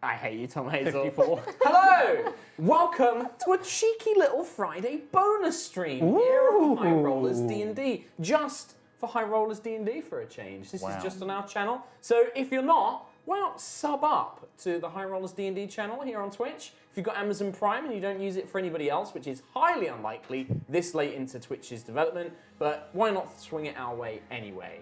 I hate you, Tom Hazel. 54. Hello! Welcome to a cheeky little Friday bonus stream here on High Rollers D&D. Just for High Rollers D&D for a change. This is just on our channel. So if you're not, why not sub up to the High Rollers D&D channel here on Twitch? If you've got Amazon Prime and you don't use it for anybody else, which is highly unlikely this late into Twitch's development, but why not swing it our way anyway?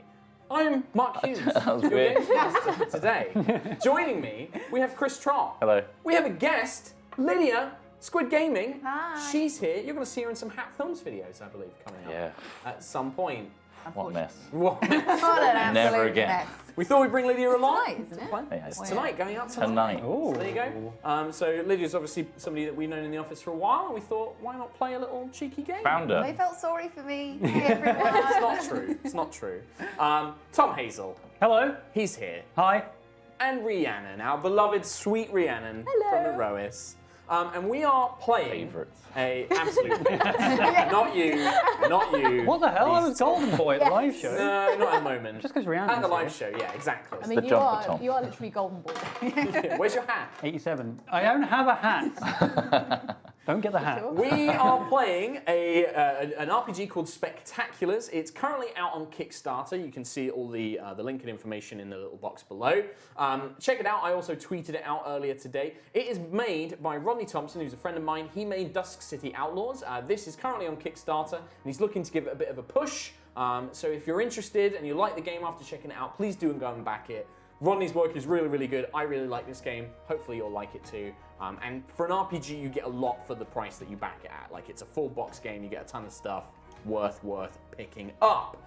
I'm Mark Hughes, your Games Master today. Joining me, we have Chris Trott. Hello. We have a guest, Lydia, Squid Gaming. Hi. She's here. You're going to see her in some Hat Films videos, I believe, coming up at some point. What mess. What? What an Never absolute again. mess. We thought we'd bring Lydia along. Tonight, isn't it? Yeah, It's tonight, going out tonight. Tonight. So there you go. So Lydia's obviously somebody that we've known in the office for a while, and we thought, why not play a little cheeky game? Founder. They felt sorry for me. Everyone. It's not true. It's not true. Tom Hazel, Hello. he's here. Hi. And Rhiannon, our beloved sweet Rhiannon Hello. from AEROIS. And we are playing Favourites. a absolute not you, not you. What the hell? I These was Golden Boy at the live show. No, not at the moment. Just because Rihanna's At the live here. show, yeah, exactly. I mean, the you jumper, are Tom. literally golden boy. Where's your hat? 87. I don't have a hat. Don't get the hat. Sure. We are playing an RPG called Spectaculars. It's currently out on Kickstarter. You can see all the link and information in the little box below. Check it out. I also tweeted it out earlier today. It is made by Rodney Thompson, who's a friend of mine. He made Dusk City Outlaws. This is currently on Kickstarter, and he's looking to give it a bit of a push. So if you're interested and you like the game after checking it out, please do go and back it. Rodney's work is really, really good. I really like this game. Hopefully you'll like it too. And for an RPG, you get a lot for the price that you back it at. Like, it's a full box game. You get a ton of stuff worth picking up.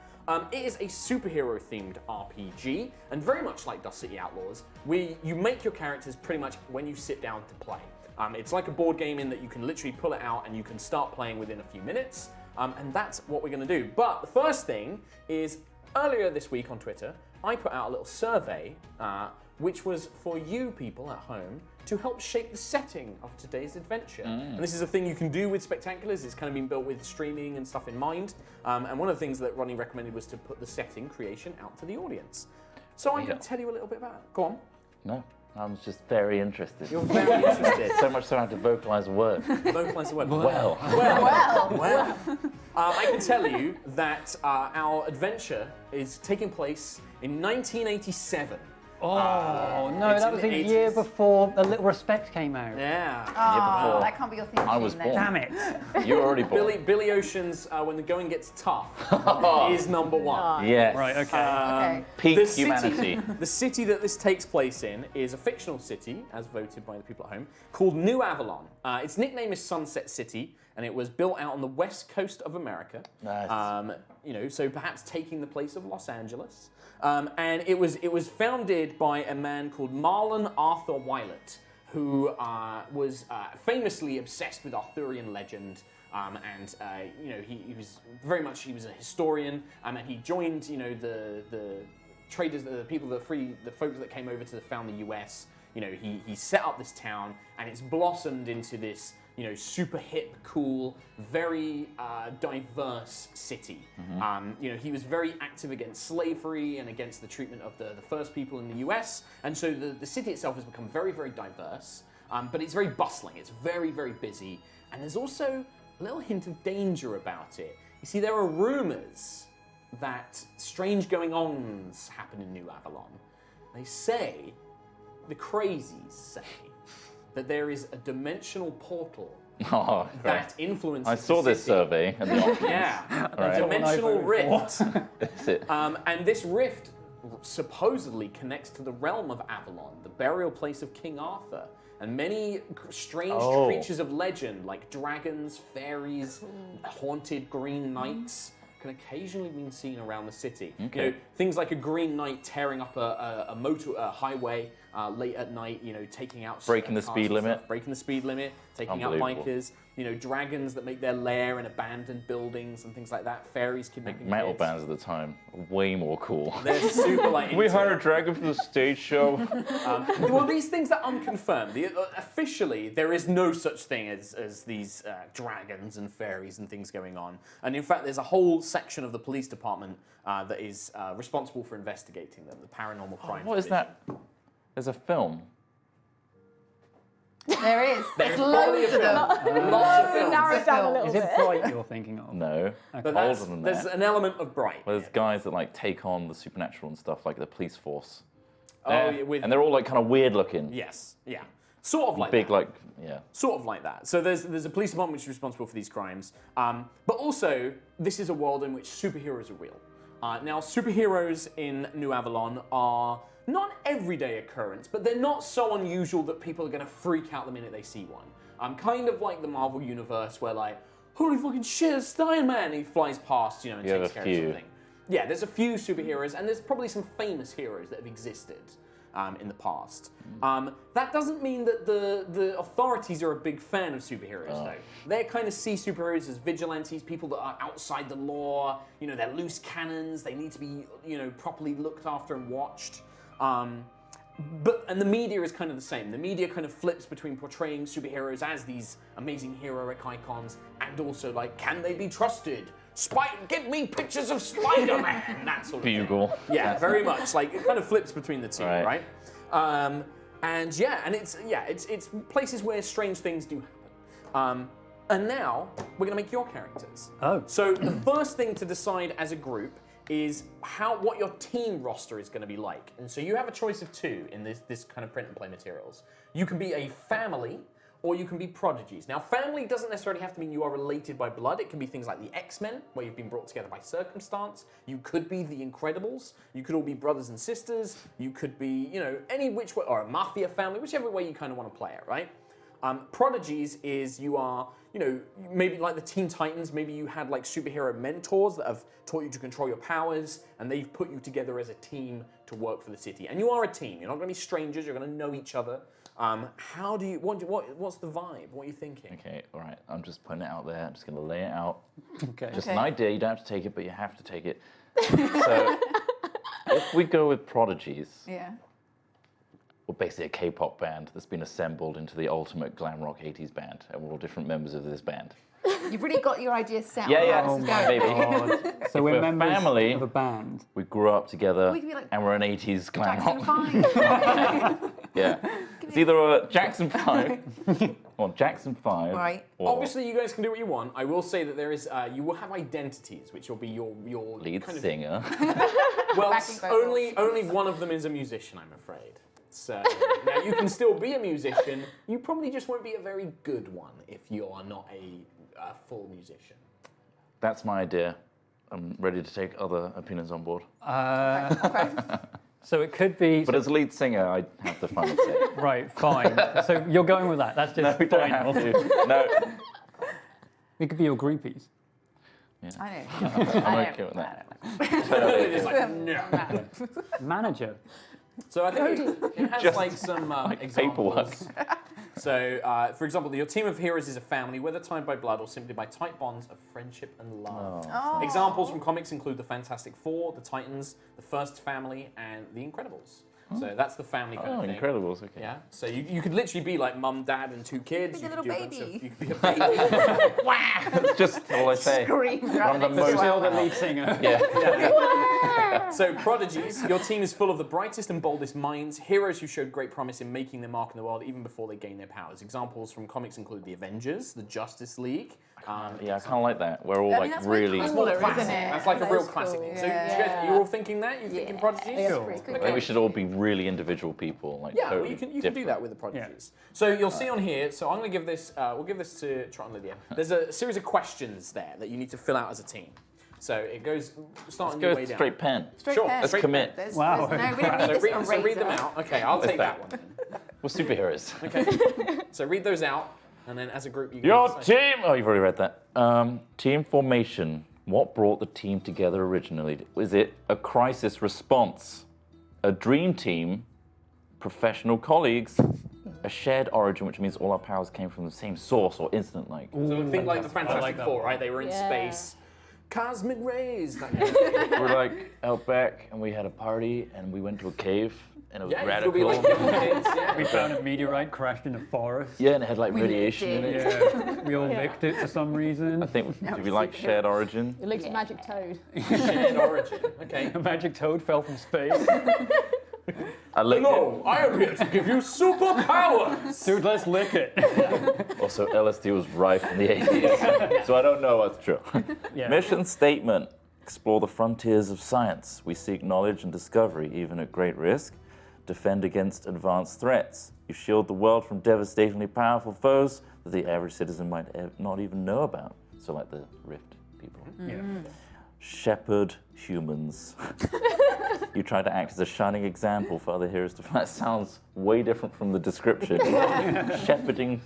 It is a superhero-themed RPG, and very much like Dusk City Outlaws, you make your characters pretty much when you sit down to play. It's like a board game in that you can literally pull it out and you can start playing within a few minutes. And that's what we're going to do. But the first thing is, earlier this week on Twitter, I put out a little survey, which was for you people at home to help shape the setting of today's adventure. And this is a thing you can do with Spectaculars. It's kind of been built with streaming and stuff in mind. And one of the things that Rodney recommended was to put the setting creation out to the audience. So I'm going to tell you a little bit about it. Go on. No, I'm just very interested. You're very interested. So much so I have to vocalise a word. Vocalise the word. Well. Well. I can tell you that our adventure is taking place in 1987. Oh, no, it's that in was the a 80s. year before A Little Respect came out. Yeah. Oh, before that can't be your theme I was tune born. then. Damn it. You were already born. Billy Ocean's When the Going Gets Tough is number one. Yes. Right, okay. Okay. Peak The city- humanity. The city that this takes place in is a fictional city, as voted by the people at home, called New Avalon. Its nickname is Sunset City, and it was built out on the west coast of America. Nice. So perhaps taking the place of Los Angeles. And it was founded by a man called Marlon Arthur Wylot, who was famously obsessed with Arthurian legend. He was very much, he was a historian, and he joined, the traders, the folks that came over to found the US. He set up this town, and it's blossomed into this, super hip, cool, very diverse city. He was very active against slavery and against the treatment of the first people in the US, and so the city itself has become very, very diverse, but it's very bustling, it's very, very busy, and there's also a little hint of danger about it. You see, there are rumors that strange going-ons happen in New Avalon. They say, the crazies say, that there is a dimensional portal Oh, that influences I saw the this city. survey and the options. Yeah, Right. a dimensional rift. That's it. And this rift supposedly connects to the realm of Avalon, the burial place of King Arthur, and many strange creatures of legend like dragons, fairies, haunted green knights can occasionally be seen around the city. Okay. Things like a green knight tearing up a highway late at night, taking out Breaking the cars speed and limit. stuff, breaking the speed limit, taking out Unbelievable. bikers, dragons that make their lair in abandoned buildings and things like that. Fairies kidnapping Metal kids. bands at the time, way more cool. They're super like We into hired it. a dragon for the stage show. Well, these things are unconfirmed. Officially, there is no such thing as these dragons and fairies and things going on. And in fact, there's a whole section of the police department that is responsible for investigating them, the paranormal crime. What is division. that? There's a film. There is. There's There's plenty loads of them. film. Lots of films. Narrow it down a little Is bit. it Bright you're thinking of? No, But older that's, than there's that. an element of Bright. Well, there's guys that like take on the supernatural and stuff, like the police force. Oh, They're- yeah, with and they're all like kind of weird looking. yes, yeah, sort of like Big, that. like, yeah. Sort of like that. So there's a police department which is responsible for these crimes, but also this is a world in which superheroes are real. Now, superheroes in New Avalon are not an everyday occurrence, but they're not so unusual that people are going to freak out the minute they see one. Kind of like the Marvel universe, where like, holy fucking shit, it's Iron Man! He flies past, and You have takes a care few. of something. Yeah, there's a few superheroes, and there's probably some famous heroes that have existed in the past. That doesn't mean that the authorities are a big fan of superheroes, though. They kind of see superheroes as vigilantes, people that are outside the law. They're loose cannons. They need to be, properly looked after and watched. And the media is kind of the same. The media kind of flips between portraying superheroes as these amazing heroic icons and also like, can they be trusted? Get me pictures of Spider-Man! That sort of thing. Bugle. Yeah, very much. Like it kind of flips between the two, Right. right? And it's places where strange things do happen. And now we're gonna make your characters. Oh. So the first thing to decide as a group is what your team roster is going to be like. And so you have a choice of two in this kind of print and play materials. You can be a family, or you can be prodigies. Now, family doesn't necessarily have to mean you are related by blood. It can be things like the X-Men, where you've been brought together by circumstance. You could be the Incredibles. You could all be brothers and sisters. You could be, any which way, or a mafia family, whichever way you kind of want to play it, right? Prodigies is you are, maybe like the Teen Titans, maybe you had like superhero mentors that have taught you to control your powers, and they've put you together as a team to work for the city. And you are a team. You're not going to be strangers. You're going to know each other. What's the vibe? What are you thinking? Okay, all right. I'm just putting it out there. I'm just going to lay it out. Okay. Just an idea. You don't have to take it, but you have to take it. So, if we go with prodigies, Yeah. we're basically a K-pop band that's been assembled into the ultimate glam rock 80s band, and we're all different members of this band. You've really got your ideas set. Yeah, on yeah, how this is going. maybe. So we're we're members family- of a band. We grew up together, We could be like and we're an 80s glam Jackson rock. 5. Yeah. It's either a Jackson 5 or Jackson 5. Right. Or Obviously, you guys can do what you want. I will say that there is, you will have identities, which will be your lead kind of, singer. well, Backing vocals. only one of them is a musician, I'm afraid. So now you can still be a musician. You probably just won't be a very good one if you are not a full musician. That's my idea. I'm ready to take other opinions on board. So it could be. But as lead singer, I have the final say. Right, fine. So you're going with that. That's just We don't have final. to. No. We could be your groupies. I know. I'm okay with that. It's like, no. Manager. So I think it has Just like some paperwork. examples. So, for example, your team of heroes is a family, whether tied by blood or simply by tight bonds of friendship and love. Oh. Examples from comics include the Fantastic Four, the Titans, the First Family, and the Incredibles. So that's the family kind Oh, of thing. Incredibles, okay. Yeah. So you could literally be like mum, dad, and two kids. Be the You could little do a bunch of- baby. you could be a baby. That's just all I say. Scream. One of the most- Still the lead singer. Yeah. So, prodigies, your team is full of the brightest and boldest minds, heroes who showed great promise in making their mark in the world even before they gained their powers. Examples from comics include the Avengers, the Justice League. Yeah, I kind of like that. We're all I mean, like that's very really. cool. Cooler, Classic. isn't it? That's like a That real is classic. cool. So, you're all thinking that? You're thinking prodigies? Yeah. Sure. Pretty cool. Maybe we should all be really individual people. Like Yeah, well, totally you can do different. that with the prodigies. So you'll see on here. So I'm going to give this. We'll give this to Trot and Lydia. There's a series of questions there that you need to fill out as a team. So it goes starting your Go way with down. straight pen. Straight Sure, pen. let's Let's commit. Wow. No, we don't need So this read them eraser. out. Okay, I'll take that that. one. Then. We're superheroes. Okay. So read those out, and then as a group, you. Your can decide. team. Oh, you've already read that. Team formation. What brought the team together originally? Was it a crisis response, a dream team, professional colleagues, a shared origin, which means all our powers came from the same source or incident? Like. So think like the Fantastic like that Four, one. right? They were in Yeah. space. Cosmic rays. That kind of thing. We're like out back, and we had a party, and we went to a cave, and it was Yeah, you radical. could be like young kids. Yeah. We found a meteorite crashed in a forest. Yeah, and it had like We radiation in lived it. Yeah. We all licked it for some reason. I think No, do we like superhero. shared origin? It looks a magic toad. Shared origin. Okay. A magic toad fell from space. I lick Hello, I am here to give you superpowers. Dude, let's lick it. it. Also, LSD was rife in the 80s, so I don't know what's true. Yeah. Mission statement. Explore the frontiers of science. We seek knowledge and discovery, even at great risk. Defend against advanced threats. You shield the world from devastatingly powerful foes that the average citizen might not even know about. So like the Rift people. Yeah. Shepherd humans. You try to act as a shining example for other heroes to find. That sounds way different from the description. Shepherding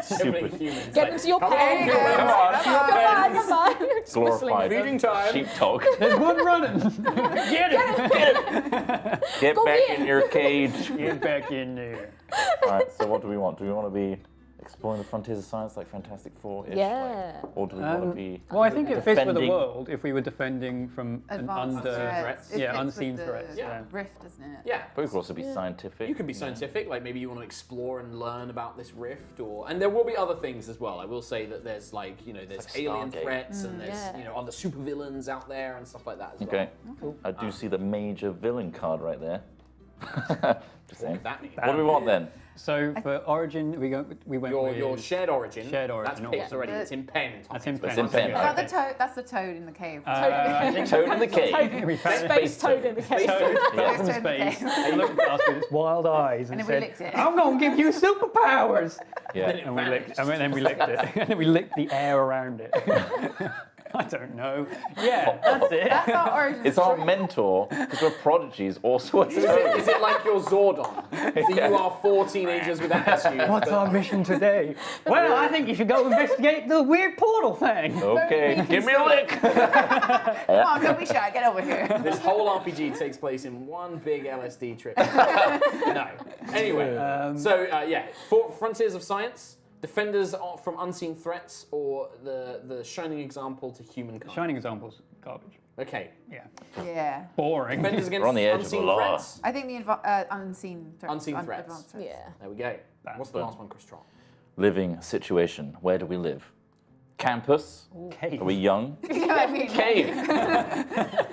super Humans. Get into your Come on, pen. humans. Come on, Come on. glorified Feeding time. sheepdog. There's one running. Get it. Get Go back get in your cage. Get back in there. All right, so what do we want? Do we want to be exploring the frontiers of science like Fantastic Four-ish? Yeah. Or do we want to be... Well, I think it fits with the Defending- world if we were defending from an Advanced threats. It yeah, fits unseen with the threats. Yeah. Rift, doesn't it? Yeah. But we could also be scientific. You can be scientific, like maybe you want to explore and learn about this rift, and there will be other things as well. I will say that there's there's like alien Stargate. threats and there's Yeah. other supervillains out there and stuff like that as Okay. well. I do see the major villain card right there. Just What saying. would that mean? What do we want then? So for Origin, we went Your with shared origin. Shared origin, That's no. picked already. Yeah. It's in pen. That's in It's pen. in pen. Is that Okay. the toad? That's the toad in the cave. I think Toad in the cave. we found it. Space toad in the cave. Toad fell from Toad in the space. cave. It looked at us with its wild eyes and And then we said, licked it. "I'm going to give you superpowers." Yeah. And we licked, and then we licked it, and then we licked the air around it. I don't know. Yeah, that's it. That's our origin It's our story. mentor, because we're prodigies, also a Is toad. it like your Zordon? So you are 4 teenagers with attitude. What's our mission today? Well, I think you should go investigate the weird portal thing. Okay, give me a lick. Come on, don't be shy. Get over here. This whole RPG takes place in one big LSD trip. No. Anyway, Frontiers of Science, Defenders from Unseen Threats, or the Shining Example to Humankind. Shining examples, garbage. Okay. Yeah, Yeah. boring. Defenders against We're on the edge of Unseen the law. Threats. I think the unseen threats. Unseen threats. Advanced threats. Yeah. There we go. What's the last one, Chris Trott? Living situation. Where do we live? Campus? Cave. Are we young? I mean, Cave.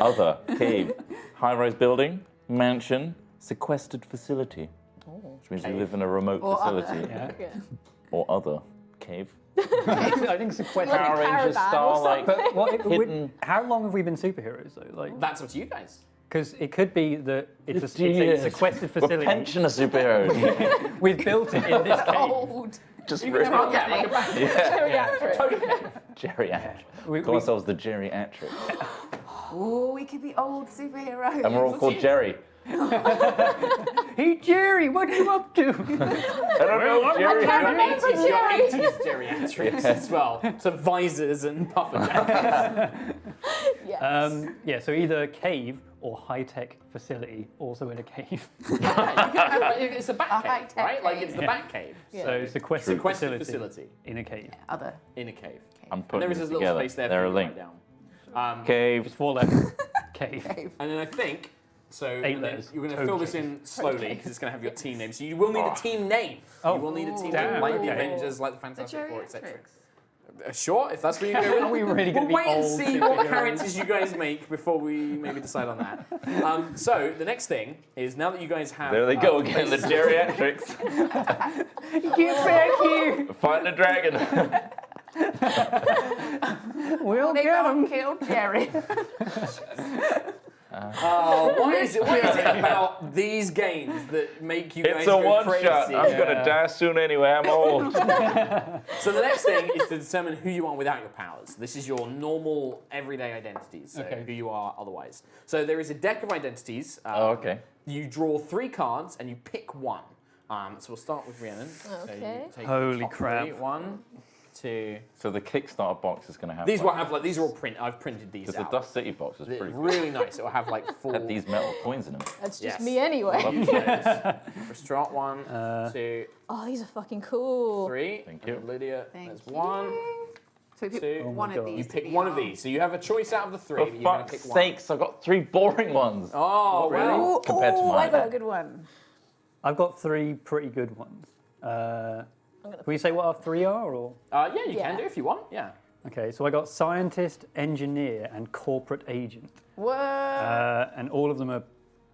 Other. Cave. High-rise building. Mansion. Sequestered facility. Which means we Cave. live in a remote Or other. facility. Yeah. Yeah. Or other. Cave. I think sequestered. Power Rangers caravan style, or like... But what, Hidden. how long have we been superheroes though? Like, That's up to you guys. because it could be that it's a 50 years. sequestered We're facility. pensioner superheroes. We've built it in this cave. old. Just Yeah, like a back. Geriatric. geriatric. We- Call we- ourselves the geriatric. Oh, we could be old superheroes. And we're all called Jerry. Hey Jerry, what are you up to? I don't know, Jerry. Your 80s geriatrics as well. So visors and puffer jackets. Yes. Yeah, so either cave or high-tech facility, also in a cave. It's a bat A cave, high-tech right? Like cave. it's the bat cave. So sequestered Sequestered facility, facility in a cave. Other. in a cave. I'm And putting there is this a little together. space there They're for a you to link. write down. Cave. It's 4 letters. Cave. And then I think, so 8 and then letters. you're going to Toad fill this cave. in slowly because it's going to have your team name. So you will need a team name. Oh. You will need a team Damn, name like the okay. Avengers, like the The Fantastic Four, etc. geriatrics. Sure, if that's what you're going Are we really We'll going to be wait and old see what superheroes? characters you guys make before we maybe decide on that. So the next thing is now that you guys have There they go again, the geriatrics. Get back here! Fighting a dragon. We'll They get gone him! killed Jerry. what is it about these games that make you guys It's a go one crazy? shot. I'm going to die soon anyway. I'm old. So the next thing is to determine who you are without your powers. This is your normal, everyday identities, so Okay. who you are otherwise. So there is a deck of identities. Oh, okay. You draw 3 cards and you pick one. So we'll start with Rhiannon. So you Okay. take Holy the top crap. 3. 1, 2. So the Kickstarter box is going to have. These like, will have like these are all print. I've printed these because the out. Dust City box was They're pretty cool. really nice. It will have like 4. Had these metal coins in them. That's just Yes. me anyway. Use those. For Strat 1, 2, Oh, these are fucking cool. 3. Thank you. And Lydia, Thank there's you. 1. So we pick 2. one God. of these. You to pick be one of our- these. So you have a choice out of the 3. For but you're going to fuck's pick one. sakes, I've got 3 boring ones. Oh, really? well. Oh, Compared to oh, mine. I got a good one. I've got 3 pretty good ones. Will you say what our 3 are? Or? Yeah, you Yeah. can do if you want. Yeah. Okay, so I got scientist, engineer, and corporate agent. What? And all of them are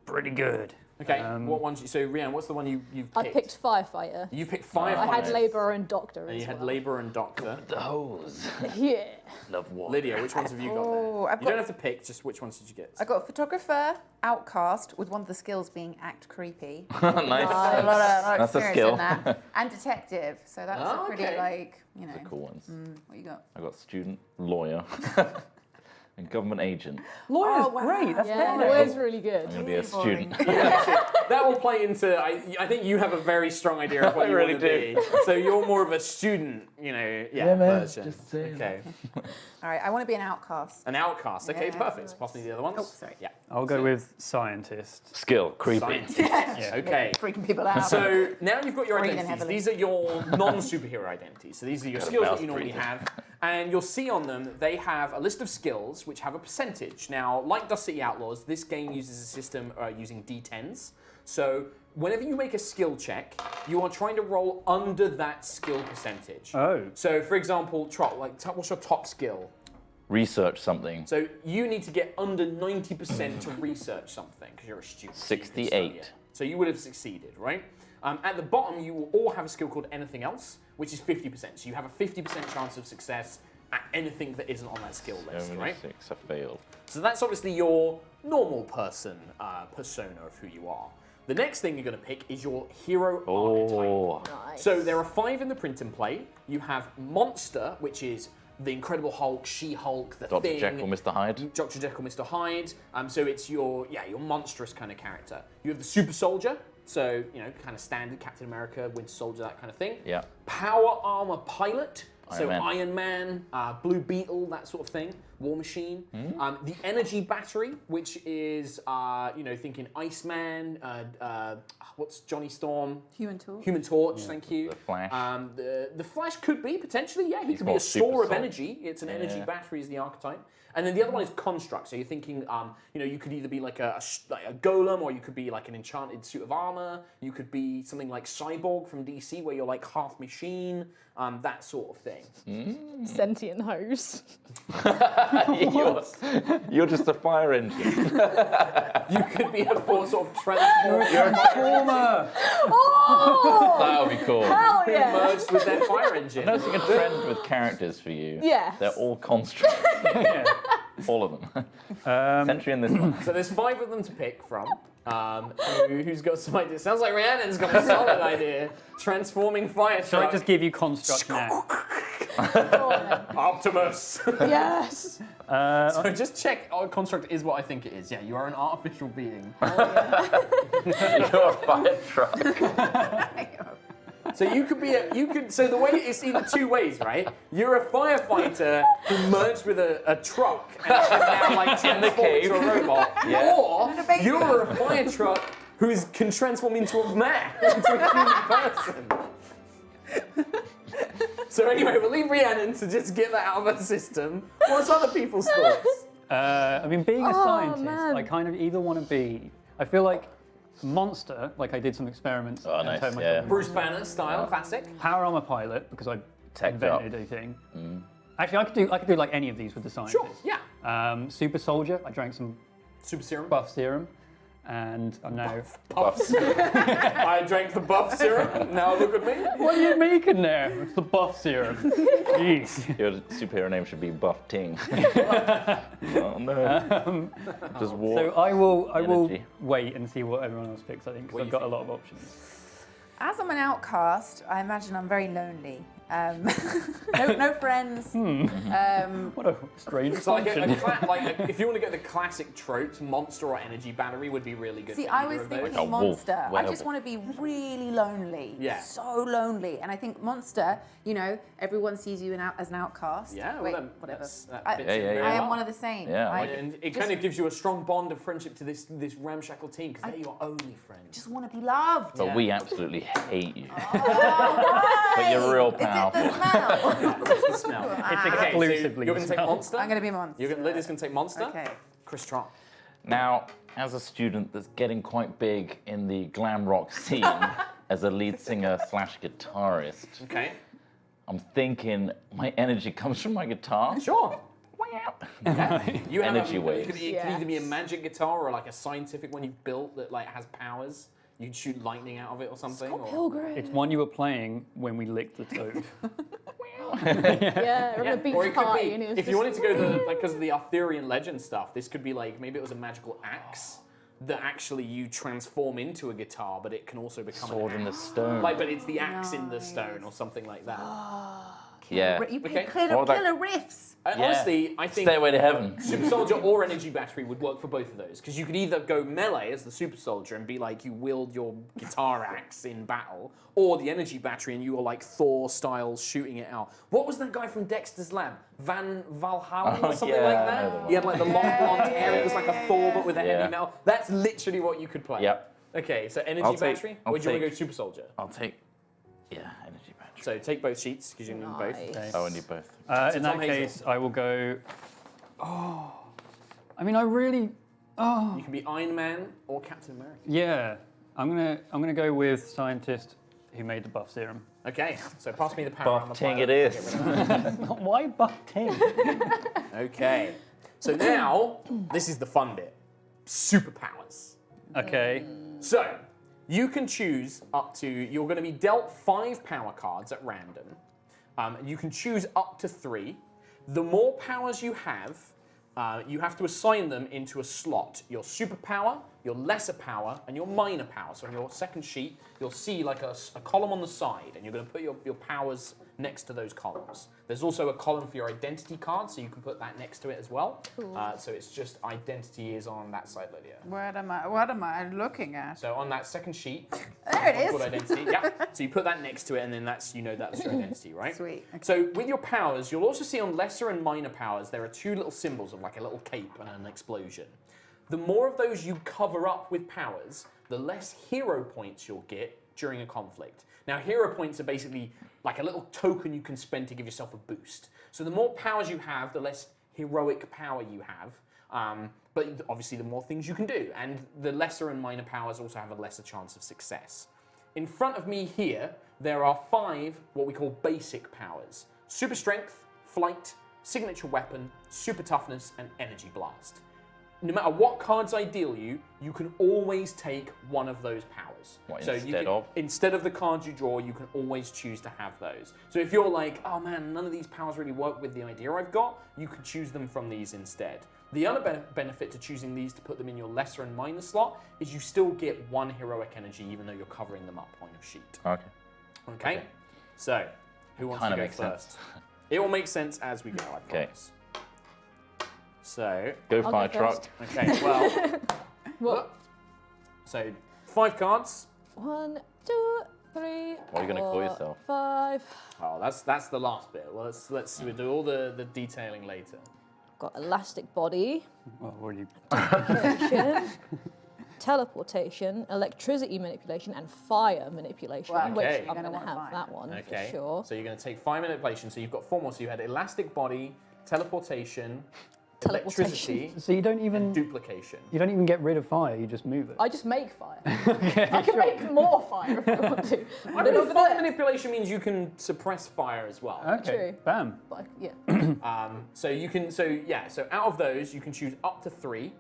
pretty good. Okay, what one? So, Rhiannon, what's the one you've picked? I picked firefighter. You picked firefighter. I had labourer and doctor And as you had well. labourer and doctor. The hose. Yeah. Love water. Lydia, which ones have you got Oh, there? I've You got- don't have to pick, just which ones did you get? I got photographer, outcast, with one of the skills being act creepy. Nice. A lot of That's a experience skill. in that. And detective. So that's Oh, a pretty, okay. like, you know. The cool ones. What you got? I got student, lawyer, and government agent. Lawyer's Oh, wow. great. That's Yeah, better. lawyer's really I'm good. going to be a Boring. student. That will play into. I think you have a very strong idea of what I you really want to be. So you're more of a student, version. just saying. Okay. All right, I want to be an outcast. An outcast. Okay, Yeah. perfect. Pass me the other ones. Oh, sorry. Yeah. I'll go with scientist. Skill, creepy. Scientist. Yeah. Okay. Freaking people out. So now you've got your Breathing identities. heavily. These are your non-superhero identities. So these are your Got a skills that mouth you normally breathing. have. And you'll see on them, they have a list of skills which have a percentage. Now, like Dusk City Outlaws, this game uses a system using D10s. So whenever you make a skill check, you are trying to roll under that skill percentage. Oh. So for example, Trot, what's your top skill? Research something. So you need to get under 90% to research something because you're a student. so you can study 68. it. So you would have succeeded, right? At the bottom, you will all have a skill called anything else, which is 50%. So you have a 50% chance of success at anything that isn't on that skill list, right? 76, I failed. So that's obviously your normal person persona of who you are. The next thing you're going to pick is your hero archetype. Oh, Nice. So there are 5 in the print and play. You have Monster, which is the Incredible Hulk, She-Hulk, the Dr. Thing. Jekyll, Mr. Hyde. Dr. Jekyll, Mr. Hyde. So it's your monstrous kind of character. You have the Super Soldier, so kind of standard Captain America, Winter Soldier, that kind of thing. Yeah. Power Armor Pilot, so Man. Iron Man, Blue Beetle, that sort of thing. War Machine. The Energy Battery, which is thinking Iceman. What's Johnny Storm? Human Torch. Human Torch, thank you. The Flash. The Flash could be potentially, yeah. He He's could be more a store of super energy. It's an energy Yeah. battery is the archetype. And then the other one is construct. So you're thinking, you could either be like a golem, or you could be like an enchanted suit of armor. You could be something like Cyborg from DC, where you're like half machine, that sort of thing. Sentient hose. You're just a fire engine. You could be a sort of transport Transformer! Oh! That would be cool. Hell yeah! merged with their fire engine. Noticing a trend with characters for you. Yes. They're all constructs. Yeah. All of them. Sentry in this one. So there's 5 of them to pick from. Who's got some ideas? Sounds like Rhiannon's got a solid idea. Transforming fire Shall I truck. just give you construct now? Optimus. Yes! So just check. Construct is what I think it is. Yeah, you are an artificial being. You're a fire truck. So you could be so the way it's either 2 ways, right? You're a firefighter who merged with a truck and can now like transform into a robot. Yeah. Or you're a fire truck who can transform into a man, into a human person. So anyway, we'll leave Rhiannon to just get that out of her system. What's other people's thoughts? Being a scientist, man. I kind of either want to be. I feel like Monster, like I did some experiments. Oh, and nice, turned myself yeah. into Bruce Banner style, classic. Power Armor Pilot because I Teched up. invented a thing. Actually, I could do like any of these with the scientist. Sure, yeah. Super Soldier, I drank some Super serum. buff serum, and I'm now. Buff. I drank the buff serum. Now look at me. What are you making there? It's the buff serum. Jeez. Your superhero name should be Buff Ting. Oh no. Just walk. So I will Energy. wait and see what everyone else picks. I think What because do I've you got a think? lot of options. As I'm an outcast, I imagine I'm very lonely. No friends. What a strange So like, function. if you want to get the classic tropes, monster or energy battery would be really good. See, for I either was of those. thinking Like a wolf, monster. I werewolf. just want to be really lonely. Yeah. So lonely. And I think monster, everyone sees you as an outcast. Yeah, well Wait, then, whatever. that I, fits Yeah, in yeah, very yeah. I am well. one of the same. Yeah, I like And it just- kind of gives you a strong bond of friendship to this ramshackle team because they're your only friends. just want to be loved. But Yeah. we absolutely hate you. Right. But you're real Is it the powerful. smell? That's the smell. It's Okay, so exclusively you're going to take smell. monster. I'm going to be monster. Lydia's going to take monster. Okay. Chris Trott. Now, as a student that's getting quite big in the glam rock scene as a lead singer / guitarist, Okay. I'm thinking my energy comes from my guitar. Sure. You have Energy it waves. could either be a magic guitar or like a scientific one you've built that like has powers. You'd shoot lightning out of it or something. Or... Pilgrim. It's one you were playing when we licked the toad. Yeah, we're Yeah. gonna beach Or it could party be, and it was if you just- wanted to go the like because of the Arthurian legend stuff, this could be like maybe it was a magical axe that actually you transform into a guitar, but it can also become Sword an in the axe. stone. Like, but it's the axe in the stone or something like that. Yeah. You Okay. pick killer, Or that- killer riffs. Yeah. Honestly, I think Stairway to Heaven. Super Soldier or Energy Battery would work for both of those because you could either go melee as the Super Soldier and be like you wield your guitar axe in battle, or the Energy Battery and you are like Thor style shooting it out. What was that guy from Dexter's Lab? Van Valhalla or Oh, something yeah, like I know the that? one. He had like the long blonde hair. It was like a Thor but with a Yeah. heavy metal. That's literally what you could play. Yep. Okay, so Energy I'll take- Battery, I'll or do you want to take- go Super Soldier? I'll take. Yeah, energy battery. So take both sheets because you need both. Nice. Okay. Oh, I need both. In Tom that Hazel. case, I will go. Oh, I mean, I really. Oh, You can be Iron Man or Captain America. yeah. I'm gonna go with scientist who made the buff serum. Okay, so pass me the power. Buff ting it is. Why buff ting? Okay, so now this is the fun bit. Superpowers. Okay. So you can choose up to. You're going to be dealt 5 power cards at random. You can choose up to 3. The more powers you have to assign them into a slot. Your superpower, your lesser power, and your minor power. So on your second sheet, you'll see like a column on the side, and you're going to put your powers next to those columns. There's also a column for your identity card, so you can put that next to it as well. So it's just identity is on that side, Lydia. What am I looking at? So on that second sheet, There it called is. identity. Yeah. So you put that next to it, and then that's that's your identity, right? Sweet. Okay. So with your powers, you'll also see on lesser and minor powers there are 2 little symbols of like a little cape and an explosion. The more of those you cover up with powers, the less hero points you'll get during a conflict. Now, hero points are basically like a little token you can spend to give yourself a boost. So the more powers you have, the less heroic power you have. But obviously, the more things you can do. And the lesser and minor powers also have a lesser chance of success. In front of me here, there are 5 what we call basic powers. Super strength, flight, signature weapon, super toughness, and energy blast. No matter what cards I deal you, you can always take one of those powers. What, so instead of? Instead of the cards you draw, you can always choose to have those. So if you're like, oh man, none of these powers really work with the idea I've got, you can choose them from these instead. The other benefit to choosing these to put them in your lesser and minor slot is you still get 1 heroic energy even though you're covering them up on your sheet. Okay. Okay? So, who wants to Kinda go makes sense. first? It will make sense as we go, I Okay. promise. So, Go I'll fire go truck. first. okay, well, What? so 5 cards. 1, 2, 3. What are you gonna call 4, yourself? 5. Oh, that's the last bit. Well, we'll do all the detailing later. Got elastic body, Well, already. teleportation, teleportation, electricity manipulation, and fire manipulation. Wow. Which Okay. I'm You're going gonna to have want that fire. one Okay. for sure. So you're going to take 5 manipulation. So you've got 4 more. So you had elastic body, teleportation, Teleportation. electricity, So you don't and even duplication. get rid of fire. You just move it. I just make fire. Okay, I can sure. make more fire if I want to. I don't know. Fire manipulation means you can suppress fire as well. Okay. True. Bam. But yeah. So you can. So out of those, you can choose up to 3.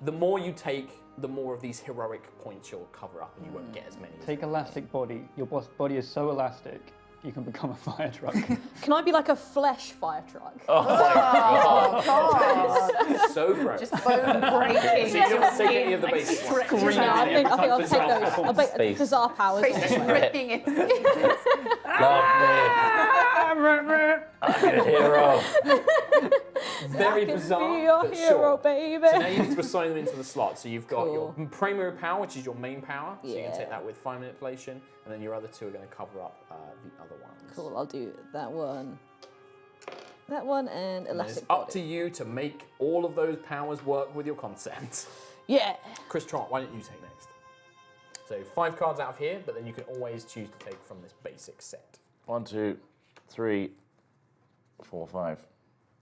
The more you take, the more of these heroic points you'll cover up, and you won't get as many. Take elastic body. Your body is so elastic, you can become a fire truck. Can I be like a flesh fire truck? Oh God! So gross. Just bone breaking. So you don't take any of the basic ones. No, I think I'll take those. I'll take Face. bizarre powers. Ripping it. Love me. I'm a hero. Very I can bizarre. be your but hero, sure. baby. So now you need to assign them into the slot. So you've got your Cool. primary power, which is your main power. So you can Yeah. take that with 5 manipulation, and then your other 2 are going to cover up the other ones. Cool, I'll do that one. That one and And then it's elastic up body. to you to make all of those powers work with your concept. Yeah. Chris Trott, why don't you take next? So 5 cards out of here, but then you can always choose to take from this basic set. 1, 2, 3, 4, 5.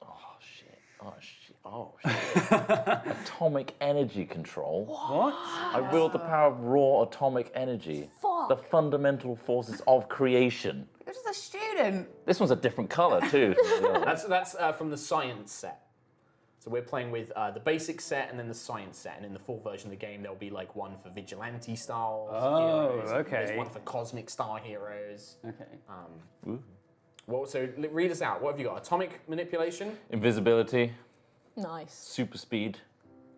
Oh shit. Oh shit. Oh shit. Atomic energy control. What? I wield the power of raw atomic energy. Fuck. The fundamental forces of creation. You're just a student. This one's a different color too. That's from the science set. So we're playing with the basic set and then the science set, and in the full version of the game, there'll be like one for vigilante style heroes. okay. There's one for cosmic star heroes. Okay. Well, so read us out. What have you got? Atomic manipulation. Invisibility, Nice. super speed,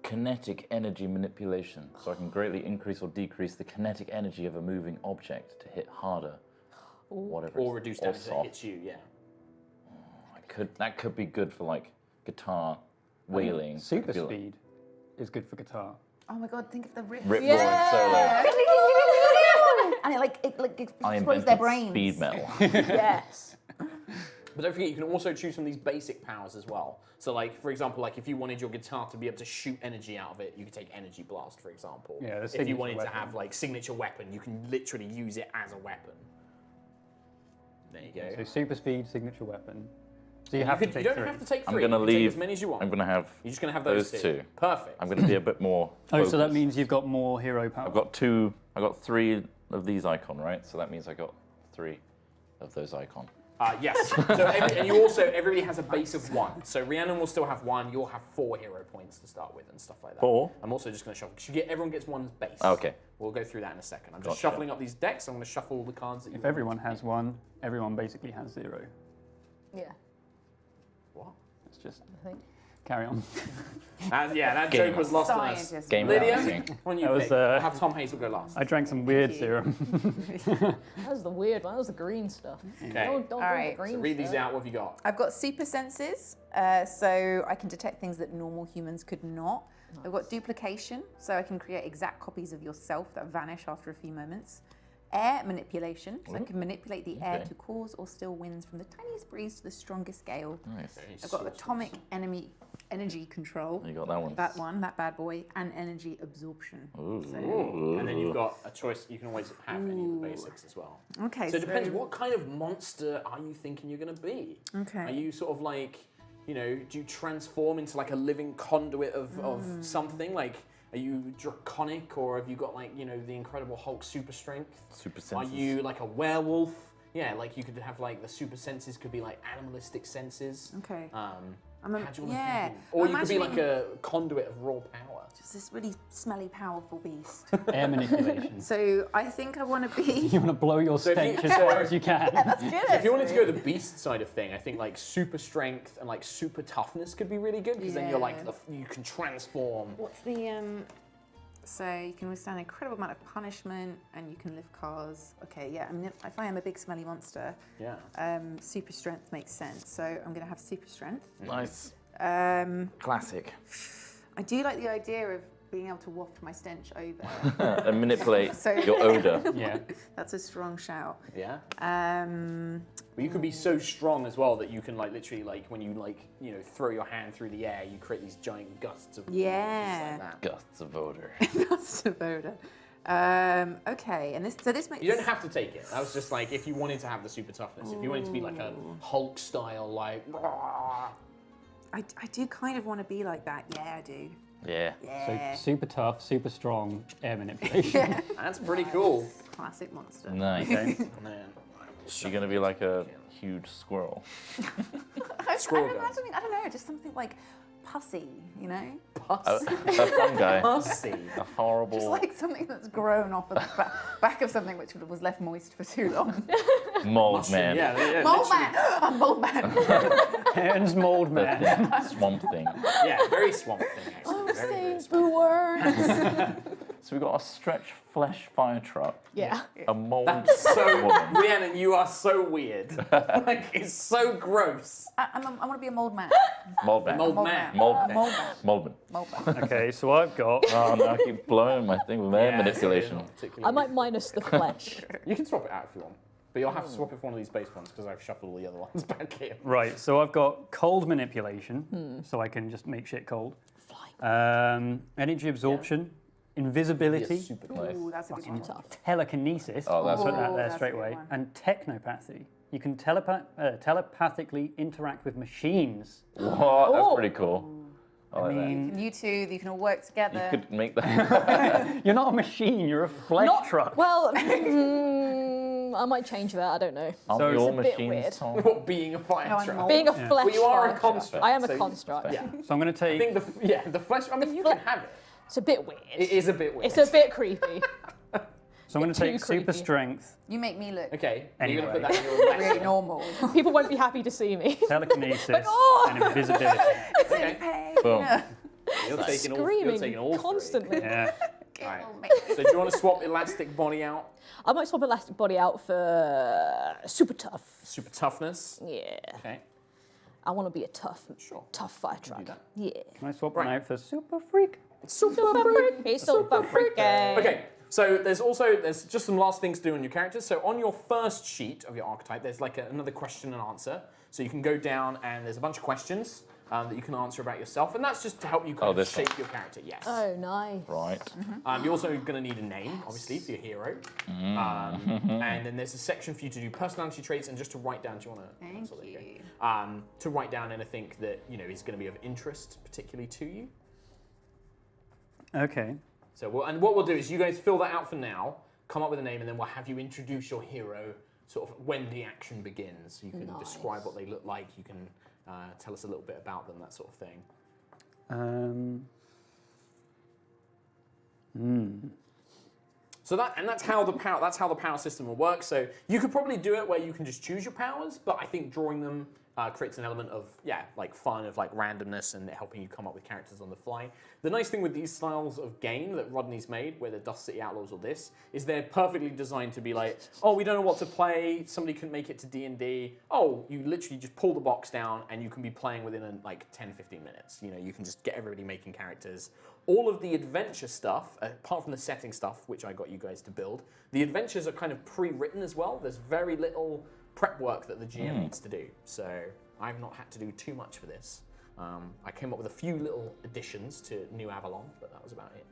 kinetic energy manipulation. So I can greatly increase or decrease the kinetic energy of a moving object to hit harder. Whatever. Or reduce damage that soft. hits you. Yeah. That could be good for like guitar wailing. Super Could be like speed is good for guitar. Oh my god, think of the riff. Rip roaring solo. And it I explodes their invented brains. speed metal. Yes. But don't forget, you can also choose from these basic powers as well. So, like, for example, like if you wanted your guitar to be able to shoot energy out of it, you could take Energy Blast, for example. Yeah, the if you signature wanted to weapon. have like signature weapon, you can literally use it as a weapon. There you go. So super speed, signature weapon. So you have to take you don't three. have to take I'm three. gonna you can take leave. as many as you want. I'm gonna have. You're just gonna have those two. Perfect. I'm gonna be a bit more. Oh, so that focused. means you've got more hero power. I've got two. I got three of these icon, right? So that means I got three of those icon. Yes. So and you also everybody has a base of one. So Rhiannon will still have one. You'll have 4 hero points to start with and stuff like that. 4? I'm also just going to shuffle because everyone gets one base. Okay. We'll go through that in a second. I'm just Gotcha. shuffling up these decks. I'm going to shuffle all the cards that you. If everyone has one, everyone basically has 0. Yeah. What? It's just I think. carry on. That Game. joke was lost on us. Scientist. Game Lydia, balancing. when you That was, pick, I'll have Tom Hazel go last. I drank some weird you. serum. That was the weird one. That was the green stuff. Okay. Don't All drink right, the green So read stuff. these out. What have you got? I've got super senses, so I can detect things that normal humans could not. I've got duplication, so I can create exact copies of yourself that vanish after a few moments. Air manipulation, so I can manipulate the air Okay. to cause or still winds from the tiniest breeze to the strongest gale. Nice. I've got atomic energy control. You got that one. That bad boy, and energy absorption. Ooh. And then you've got a choice. You can always have any of the basics as well. Okay, So it depends. What kind of monster are you thinking you're going to be? Okay. Are you sort of like, do you transform into like a living conduit of something? Like, are you draconic, or have you got like, the Incredible Hulk super strength? Super Are senses. you like a werewolf? Yeah, like you could have like the super senses could be like animalistic senses. Okay. How I'm do you want to think? I'm Or you could be like imagining- a conduit of raw power. Just this really smelly, powerful beast. Air manipulation. So I think I want to be. You want to blow your if you- stench as far as you can. That's good. If you wanted to go the beast side of thing, I think like super strength and like super toughness could be really good because then you're like Yeah. you can transform. What's the So you can withstand an incredible amount of punishment, and you can lift cars. Okay, yeah. I mean, if I am a big smelly monster, Yeah. super strength makes sense. So I'm going to have super strength. Nice. I Classic. do like the idea of being able to waft my stench over. And manipulate So- your odor. Yeah. That's a strong shout. Yeah. Um, But you could be so strong as well that you can like literally like when you like throw your hand through the air, you create these giant gusts of Yeah. just like that. Gusts of odor. that's a voter. Okay, and this makes. You don't have to take it. That was just like if you wanted to have the super toughness. If you wanted to be like a Hulk style, like I do kind of want to be like that. Yeah, I do. Yeah. So Yeah. super tough, super strong, air manipulation. that's pretty cool. Classic monster. Nice. Man. You're gonna be like a huge squirrel. I'm Squirrel guy. imagining, I don't know, just something like pussy, you know? A fun guy. Pussy. A horrible. Just like something that's grown off of the back of something which was left moist for too long. mold man. Yeah, Mold literally. man! I'm mold man! Aaron's mold man. Swamp thing. Yeah, very swamp thing actually. Very, very swamp. Boo words. So we got a stretch flesh fire truck. Yeah. A mold That's so woman. Rhiannon, you are so weird. Like it's so gross. I want to be a mold man. Mold man. Mold Mold man. Mold Mold man. man. Moldman. Mold man. Okay, so I've got. Oh no, I keep blowing my thing with air Yeah, manipulation. not particularly I might minus the flesh. You can swap it out if you want. But you'll have to swap it for one of these base ones because I've shuffled all the other ones back here. Right, so I've got cold manipulation, so I can just make shit cold. Energy absorption, invisibility, Yeah, super Nice. Ooh, that's a good one. Tough. telekinesis, Oh, that's put good. that there That's a straight good away, one. and technopathy. You can telepathically interact with machines. What? That's pretty cool. I like I mean, And you two, you can all work together. that. You could make that. you're not a machine, you're a flesh truck. Well, I might change that. I don't know. Aren't So we all it's a bit machines, weird. Tom? What, being a fire No, I'm truck? not. Being a Yeah. flesh. Well, you are a fire construct. I am so a construct. Yeah. So I'm going to I take. think the flesh. I mean, you can have it. It's a bit weird. It is a bit weird. It's a bit creepy. So I'm going to take too super creepy. strength, You make me look Okay. Anyway. You're gonna put that in your really lesson. normal. People won't be happy to see me. telekinesis, oh! and invisibility. Okay. Pain. Boom. You're taking all. Screaming You're taking all three. constantly. Yeah. Right. So do you want to swap elastic body out? I might swap elastic body out for super tough. Super toughness. Yeah. Okay. I want to be a tough fire do truck. that. Yeah. Can I swap Right. one out for super freak? Super freak. He's super freaky. Okay. So there's just some last things to do on your characters. So on your first sheet of your archetype, there's like another question and answer. So you can go down and there's a bunch of questions that you can answer about yourself, and that's just to help you kind of this shape one. your character. Yes. Oh, nice. Right. You're also going to need a name, obviously, for your hero. And then there's a section for you to do personality traits and just to write down. Do you want to? Thank you. To write down anything that is going to be of interest, particularly to you. Okay. So, what we'll do is you guys fill that out for now, come up with a name, and then we'll have you introduce your hero sort of when the action begins. You can describe what they look like. You can tell us a little bit about them, that sort of thing. So that's how the power system will work. So you could probably do it where you can just choose your powers, but I think drawing them creates an element of like fun, of like randomness, and helping you come up with characters on the fly. The nice thing with these styles of game that Rodney's made, whether Dusk City Outlaws or this, is they're perfectly designed to be like, oh, we don't know what to play. Somebody couldn't make it to D&D. Oh, you literally just pull the box down and you can be playing within like 10, 15 minutes. You can just get everybody making characters. All of the adventure stuff, apart from the setting stuff, which I got you guys to build, the adventures are kind of pre-written as well. There's very little prep work that the GM needs to do. So I've not had to do too much for this. I came up with a few little additions to New Avalon, but that was about it.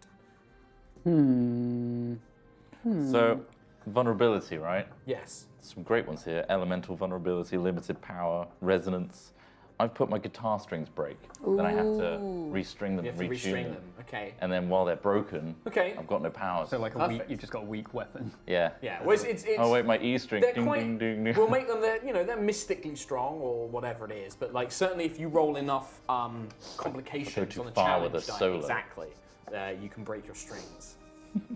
So, vulnerability, right? Yes. Some great ones here. Elemental vulnerability, limited power, resonance. I've put my guitar strings break. Then I have to restring them You and have to retune restring them. them. Okay. And then while they're broken, Okay. I've got no powers. So like Perfect. you've just got a weak weapon. Yeah. Yeah. Well, it's Oh wait, my E string. they're Ding, quite, ding, ding, ding. we'll make them, they're mystically strong or whatever it is, but like certainly if you roll enough complications Go too on the far challenge with a die, solo. exactly, you can break your strings.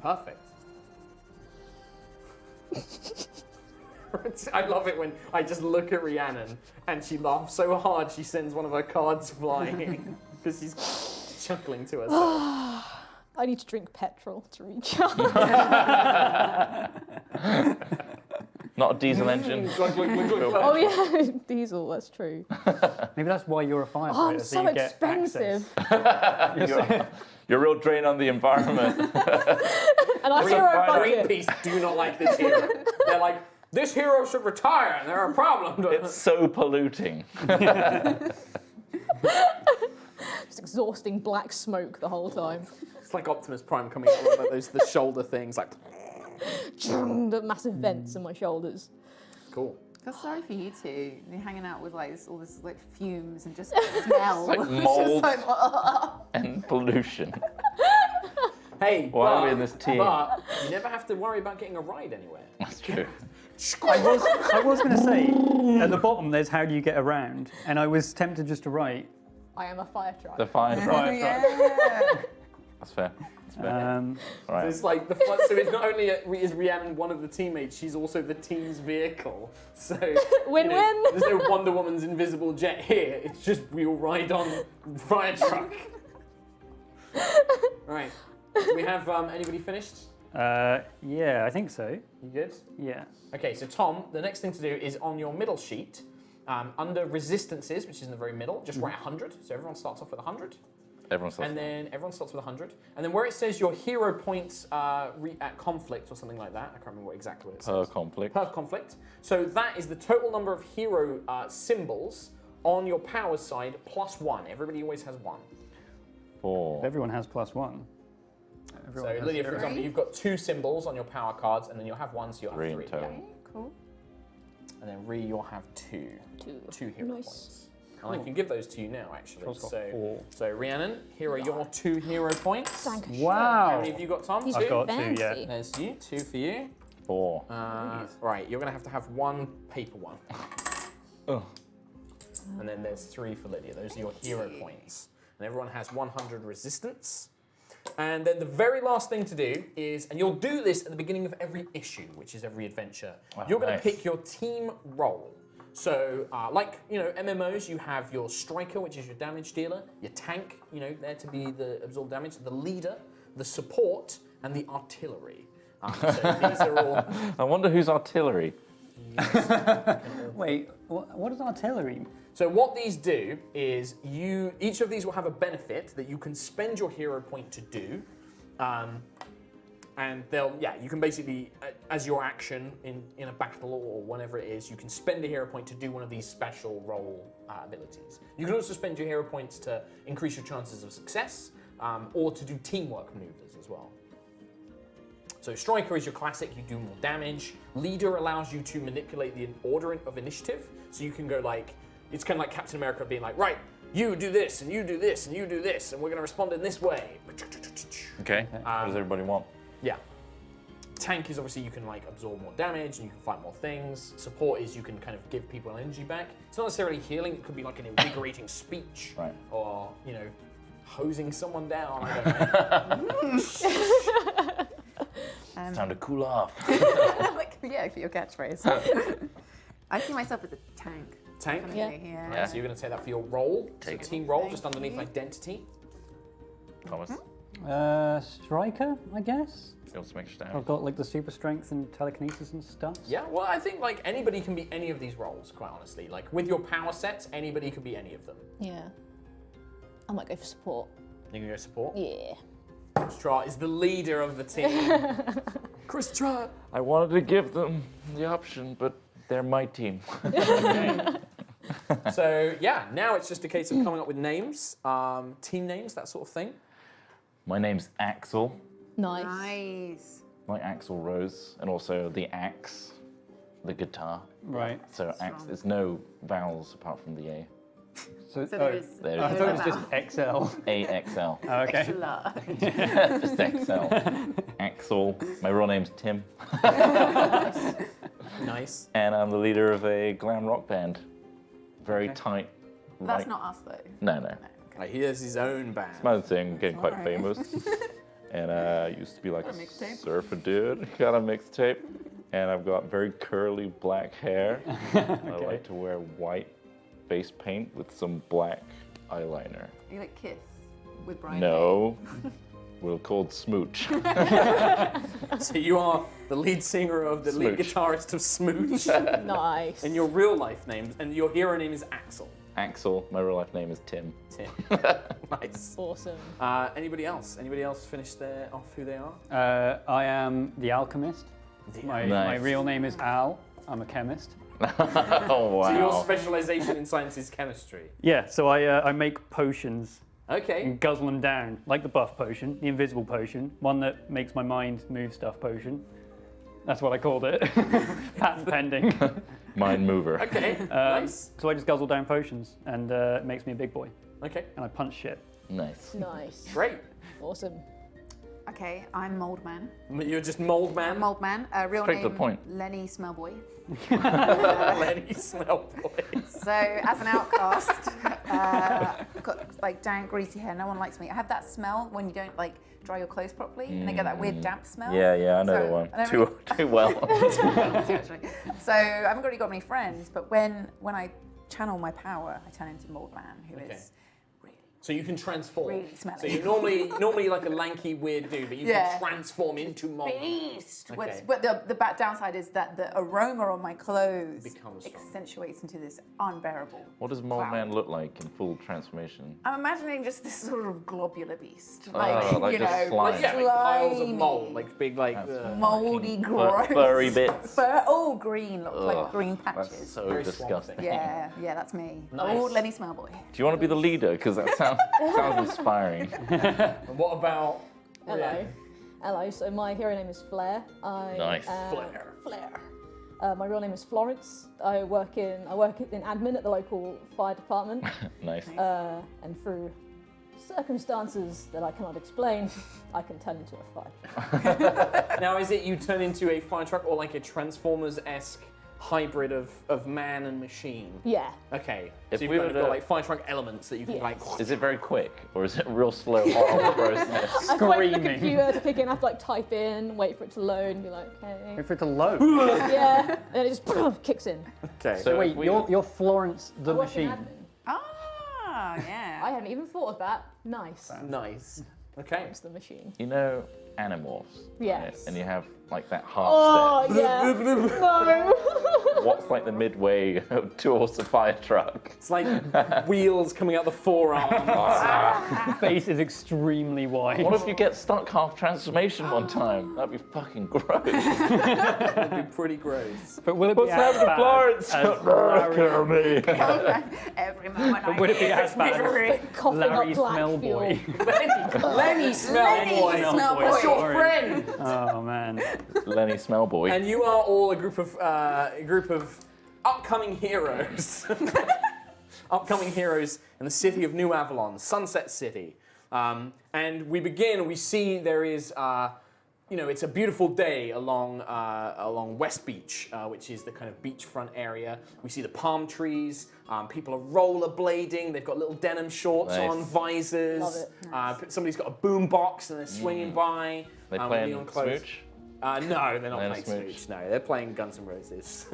Perfect. I love it when I just look at Rhiannon and she laughs so hard she sends one of her cards flying because she's chuckling to herself. I need to drink petrol to recharge. Not a diesel engine. Glug, glug, glug, glug, glug. Oh yeah, diesel. That's true. Maybe that's why you're a firefighter. Oh, I'm so so you get expensive. You're a real drain on the environment. And I zero budget. Greenpeace do not like this hero. They're like, this hero should retire and they're a problem. It's so polluting. Just exhausting black smoke the whole time. It's like Optimus Prime coming out with like the shoulder things, like, The massive vents in my shoulders. cool. I feel sorry for you two. You're hanging out with like all this like fumes and just smell. like It's just mold. like, And pollution. Hey, Why are we in this team? But you never have to worry about getting a ride anywhere. That's true. I was going to say, at the bottom there's how do you get around, and I was tempted just to write. I am a fire truck. The fire truck. Fire truck. That's fair. That's fair. Right. It's like so it's not only is Rhiannon one of the teammates, she's also the team's vehicle. So Win-win. There's no Wonder Woman's invisible jet here. It's just we all ride on fire truck. Right. Do we have anybody finished? Yeah, I think so. You good? Yeah. Okay, so Tom, the next thing to do is on your middle sheet, under resistances, which is in the very middle, just write 100. So everyone starts off with 100. Everyone starts. And then everyone starts with 100. And then where it says your hero points at conflict or something like that, I can't remember exactly what it per says. conflict. Per conflict. So that is the total number of hero symbols on your power side plus 1. Everybody always has 1. 4. Everyone has +1. So Everyone has Lydia, for 0. example, you've got 2 symbols on your power cards, and then you'll have 1, so you'll have 3 in 3. total. okay, cool. And then Ree, you'll have 2. 2 hero Nice. points. And I can give those to you now, actually. Charles got So, 4. so Rhiannon, here are your 2 hero points. Thank you. How Wow. many have you got, Tom? He's 2? I've got 2, fancy. yeah. There's you. 2 for you. 4. Right, you're going to have one paper one. Oh. And then there's 3 for Lydia. Those are your hero points. And everyone has 100 resistance. And then the very last thing to do is, and you'll do this at the beginning of every issue, which is every adventure. Oh, You're going to nice. pick your team role. So, like, MMOs, you have your striker, which is your damage dealer, your tank, there to be the absorb damage, the leader, the support, and the artillery. So these are all... I wonder who's artillery. Wait, what does artillery? So what these do is each of these will have a benefit that you can spend your hero point to do. And you can basically, as your action in a battle or whenever it is, you can spend a hero point to do one of these special role abilities. You can also spend your hero points to increase your chances of success, or to do teamwork maneuvers as well. So Striker is your classic, you do more damage. Leader allows you to manipulate the order of initiative, so you can go like, it's kind of like Captain America being like, right, you do this, and you do this, and you do this, and we're going to respond in this way. Okay. What does everybody want? Yeah. Tank is obviously you can like absorb more damage and you can fight more things. Support is you can kind of give people energy back. It's not necessarily healing, it could be like an invigorating speech. Right. Or, hosing someone down, I don't know. It's time to cool off. For your catchphrase. I see myself as a tank. Tank? Definitely, yeah. Yeah, so you're going to take that for your role. Take it. Team role, Thank just underneath you. identity. Thomas, Striker, I guess. you want some extra I've damage? got like the super strength and telekinesis and stuff. Yeah, well, I think like anybody can be any of these roles, quite honestly. Like with your power sets, anybody could be any of them. Yeah. I might go for support. You can go support. Yeah. Chris Trott is the leader of the team. Chris Trott. I wanted to give them the option, but they're my team. So yeah, now it's just a case of coming up with names, team names, that sort of thing. My name's Axel, Nice. Nice. like Axel Rose, and also the axe, the guitar. Right. So axe, there's no vowels apart from the A. So there is. There I is thought it was just XL. AXL. Oh, okay. Extra large. Just XL. Axel. My real name's Tim, Nice. and I'm the leader of a glam rock band. Very Okay. tight. That's right- not us though. No, no. Like, he has his own band. My other thing, getting quite Alright. famous. And used to be like Got a a mixtape? surfer dude. Got a mixtape. And I've got very curly black hair. I like to wear white face paint with some black eyeliner. You like Kiss with Brian? No. We're called Smooch. So you are the lead singer of the lead Smooch. guitarist of Smooch. Nice. And your real life name, and your hero name is Axel. Axel. My real life name is Tim. Tim. Nice. Awesome. Anybody else? Anybody else finish off who they are? I am the alchemist. My Nice. real name is Al. I'm a chemist. Oh, wow. So your specialization in science is chemistry. Yeah, so I make potions Okay. and guzzle them down, like the buff potion, the invisible potion, one that makes my mind move stuff potion. That's what I called it. Patent pending. Mind mover. Okay. Nice. So I just guzzle down potions, and it makes me a big boy. Okay. And I punch shit. Nice. Nice. Great. Awesome. Okay, I'm Mold Man. You're just mold man. Mold Man. Real Straight to name the point. Lenny Smellboy. Lenny Smell Boy. So as an outcast, I've got like dank, greasy hair. No one likes me. I have that smell when you don't like dry your clothes properly, and they get that weird damp smell. Yeah, I know So, the one. I don't Too well. So I haven't really got many friends, but when I channel my power, I turn into Mold Man, who is Okay. really So you can transform. Really smelly. So you're normally like a lanky weird dude, but you Yeah. can transform into mold. beast. Okay. But the bad downside is that the aroma on my clothes Becomes strong. accentuates into this unbearable. What does Mold cloud. Man look like in full transformation? I'm imagining just this sort of globular beast, like you just know, slime. Yeah, like piles of slimy, mold, like big like. moldy, Fucking gross, furry bits. all green, look like Ugh, green That's patches. so Very swamp disgusting. thing. Yeah, that's me. Nice. Oh, Lenny Smellboy. Do you want to be the leader? Because that sounds inspiring. And what about? Hello. Hello. So my hero name is Flair. Nice. Flair. Flair. My real name is Florence. I work in admin at the local fire department. Nice. And through circumstances that I cannot explain, I can turn into a fire. Now, is it you turn into a fire truck or like a Transformers-esque hybrid of man and machine? Yeah. Okay. If So you've we kind of were got to- like fire truck elements that you can like. Is it very quick, or is it a real slow, horrible process? I have to wait for the Screaming. computer to kick in, I have to like type in, wait for it to load and be like, okay. Wait for it to load. Yeah, and then it just kicks in. Okay. So Wait, if we- you're Florence the I work in machine. admin. Ah, yeah. I hadn't even thought of that. Nice. Nice. Okay. It's the machine. You know Animorphs? Yes. right? And you have like that half Oh, step. yeah. No. What's like the midway towards the fire truck? It's like wheels coming out the forearm. Face is extremely wide. What if you get stuck half transformation one time? That'd be fucking gross. That'd be pretty gross. But will it What's be as happening, bad Florence? as Larry, Every moment I would it be hear as this bad as misery. Coughing Lenny up black Smellboy? fuel. Lenny Smellboy. Lenny Smellboy. That's your Sorry. friend. Oh man. Lenny Smellboy. And you are all a group of upcoming heroes. Upcoming heroes in the city of New Avalon, Sunset City. And we see there is, it's a beautiful day along West Beach, which is the kind of beachfront area. We see the palm trees. People are rollerblading. They've got little denim shorts Nice. on, visors. Love it. Somebody's got a boom box and they're swinging by. They with playing neon clothes. Smooch? No, they're not They're playing Smooch. Smooch. No, they're playing Guns N' Roses.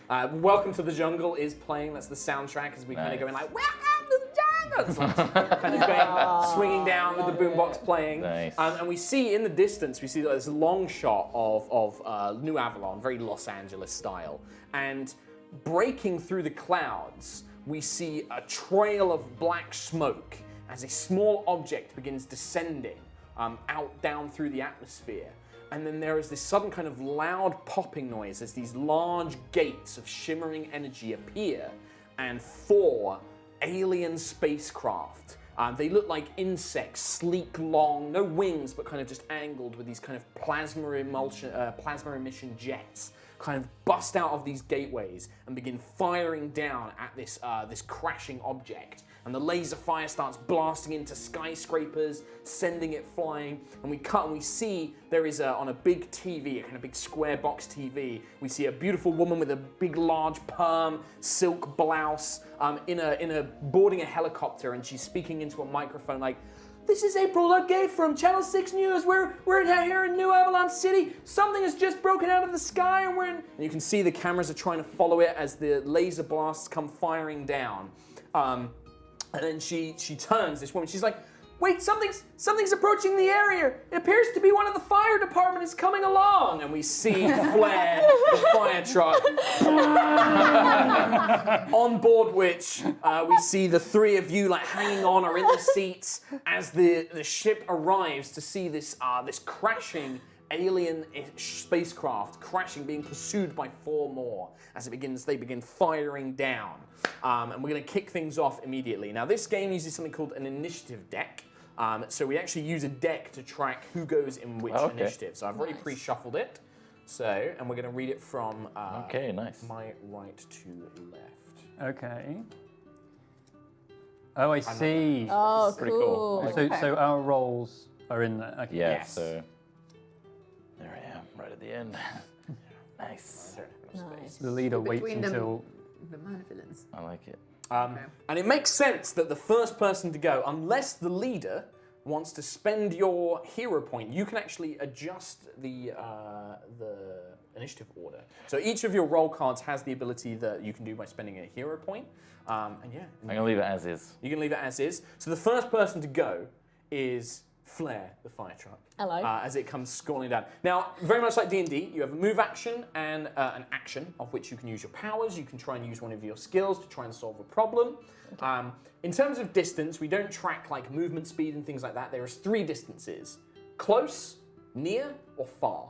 Welcome to the Jungle is playing. That's the soundtrack as we kind of go in like, welcome to the jungle. It's like, kind of going, swinging down with the boombox playing. Nice. And we see in the distance, we see this long shot of New Avalon, very Los Angeles style. And breaking through the clouds, we see a trail of black smoke as a small object begins descending down through the atmosphere. And then there is this sudden kind of loud popping noise as these large gates of shimmering energy appear, and 4 alien spacecraft. They look like insects, sleek, long, no wings, but kind of just angled with these kind of plasma emission jets, kind of bust out of these gateways and begin firing down at this crashing object. And the laser fire starts blasting into skyscrapers, sending it flying. And we cut and we see there is on a big TV, a kind of big square box TV, we see a beautiful woman with a big, large perm, silk blouse, boarding a helicopter, and she's speaking into a microphone like, "This is April Ludgate from Channel 6 News. We're here in New Avalon City. Something has just broken out of the sky, and and you can see the cameras are trying to follow it as the laser blasts come firing down. And then she turns, this woman, she's like, "Wait, something's approaching the area. It appears to be one of the fire department is coming along." And we see Flair, the fire truck, on board which we see the 3 of you like hanging on or in the seats as the ship arrives to see this crashing alien spacecraft being pursued by 4 more as they begin firing down. And we're going to kick things off immediately. Now, this game uses something called an initiative deck. So we actually use a deck to track who goes in which initiative. So I've already pre-shuffled it. And we're going to read it from nice. my right to left. Okay. Oh, I see. Oh, Pretty cool. So our roles are in there. Okay. Yeah, Yes. so there I am, right at the end. Nice. nice. The leader waits Between them- until. The minor villains. I like it. And it makes sense that the first person to go, unless the leader wants to spend your hero point, you can actually adjust the initiative order. So each of your roll cards has the ability that you can do by spending a hero point. I'm gonna leave it as is. You can leave it as is. So the first person to go is Flair, the fire truck. Hello. As it comes scrolling down. Now, very much like D&D, you have a move action and an action of which you can use your powers. You can try and use one of your skills to try and solve a problem. Okay. In terms of distance, we don't track like movement speed and things like that. There is 3 distances: close, near, or far.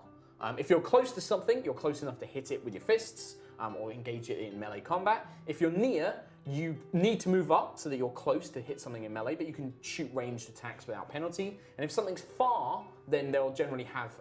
If you're close to something, you're close enough to hit it with your fists or engage it in melee combat. If you're near, you need to move up so that you're close to hit something in melee, but you can shoot ranged attacks without penalty. And if something's far, then they'll generally have,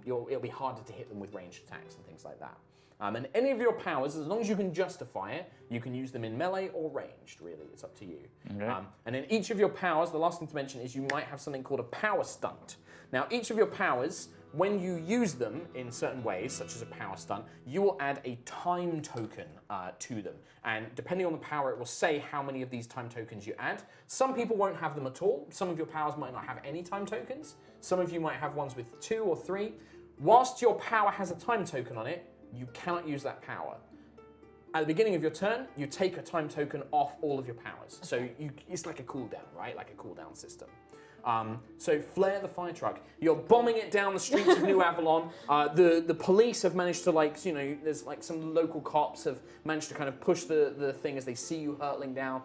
it'll be harder to hit them with ranged attacks and things like that. And any of your powers, as long as you can justify it, you can use them in melee or ranged, really. It's up to you. Okay. And in each of your powers, the last thing to mention is you might have something called a power stunt. Now, each of your powers, when you use them in certain ways, such as a power stunt, you will add a time token to them. And depending on the power, it will say how many of these time tokens you add. Some people won't have them at all. Some of your powers might not have any time tokens. Some of you might have ones with 2 or 3. Whilst your power has a time token on it, you cannot use that power. At the beginning of your turn, you take a time token off all of your powers. So it's like a cooldown, right? Like a cooldown system. So flare the fire truck. You're bombing it down the streets of New Avalon. The police have managed to there's like some local cops have managed to kind of push the thing as they see you hurtling down.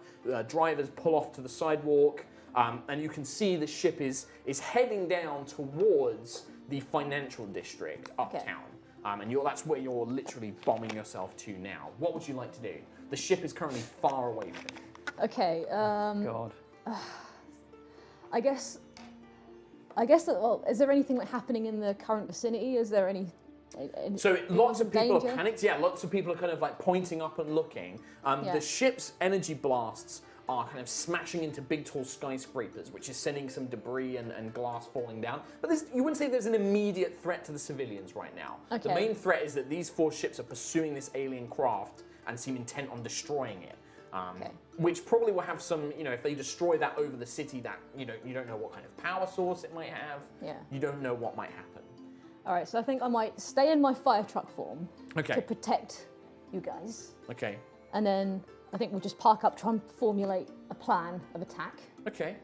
Drivers pull off to the sidewalk. And you can see the ship is heading down towards the financial district uptown. Okay. And that's where you're literally bombing yourself to now. What would you like to do? The ship is currently far away from you. Okay. God. I guess that, well, is there anything like happening in the current vicinity? Is there any So lots of people danger? are panicked. Yeah, lots of people are kind of like pointing up and looking. Yeah. The ship's energy blasts are kind of smashing into big tall skyscrapers, which is sending some debris and glass falling down. But you wouldn't say there's an immediate threat to the civilians right now. Okay. The main threat is that these 4 ships are pursuing this alien craft and seem intent on destroying it. Okay. Which probably will have some, if they destroy that over the city, that you don't know what kind of power source it might have. Yeah. You don't know what might happen. All right, so I think I might stay in my fire truck form Okay. to protect you guys, Okay. and then I think we'll just park up, try and formulate a plan of attack. Okay.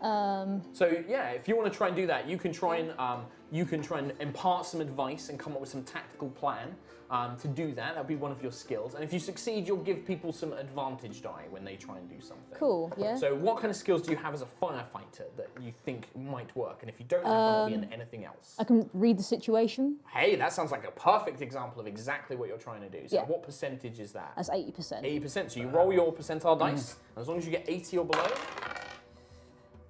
So yeah, if you want to try and do that, you can try and impart some advice and come up with some tactical plan to do that. That'll be one of your skills. And if you succeed, you'll give people some advantage die when they try and do something. Cool. Yeah. So what kind of skills do you have as a firefighter that you think might work? And if you don't have one, it'll be in anything else. I can read the situation. Hey, that sounds like a perfect example of exactly what you're trying to do. So Yeah. what percentage is that? As 80%. 80%. So you roll your percentile dice, and as long as you get 80 or below,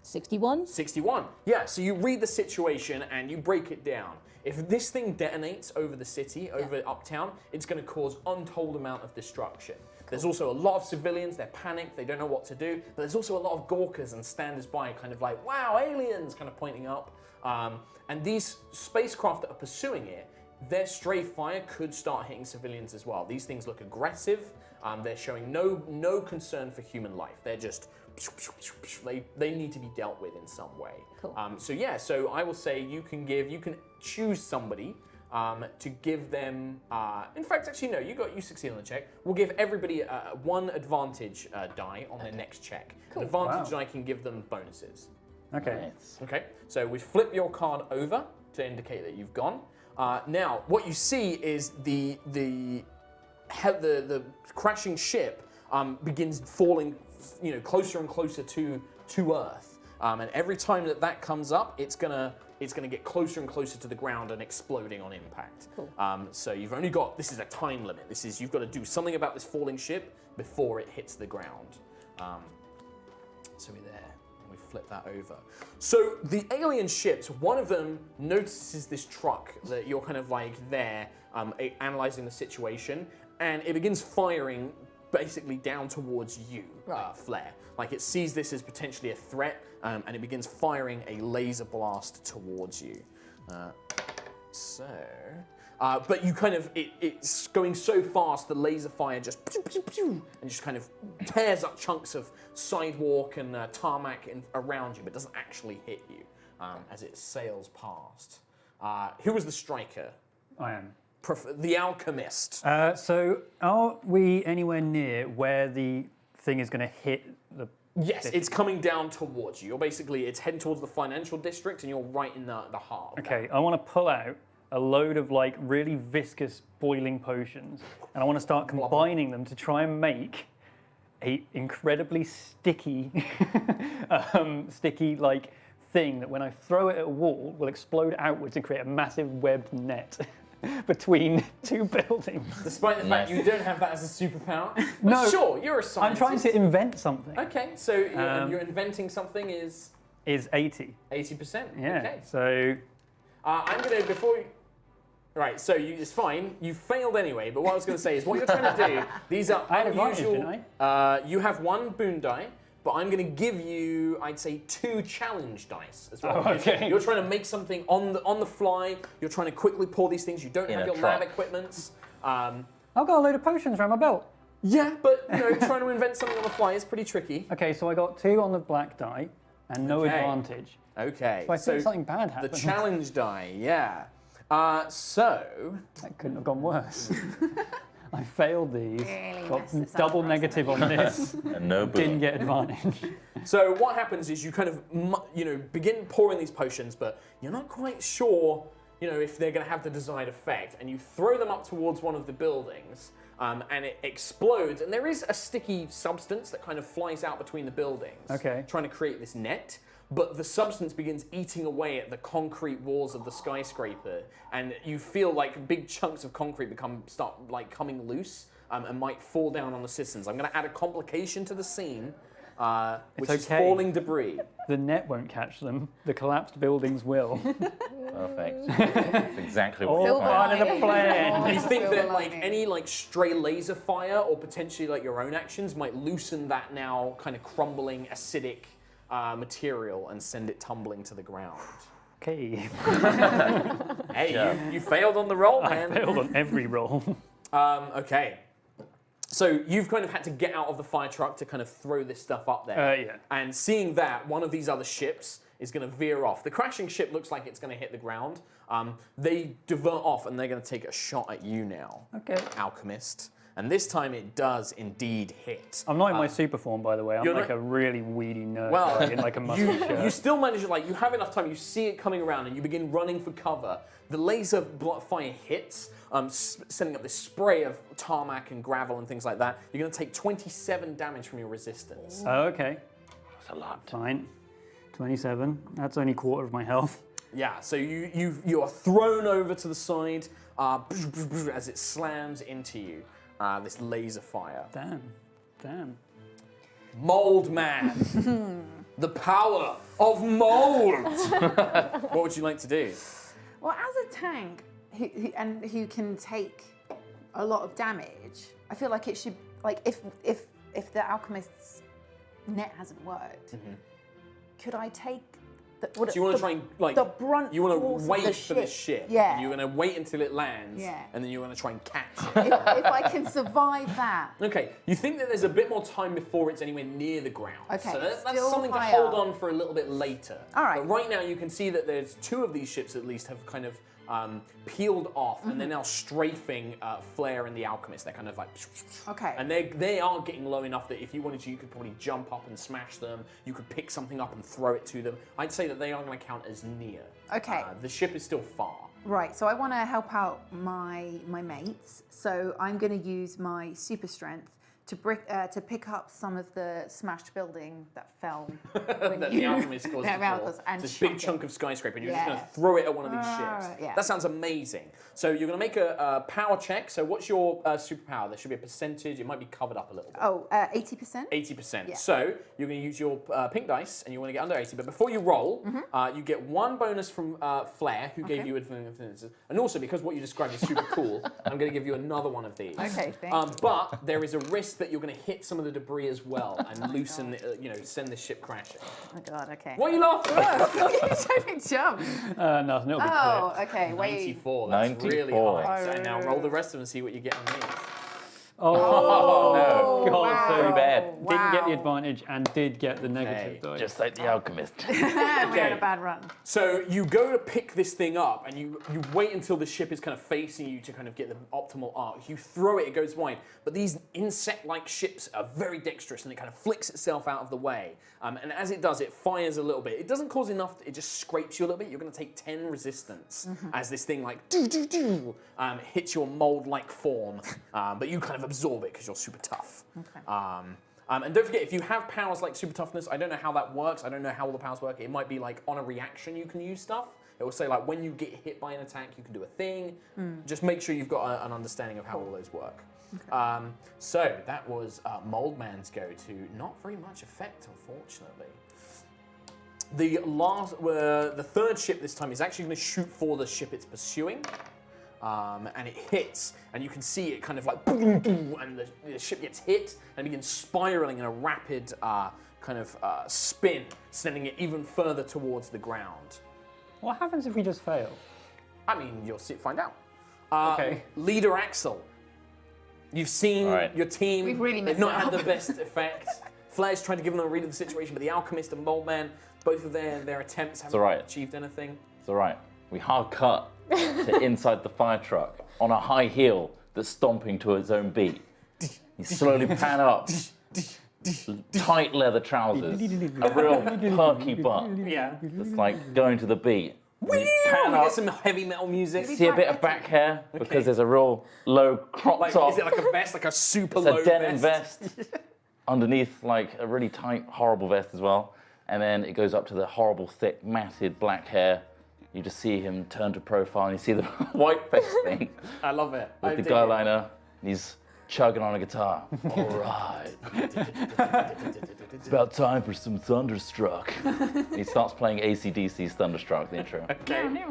61. 61. Yeah, so you read the situation and you break it down. If this thing detonates over the city, over uptown, it's going to cause untold amount of destruction. There's also a lot of civilians, they're panicked, they don't know what to do, but there's also a lot of gawkers and standers by kind of like, wow, aliens, kind of pointing up. And these spacecraft that are pursuing it, their stray fire could start hitting civilians as well. These things look aggressive. They're showing no concern for human life. They're just, they need to be dealt with in some way. Cool. So I will say you can choose somebody to give them, in fact, actually no, you succeed on the check. We'll give everybody 1 advantage die on their next check. Cool. An advantage Wow. die can give them bonuses. Okay. Okay, so we flip your card over to indicate that you've gone. Now, what you see is the crashing ship begins falling, closer and closer to Earth. And every time that comes up, it's gonna get closer and closer to the ground and exploding on impact. Cool. So you've only got, this is a time limit. You've got to do something about this falling ship before it hits the ground. So we're there. We flip that over. So the alien ships, one of them notices this truck that you're kind of like there, analyzing the situation, and it begins firing basically down towards you, Right. Flare. Like it sees this as potentially a threat, and it begins firing a laser blast towards you. But you kind of, it's going so fast, the laser fire just pew, pew, pew, and just kind of tears up chunks of sidewalk and tarmac around you, but doesn't actually hit you as it sails past. Who was the striker? I am. The alchemist. So are we anywhere near where the thing is going to hit the... Yes, it's coming down towards you. It's heading towards the financial district, and you're right in the heart of that. Okay, I want to pull out a load of like really viscous boiling potions, and I want to start combining them to try and make a incredibly sticky, sticky like thing that when I throw it at a wall will explode outwards and create a massive webbed net between 2 buildings. Despite the fact you don't have that as a superpower. But No, sure, you're a scientist. I'm trying to invent something. Okay, so you're inventing something is Is 80. 80%. Yeah. Okay. So I'm gonna before. Right, so it's fine. You failed anyway, but what I was going to say is what you're trying to do, these are I had advantage, unusual. didn't You have 1 boon die, but I'm going to give you, I'd say, 2 challenge dice as well. Oh, okay. You're trying to make something on the fly. You're trying to quickly pour these things. You don't In have a your lab truck. equipment. I've got a load of potions around my belt. Yeah, but trying to invent something on the fly is pretty tricky. Okay, so I got 2 on the black die and no Okay. advantage. Okay. So I think something bad happened. The challenge die, yeah. So That couldn't have gone worse. I failed these. Really Got messed this up double for us, negative on this. And no Didn't boom. get advantage. So what happens is you kind of, begin pouring these potions, but you're not quite sure, if they're going to have the desired effect, and you throw them up towards one of the buildings, and it explodes, and there is a sticky substance that kind of flies out between the buildings, Okay. trying to create this net. But the substance begins eating away at the concrete walls of the skyscraper, and you feel like big chunks of concrete start coming loose and might fall down on the citizens. I'm going to add a complication to the scene, which is okay. falling debris. The net won't catch them. The collapsed buildings will. Perfect. That's exactly what All we Silver part of the lining. plan. You think Silver that lining. any stray laser fire or potentially your own actions might loosen that now kind of crumbling acidic material and send it tumbling to the ground. Okay. Hey, Yeah. you failed on the roll, I man. failed on every roll. Okay. So you've kind of had to get out of the fire truck to kind of throw this stuff up there. Yeah. And seeing that, one of these other ships is going to veer off. The crashing ship looks like it's going to hit the ground. They divert off and they're going to take a shot at you now, Okay. Alchemist. And this time it does indeed hit. I'm not in my super form, by the way. I'm you're like not- a really weedy nerd Well, guy in like a muscle shirt. You still manage to, you have enough time, you see it coming around and you begin running for cover. The laser fire hits, sending up this spray of tarmac and gravel and things like that. You're going to take 27 damage from your resistance. Oh, okay. That's a lot. Fine. 27. That's only quarter of my health. Yeah, so you are thrown over to the side as it slams into you. This laser fire. Damn. Mold Man. The power of mold. What would you like to do? Well, as a tank who can take a lot of damage, I feel like it should, if the alchemist's net hasn't worked, could I take the, So you want to try and the brunt you want force to of wait the for the ship. Yeah. And you're going to wait until it lands. Yeah. And then you're going to try and catch it. if I can survive that. Okay, you think that there's a bit more time before it's anywhere near the ground. Okay, So that's still something to high hold up. on for a little bit later. All right. But right now you can see that there's 2 of these ships at least have kind of peeled off and they're now strafing Flair and the Alchemist. They're kind of like... Okay. And they are getting low enough that if you wanted to, you could probably jump up and smash them. You could pick something up and throw it to them. I'd say that they are going to count as near. Okay. The ship is still far. Right, so I want to help out my mates. So I'm going to use my super strength to pick up some of the smashed building that fell when That the Alchemist caused Yeah, before. Alchemist, and This big chuck it. chunk of skyscraper, and you're Yeah. just going to throw it at one of these Ah, ships. yeah. That sounds amazing. So you're going to make a power check. So what's your superpower? There should be a percentage. It might be covered up a little bit. Oh, 80%? 80%. Yeah. So you're going to use your pink dice, and you want to get under 80. But before you roll, you get 1 bonus from Flair, who gave Okay. you advantage. And also, because what you described is super cool, I'm going to give you another one of these. Okay, thank But there is a risk that you're going to hit some of the debris as well and loosen, send the ship crashing. Oh my god, okay. What are you laughing at? You showed me jump. Nothing. It'll be Oh, clear. okay, wait. 94. That's really 94. high. So now roll the rest of them and see what you get on these. Oh, no. God. wow. So Too bad. didn't get the Wow. advantage and did get the negative Okay, die. Just like the alchemist. We had Okay. a bad run. So you go to pick this thing up and you wait until the ship is kind of facing you to kind of get the optimal arc. You throw it, it goes wide. But these insect-like ships are very dexterous and it kind of flicks itself out of the way. And as it does, it fires a little bit. It doesn't cause enough, it just scrapes you a little bit. You're going to take 10 resistance as this thing hits your mold-like form. But you kind of absorb it because you're super tough. Okay. And don't forget, if you have powers like super toughness, I don't know how that works. I don't know how all the powers work. It might be like on a reaction you can use stuff. It will say like when you get hit by an attack, you can do a thing. Just make sure you've got an understanding of how all those work. Okay. So that was Mold Man's go to not very much effect, unfortunately. The third ship this time is actually going to shoot for the ship it's pursuing. and it hits, and you can see it kind of like boom, boom, and the ship gets hit and begins spiraling in a rapid spin, sending it even further towards the ground. What happens if we just fail? I mean, you'll find out. Okay. Leader Axel, you've seen your team. We've really They've messed not it had up. the best effect. Flair's trying to give them a read of the situation, but the Alchemist and Moldman, both of their attempts haven't achieved anything. It's all right. We hard cut to inside the fire truck on a high heel that's stomping to its own beat. You slowly pan up. Tight leather trousers, a real perky butt. Yeah. It's like going to the beat. We get some heavy metal music. See a bit of back hair because there's a real low crop top. Is it like a vest, like a super It's low a denim vest? underneath, like a really tight, horrible vest as well. And then it goes up to the horrible, thick, matted black hair. You just see him turn to profile and you see the white face thing I love it. with the guy liner. He's chugging on a guitar. All right. It's about time for some Thunderstruck. He starts playing AC/DC's Thunderstruck, the intro. Okay.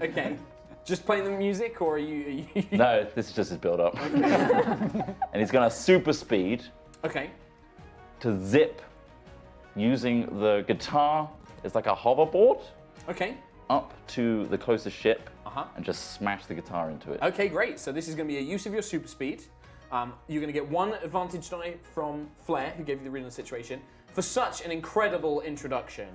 Okay. Just playing the music, or are you? No, this is just his build-up. And he's gonna super speed Okay. to zip using the guitar as like a hoverboard Okay. up to the closest ship Uh-huh. and just smash the guitar into it. Okay, great. So this is going to be a use of your super speed. You're going to get one advantage die from Flair, who gave you the read on the situation. For such an incredible introduction,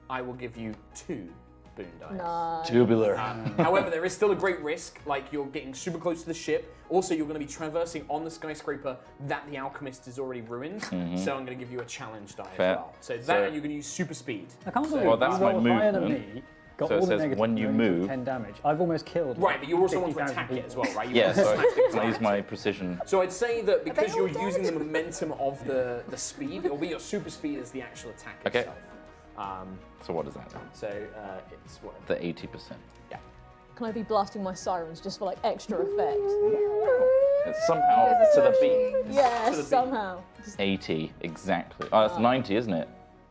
I will give you 2 boon dice. Nice. Tubular. However, there is still a great risk, like you're getting super close to the ship. Also, you're going to be traversing on the skyscraper that the Alchemist has already ruined. So I'm going to give you a challenge die Fair. as well. So that, So- and you're going to use super speed. I can't believe Well, that's you my rolled higher than movement. me. Got So it all the says negatives, when you and only took move- 10 damage. I've almost killed. Right, but you also want to 50,000 attack it people. as well, right? You Yeah, want to so smash the I guitar use into my it. precision. So I'd say that because they you're all using the dead? momentum of the speed, it'll be your super speed as the actual attack Okay. itself. So what is that? So it's what? The 80%. Yeah. Can I be blasting my sirens just for like extra effect? It's somehow There's a to the searching. beat. Yeah, the beat. somehow. Just 80, exactly. Oh, that's 90, isn't it?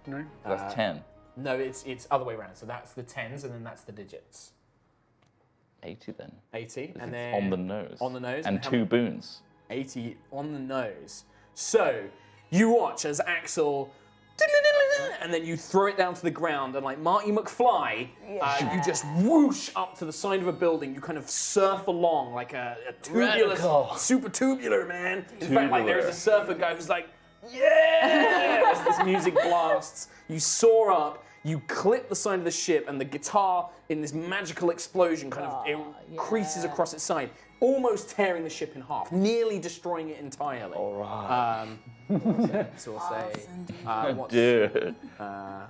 No. That's 10. No, it's other way around. So that's the tens, and then that's the digits. 80 then. 80, and It's then on the nose. on the nose, And how 2 many- boons. 80 on the nose. So you watch as Axel, and then you throw it down to the ground, and like Marty McFly, you just whoosh up to the side of a building. You kind of surf along like a tubular, Radical. super tubular, man. In fact, like there is Tubular. a surfer guy who's like, yeah, as this music blasts. You soar up. You clip the side of the ship, and the guitar, in this magical explosion, kind of it creases across its side, almost tearing the ship in half, nearly destroying it entirely. All right. So we'll say, what's- Dude.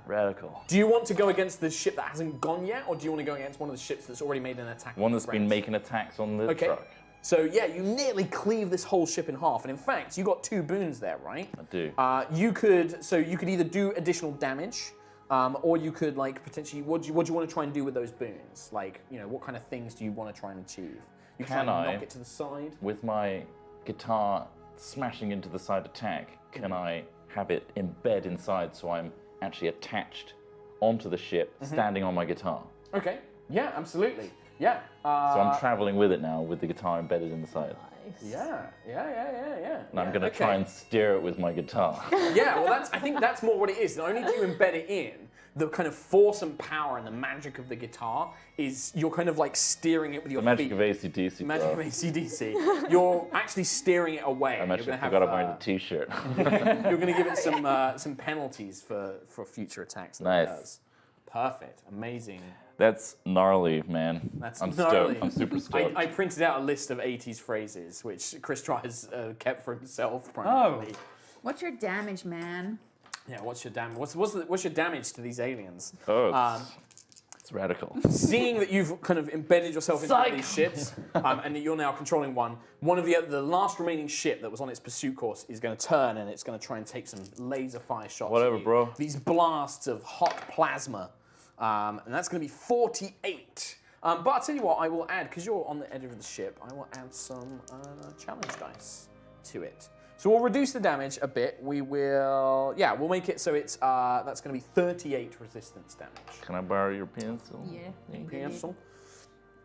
Radical. do you want to go against the ship that hasn't gone yet, or do you want to go against one of the ships that's already made an attack? One on that's the been friends? making attacks on the Okay. truck. So yeah, you nearly cleave this whole ship in half, and in fact, you got 2 boons there, right? I do. You could either do additional damage, or you could like potentially. What do you want to try and do with those boons? Like, you know, what kind of things do you want to try and achieve? You Can try and I? knock it to the side. With my guitar smashing into the side attack, can I have it embed inside so I'm actually attached onto the ship, standing on my guitar? Okay. Yeah, absolutely. Yeah. So I'm traveling with it now with the guitar embedded in the side. nice. Yeah. And I'm going to try and steer it with my guitar. Yeah, well, I think that's more what it is. Not only do you embed it in, the kind of force and power and the magic of the guitar is you're kind of like steering it with your The magic feet. of AC/DC. Magic of AC/DC. You're actually steering it away. I You're actually gonna have, forgot about the t-shirt. You're going to give it some penalties for future attacks. That Nice. It does. Perfect. Amazing. That's gnarly, man. That's I'm gnarly. stoked. I'm super stoked. I printed out a list of 80s phrases, which Chris Try has kept for himself primarily. What's your damage, man? Yeah, what's your damage? What's your damage to these aliens? Oh, it's radical. Seeing that you've kind of embedded yourself into one of these ships, and that you're now controlling one of the last remaining ship that was on its pursuit course is going to turn, and it's going to try and take some laser fire shots. Whatever, at you. bro. These blasts of hot plasma, and that's going to be 48. But I'll tell you what, I will add, because you're on the edge of the ship, I will add some challenge dice to it. So we'll reduce the damage a bit. We'll make it so it's that's going to be 38 resistance damage. Can I borrow your pencil? Yeah. Pencil.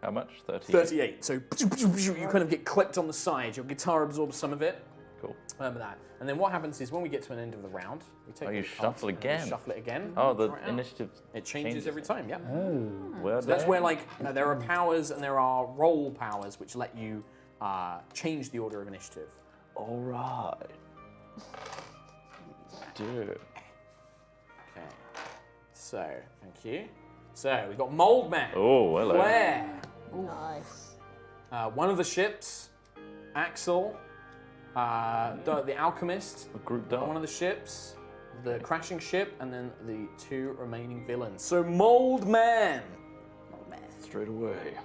How much? 30? 38. So you kind of get clipped on the side. Your guitar absorbs some of it. Cool. Remember that. And then what happens is when we get to an end of the round, we take you the shuffle cards and we again. shuffle it again. Oh, the draw it out. initiative It changes every time, yeah. Well So that's done. where like there are powers and there are role powers which let you change the order of initiative. All right. Dude. Okay. So, thank you. So we've got Mold Man. Oh, hello. Flare. Nice. One of the ships, Axel, the Alchemist, Grouped one up. of the ships, the crashing ship, and then the 2 remaining villains. So Mold Man. Mold man. Straight away.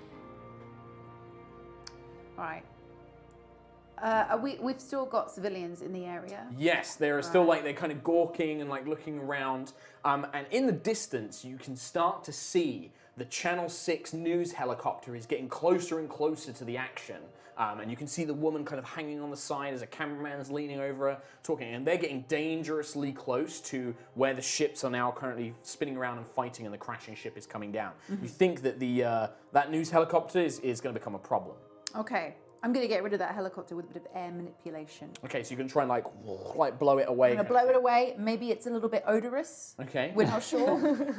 All right. We've still got civilians in the area. Yes, there are still like they're kind of gawking and like looking around, and in the distance you can start to see the Channel 6 news helicopter is getting closer and closer to the action. And you can see the woman kind of hanging on the side as a cameraman is leaning over her, talking, and they're getting dangerously close to where the ships are now currently spinning around and fighting, and the crashing ship is coming down. You think that that news helicopter is going to become a problem. Okay. I'm going to get rid of that helicopter with a bit of air manipulation. Okay, so you can try and like blow it away. I'm going to blow it away. Maybe it's a little bit odorous. Okay. We're not sure.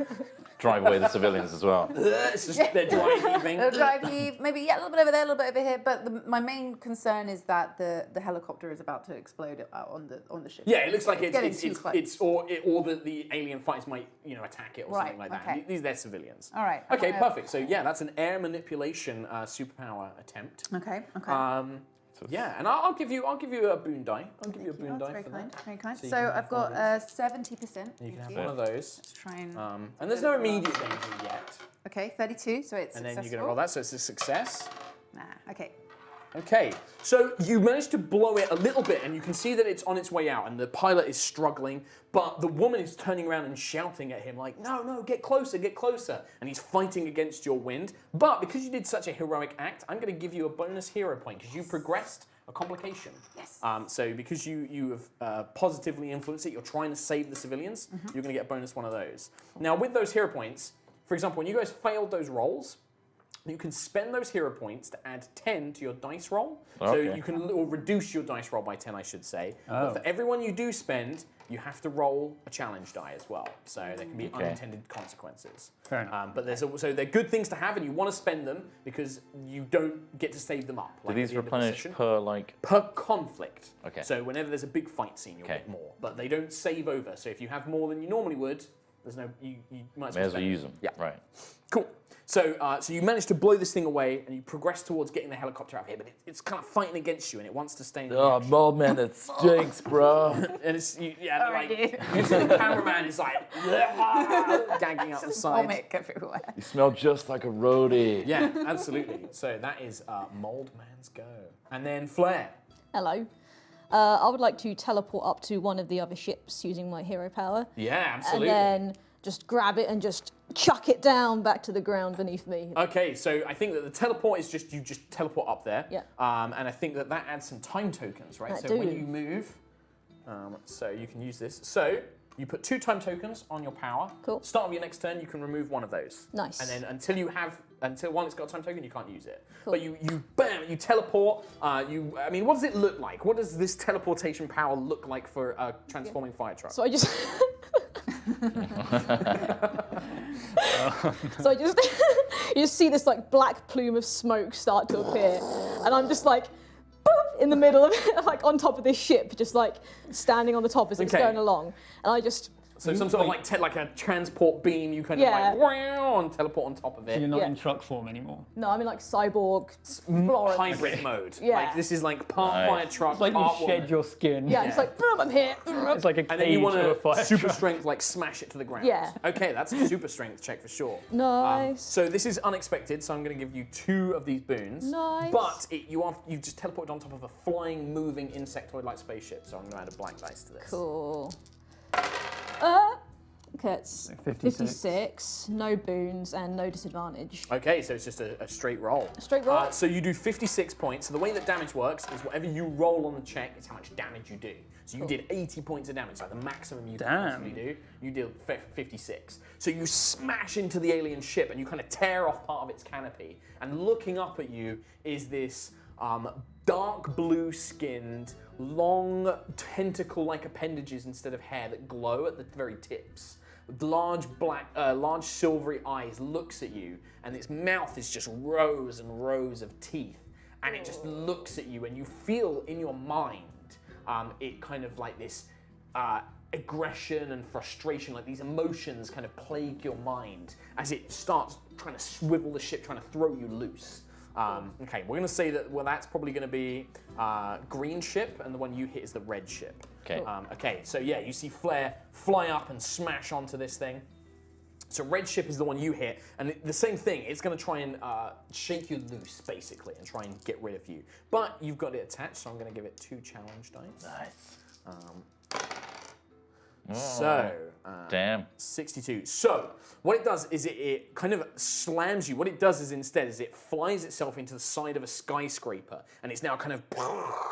Drive away the civilians as well. It's just they're dry heaving. A drive heave. Maybe, yeah, a little bit over there, a little bit over here. But my main concern is that the helicopter is about to explode on the ship. Yeah, it looks like getting too close. or the alien fighters might attack it or something Right, like that. okay. These they're civilians. All right. Okay, perfect. So yeah, that's an air manipulation superpower attempt. Okay. Yeah, and I'll give you a boon die. I'll give you a boon die Very for kind. that. Very kind. So you So can have I've got one of 70%. You can have Thank one of those. Let's try and. And there's no immediate danger yet. Okay, 32. So it's And then successful. you're going to roll that, so it's a success. Okay. Okay, so you managed to blow it a little bit, and you can see that it's on its way out, and the pilot is struggling, but the woman is turning around and shouting at him like, no, get closer, and he's fighting against your wind. But because you did such a heroic act, I'm going to give you a bonus hero point, because you progressed a complication. Yes. So because you have positively influenced it, you're trying to save the civilians, you're going to get a bonus one of those. Now with those hero points, for example, when you guys failed those rolls, you can spend those hero points to add 10 to your dice roll. So you can or reduce your dice roll by 10, I should say. But for everyone you do spend, you have to roll a challenge die as well. So there can be unintended consequences. Fair enough. But so they're good things to have, and you want to spend them because you don't get to save them up. Do like these at the end of the replenish session. per Per conflict. Okay. So whenever there's a big fight scene, you'll get more. But they don't save over. So if you have more than you normally would, there's no you might as May well as well spend use them. Yeah. Right. Cool. So you manage to blow this thing away, and you progress towards getting the helicopter out of here, but it's kind of fighting against you, and it wants to stay in the action. Mold man, it stinks, bro. And it's you see Alrighty. the cameraman is like gagging up the side. Vomit everywhere. You smell just like a roadie. Yeah, absolutely. So that is Mold Man's go, and then Flare. Hello. I would like to teleport up to one of the other ships using my hero power. Yeah, absolutely. And then just grab it and just chuck it down back to the ground beneath me. Okay, so I think that the teleport is just you just teleport up there. Yeah. And I think that adds some time tokens, right? That So when do. you move, so you can use this. So you put 2 time tokens on your power. Cool. Start of your next turn, you can remove one of those. Nice. And then until one has got a time token, you can't use it. Cool. But you teleport. I mean, what does it look like? What does this teleportation power look like for a transforming fire truck? So I just... So I just... you just see this like black plume of smoke start to appear. And I'm just like... boop, in the middle of it, like on top of this ship, just like standing on the top as it's Okay. going along. And I just... So some sort of like a transport beam, you kind of Yeah. like wow, and teleport on top of it. So you're not Yeah. in truck form anymore. No, I'm in like cyborg Florence. Hybrid mode. Yeah. Like this is like part Nice. fire truck, It's like you part shed woman. your skin. Yeah, it's like, boom, I'm here. It's like a And then you cage want of a to fire super truck. strength, like smash it to the ground. Yeah. Okay, that's a super strength check for sure. Nice. So this is unexpected, so I'm going to give you 2 of these boons. Nice. But you just teleported on top of a flying, moving insectoid-like spaceship, so I'm going to add a black dice to this. Cool. Okay, it's 56. 56, no boons, and no disadvantage. Okay, so it's just a straight roll. A straight roll? So you do 56 points. So the way that damage works is whatever you roll on the check is how much damage you do. So you did 80 points of damage, like the maximum you can possibly do. You did 56. So you smash into the alien ship and you kind of tear off part of its canopy. And looking up at you is this dark blue skinned, long tentacle-like appendages instead of hair that glow at the very tips. Large silvery eyes looks at you, and its mouth is just rows and rows of teeth, and it just looks at you, and you feel in your mind it kind of like this aggression and frustration, like these emotions kind of plague your mind as it starts trying to swivel the ship, trying to throw you loose. Okay, we're gonna say that that's probably gonna be green ship, and the one you hit is the red ship. Okay. Okay, so yeah, you see Flare fly up and smash onto this thing. So red ship is the one you hit, and the same thing, it's gonna try and shake you loose, basically, and try and get rid of you. But you've got it attached, so I'm gonna give it 2 challenge dice. Nice. So, Damn. 62. So, what it does is it kind of slams you. What it does is instead is it flies itself into the side of a skyscraper, and it's now kind of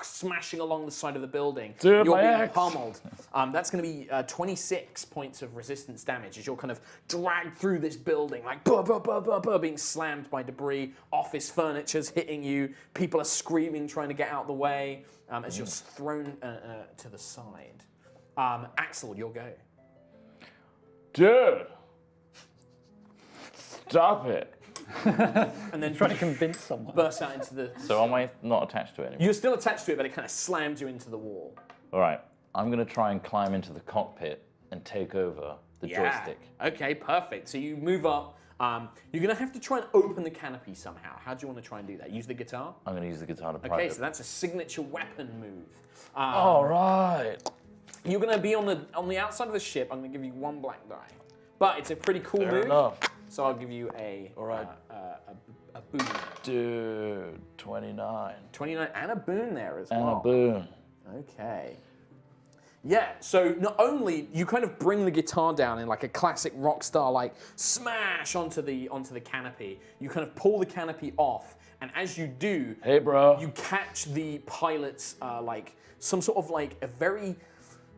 smashing along the side of the building. Dude, You're my being axe. pummeled. That's going to be 26 points of resistance damage as you're kind of dragged through this building, like being slammed by debris. Office furniture's hitting you. People are screaming, trying to get out the way as you're thrown to the side. Axel, your go. Dude! Stop it. And then Trying to convince someone. burst out into the... So am I not attached to it anymore? You're still attached to it, but it kind of slams you into the wall. All right. I'm going to try and climb into the cockpit and take over the joystick. Okay, perfect. So you move up. You're going to have to try and open the canopy somehow. How do you want to try and do that? Use the guitar? I'm going to use the guitar to pry Okay, it. so that's a signature weapon move. All right. You're going to be on the outside of the ship. I'm going to give you 1 black die. But it's a pretty cool Fair move. enough. So I'll give you a boon. Dude, 29. 29 and a boon there as And well. a boon. Okay. Yeah, so not only you kind of bring the guitar down in like a classic rock star like smash onto the canopy, you kind of pull the canopy off, and as you do, Hey, bro. you catch the pilot's like some sort of like a very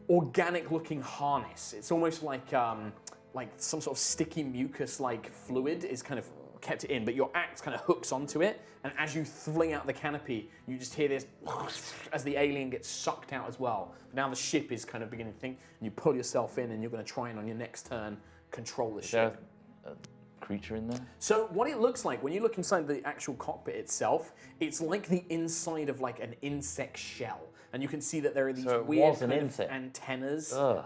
organic looking harness. It's almost like some sort of sticky mucus like fluid is kind of kept it in, but your axe kind of hooks onto it, and as you fling out the canopy, you just hear this as the alien gets sucked out as well. Now the ship is kind of beginning to think, and you pull yourself in, and you're going to try and on your next turn control the Is there ship. a creature in there? So what it looks like when you look inside the actual cockpit itself, it's like the inside of like an insect shell, and you can see that there are these So it weird was an kind of insect. antennas, Ugh.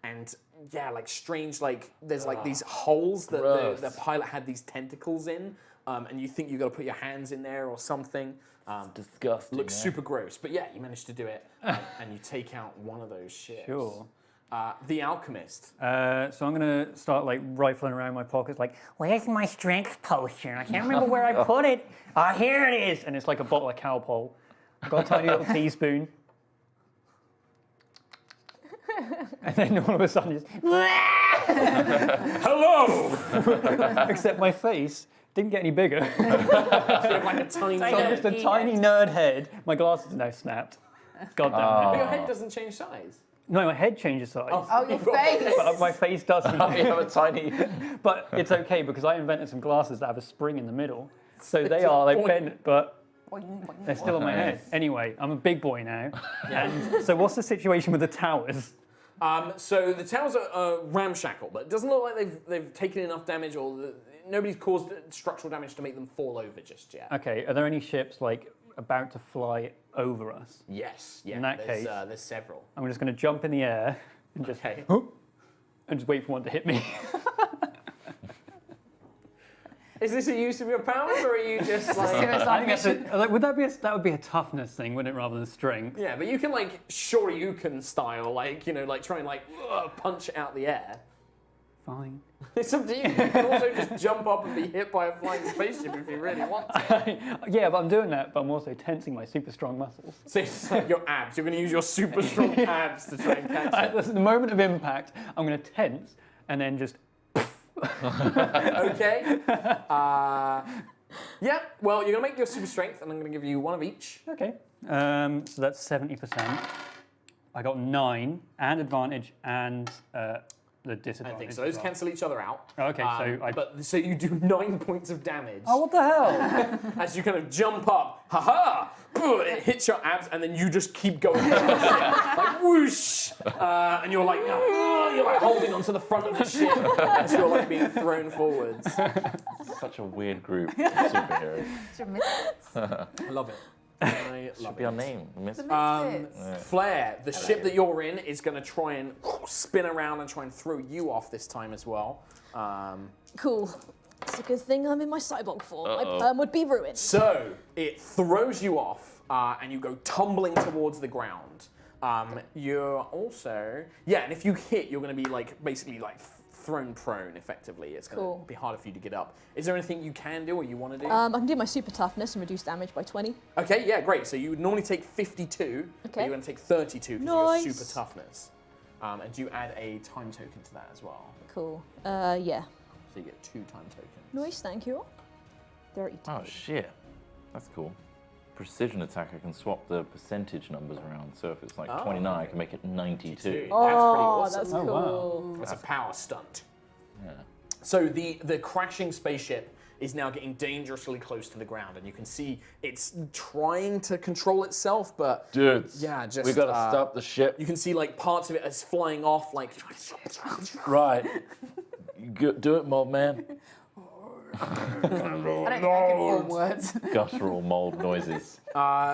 and yeah, like strange, like there's like these holes that Gross. the pilot had these tentacles in, and you think you got to put your hands in there or something. Disgusting. Looks yeah. super gross, but yeah, you managed to do it, and you take out one of those ships. Sure. The Alchemist. So I'm gonna start like rifling around my pockets, like, where's my strength potion? I can't remember where I put it. Ah, here it is. And it's like a bottle of Cowpole. I've got a tiny little teaspoon. And then all of a sudden, just, Hello! except my face didn't get any bigger. You have like a tiny. So I'm just a tiny nerd head. My glasses are now snapped. God damn But it. your head doesn't change size. No, my head changes size. Oh, your face! But my face doesn't. You have a tiny. But it's okay because I invented some glasses that have a spring in the middle. So they are like bent, but Boing, boing. they're still on my head. Anyway, I'm a big boy now. And so what's the situation with the towers? So the towers are ramshackle, but it doesn't look like they've taken enough damage, or nobody's caused structural damage to make them fall over just yet. Okay, are there any ships like about to fly over us? Yes, yeah. In that there's, case- there's several. I'm just going to jump in the air and just Okay. and just wait for one to hit me. Is this a use of your powers, or are you just like? I think that's would that would be a toughness thing, wouldn't it, rather than strength? Yeah, but you can like Shoryuken style, like like try and like punch it out the air. Fine. It's up to you. You can also just jump up and be hit by a flying spaceship if you really want to. Yeah, but I'm doing that, but I'm also tensing my super strong muscles. So it's like your abs. You're going to use your super strong abs to try and catch it. At the moment of impact, I'm going to tense, and then just. Okay. Yeah, well, you're going to make your super strength, and I'm going to give you one of each. Okay. So that's 70%. I got 9 and advantage and the disadvantage. I think so. Those as well. cancel each other out. Okay, so you do 9 points of damage. Oh, what the hell? As you kind of jump up, haha! It hits your abs, and then you just keep going down the ship, like whoosh! And you're like holding onto the front of the ship as you're like being thrown forwards. Such a weird group of superheroes. Should misfits. I love it. I love Should be our name. Miss. Misfits. Flare, the ship that you're in is going to try and spin around and try and throw you off this time as well. Cool. It's a good thing I'm in my cyborg form. My perm would be ruined. So it throws you off, and you go tumbling towards the ground. You're also and if you hit, you're going to be like basically like thrown prone. Effectively, it's going to be harder for you to get up. Is there anything you can do or you want to do? I can do my super toughness and reduce damage by 20. Okay, yeah, great. So you would normally take 52, but Okay. you're going to take 32 because Nice. you're super toughness. And do you add a time token to that as well? Cool. Yeah. So you get 2 time tokens. Nice, thank you. 32. Oh shit, that's cool. Precision attack, I can swap the percentage numbers around. So if it's like 29, I can make it 92. That's pretty Oh, awesome. that's Oh, cool. wow. That's a power stunt. Yeah. So the crashing spaceship is now getting dangerously close to the ground, and you can see it's trying to control itself, but Dudes, just we gotta stop the ship. You can see like parts of it is flying off, like Right. Do it, mold man. I don't think I can form words. Guttural mold noises.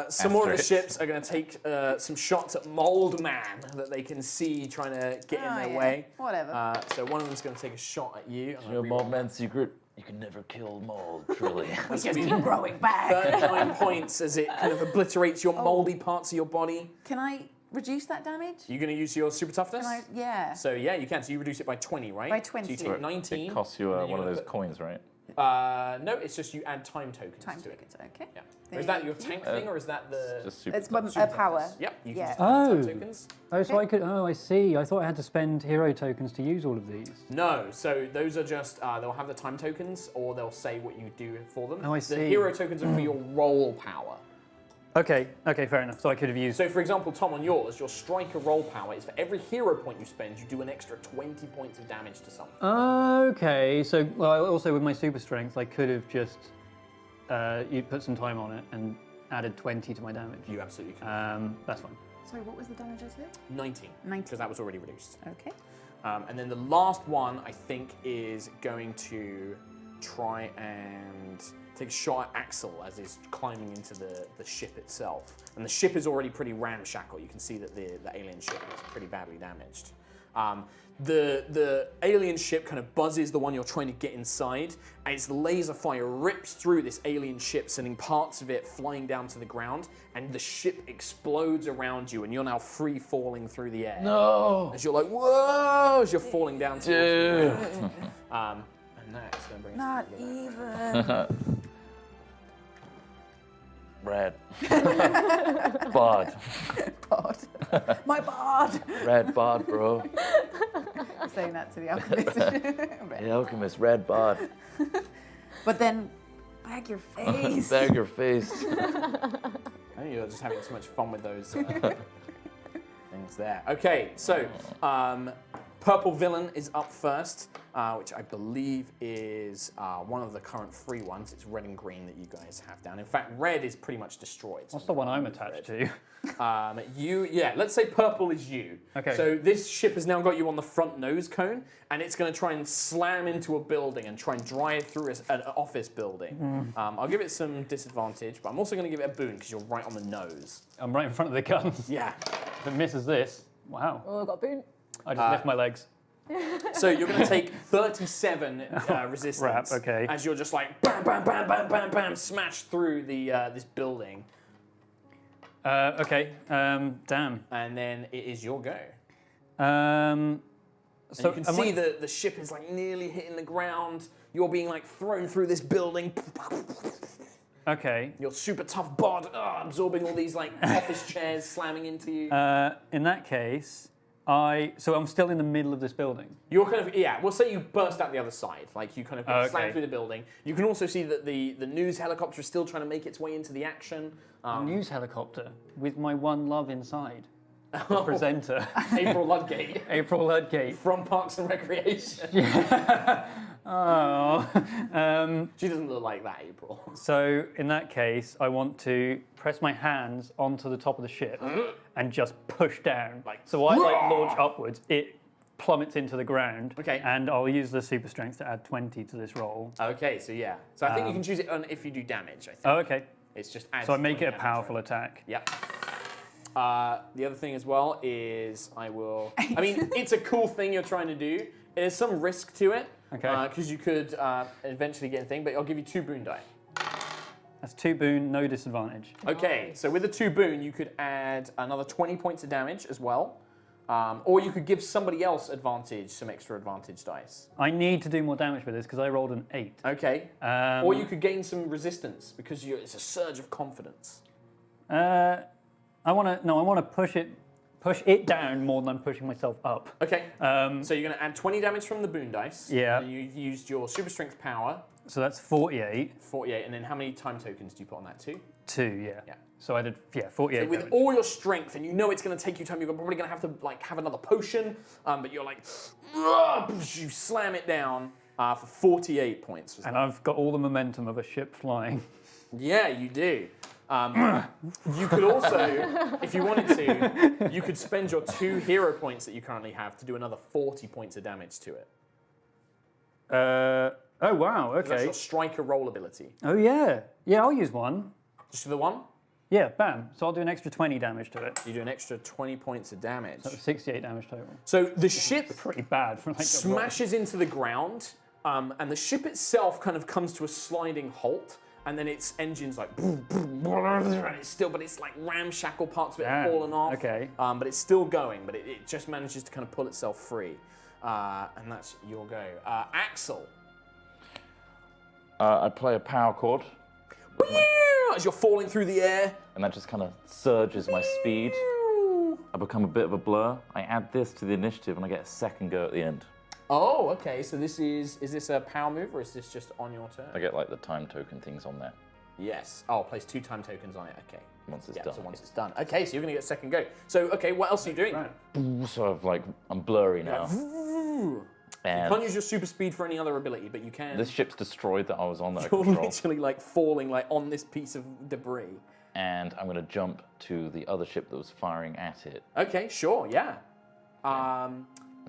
some more of the Asterisks. ships are going to take some shots at Mold Man that they can see trying to get in their way. Whatever. So one of them's going to take a shot at you. I'm Your gonna mold reroll man's secret. You can never kill mold, truly. We just keep growing back. 39 points as it kind of obliterates your moldy parts of your body. Can I reduce that damage? You're going to use your super toughness? Yeah. So yeah, you can. So you reduce it by 20, right? By 20. So you take 19. It costs you and then one of you're those gonna coins, right? No, it's just you add time tokens Time to it. tokens. Okay. Yeah. Is that your tank thing, or is that the? Just super. It's my super power. toughness? Yep. You Yeah. can just add time Oh. tokens. Oh, so I could. Oh, I see. I thought I had to spend hero tokens to use all of these. No, so those are just, they'll have the time tokens, or they'll say what you do for them. Oh, I The see. hero tokens are for your roll power. Okay. Okay. Fair enough. So I could have used. So for example, Tom, on yours, your striker roll power is for every hero point you spend, you do an extra 20 points of damage to something. Okay. So well, also with my super strength, I could have just you put some time on it and added 20 to my damage. You absolutely can. That's fine. Sorry, what was the damage I said? 19. 19. Because that was already reduced. Okay. And then the last one, I think, is going to try and take a shot at Axel as he's climbing into the ship itself. And the ship is already pretty ramshackle. You can see that the alien ship is pretty badly damaged. The alien ship kind of buzzes the one you're trying to get inside, and its laser fire rips through this alien ship, sending parts of it flying down to the ground, and the ship explodes around you, and you're now free falling through the air. No. As you're like, whoa, as you're falling down towards the Dude. ground. And that's going to bring us Not to the back. even. Red. Bod. Bod. My bod. Red bod, bro. I'm saying that to the alchemist. The alchemist, red bod. But then, bag your face. Bag your face. I think you're just having so much fun with those things there. Okay, so Purple Villain is up first, which I believe is one of the current free ones. It's red and green that you guys have down. In fact, red is pretty much destroyed. What's the one I'm attached to? Let's say purple is you. Okay. So this ship has now got you on the front nose cone, and it's going to try and slam into a building and try and drive through an office building. I'll give it some disadvantage, but I'm also going to give it a boon because you're right on the nose. I'm right in front of the guns. Yeah. If it misses this, wow. Oh, I got a boon. I just lift my legs. So you're going to take 37 resistance. Crap, okay. As you're just like bam, bam, bam, bam, bam, bam, smash through the this building, Okay. Damn. and then it is your go. So And you can am see I- the ship is like nearly hitting the ground. You're being like thrown through this building. Okay. Your super tough bod absorbing all these like office chairs slamming into you. In that case, So I'm still in the middle of this building. You're kind of, yeah, we'll say you burst out the other side. Like you kind of Okay. slam through the building. You can also see that the news helicopter is still trying to make its way into the action. A news helicopter with my one love inside. The presenter. April Ludgate April Ludgate. from Parks and Recreation. Oh. She doesn't look like that, April. So in that case, I want to press my hands onto the top of the ship and just push down. So I launch upwards. It plummets into the ground. Okay. And I'll use the super strength to add 20 to this roll. Okay, so yeah. So I think you can choose it on if you do damage, I think. Oh, okay. It's just adds So I make it 20 a powerful damage, attack. right? Yeah. The other thing as well is I mean, it's a cool thing you're trying to do. There's some risk to it. Okay. Because you could eventually get a thing, but I'll give you 2 boon die. That's 2 boon, no disadvantage. Okay, so with the 2 boon, you could add another 20 points of damage as well. Or you could give somebody else some extra advantage dice. I need to do more damage with this because I rolled an 8. Okay. Or you could gain some resistance because it's a surge of confidence. I want to push it down more than I'm pushing myself up. Okay. So you're going to add 20 damage from the boon dice. Yeah. And you used your super strength power, So that's 48. 48, and then how many time tokens do you put on that? 2? 2, yeah. Yeah. So I did, 48 So with damage. all your strength, and you know it's going to take you time, you're probably going to have to have another potion, but you're like, you slam it down for 48 points. And I've got all the momentum of a ship flying. Yeah, you do. You could also, if you wanted to, you could spend your 2 hero points that you currently have to do another 40 points of damage to it. Oh, wow, That's okay. your striker roll ability. Oh, yeah. Yeah, I'll use one. Just for the one, Yeah, bam. So I'll do an extra 20 damage to it. you do an extra 20 points of damage. That was 68 damage total. So the ship Pretty bad for like a roll. smashes into the ground, and the ship itself kind of comes to a sliding halt, and then its engine's like, and it's still, but it's like ramshackle, parts of it have Damn, fallen off. okay. But it's still going, but it just manages to kind of pull itself free. And that's your go. Axel. I play a power chord, As you're falling through the air. and that just kind of surges my speed. I become a bit of a blur. I add this to the initiative, and I get a second go at the end. Oh, okay. So this is this a power move, or is this just on your turn? I get like the time token things on there Yes. Oh, place 2 time tokens on it. Okay. once it's Yeah, done. so once it's done. Okay, so you're going to get a second go. So, okay, what else are you doing? Right. So I'm blurry now. You And can't use your super speed for any other ability, but you can. this ship's destroyed that I was on that I You're control. literally like falling like on this piece of debris. And I'm going to jump to the other ship that was firing at it Okay, sure, yeah. and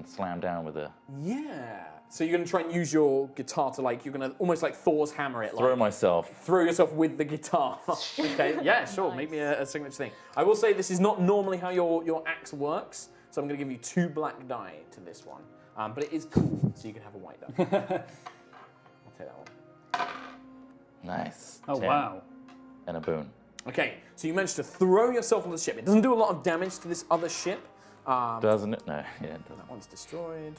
slam down with a Yeah. So you're going to try and use your guitar to you're going to almost like Thor's hammer it. throw Like, myself. throw yourself with the guitar. Okay, yeah, sure. Make me a signature thing. I will say this is not normally how your axe works, so I'm going to give you 2 black die to this one. But it is cool, so you can have a white die. I'll take that one. Nice. Oh, 10 wow. And a boon. Okay, so you managed to throw yourself on the ship. It doesn't do a lot of damage to this other ship. Doesn't it? No, yeah, it doesn't. That one's destroyed.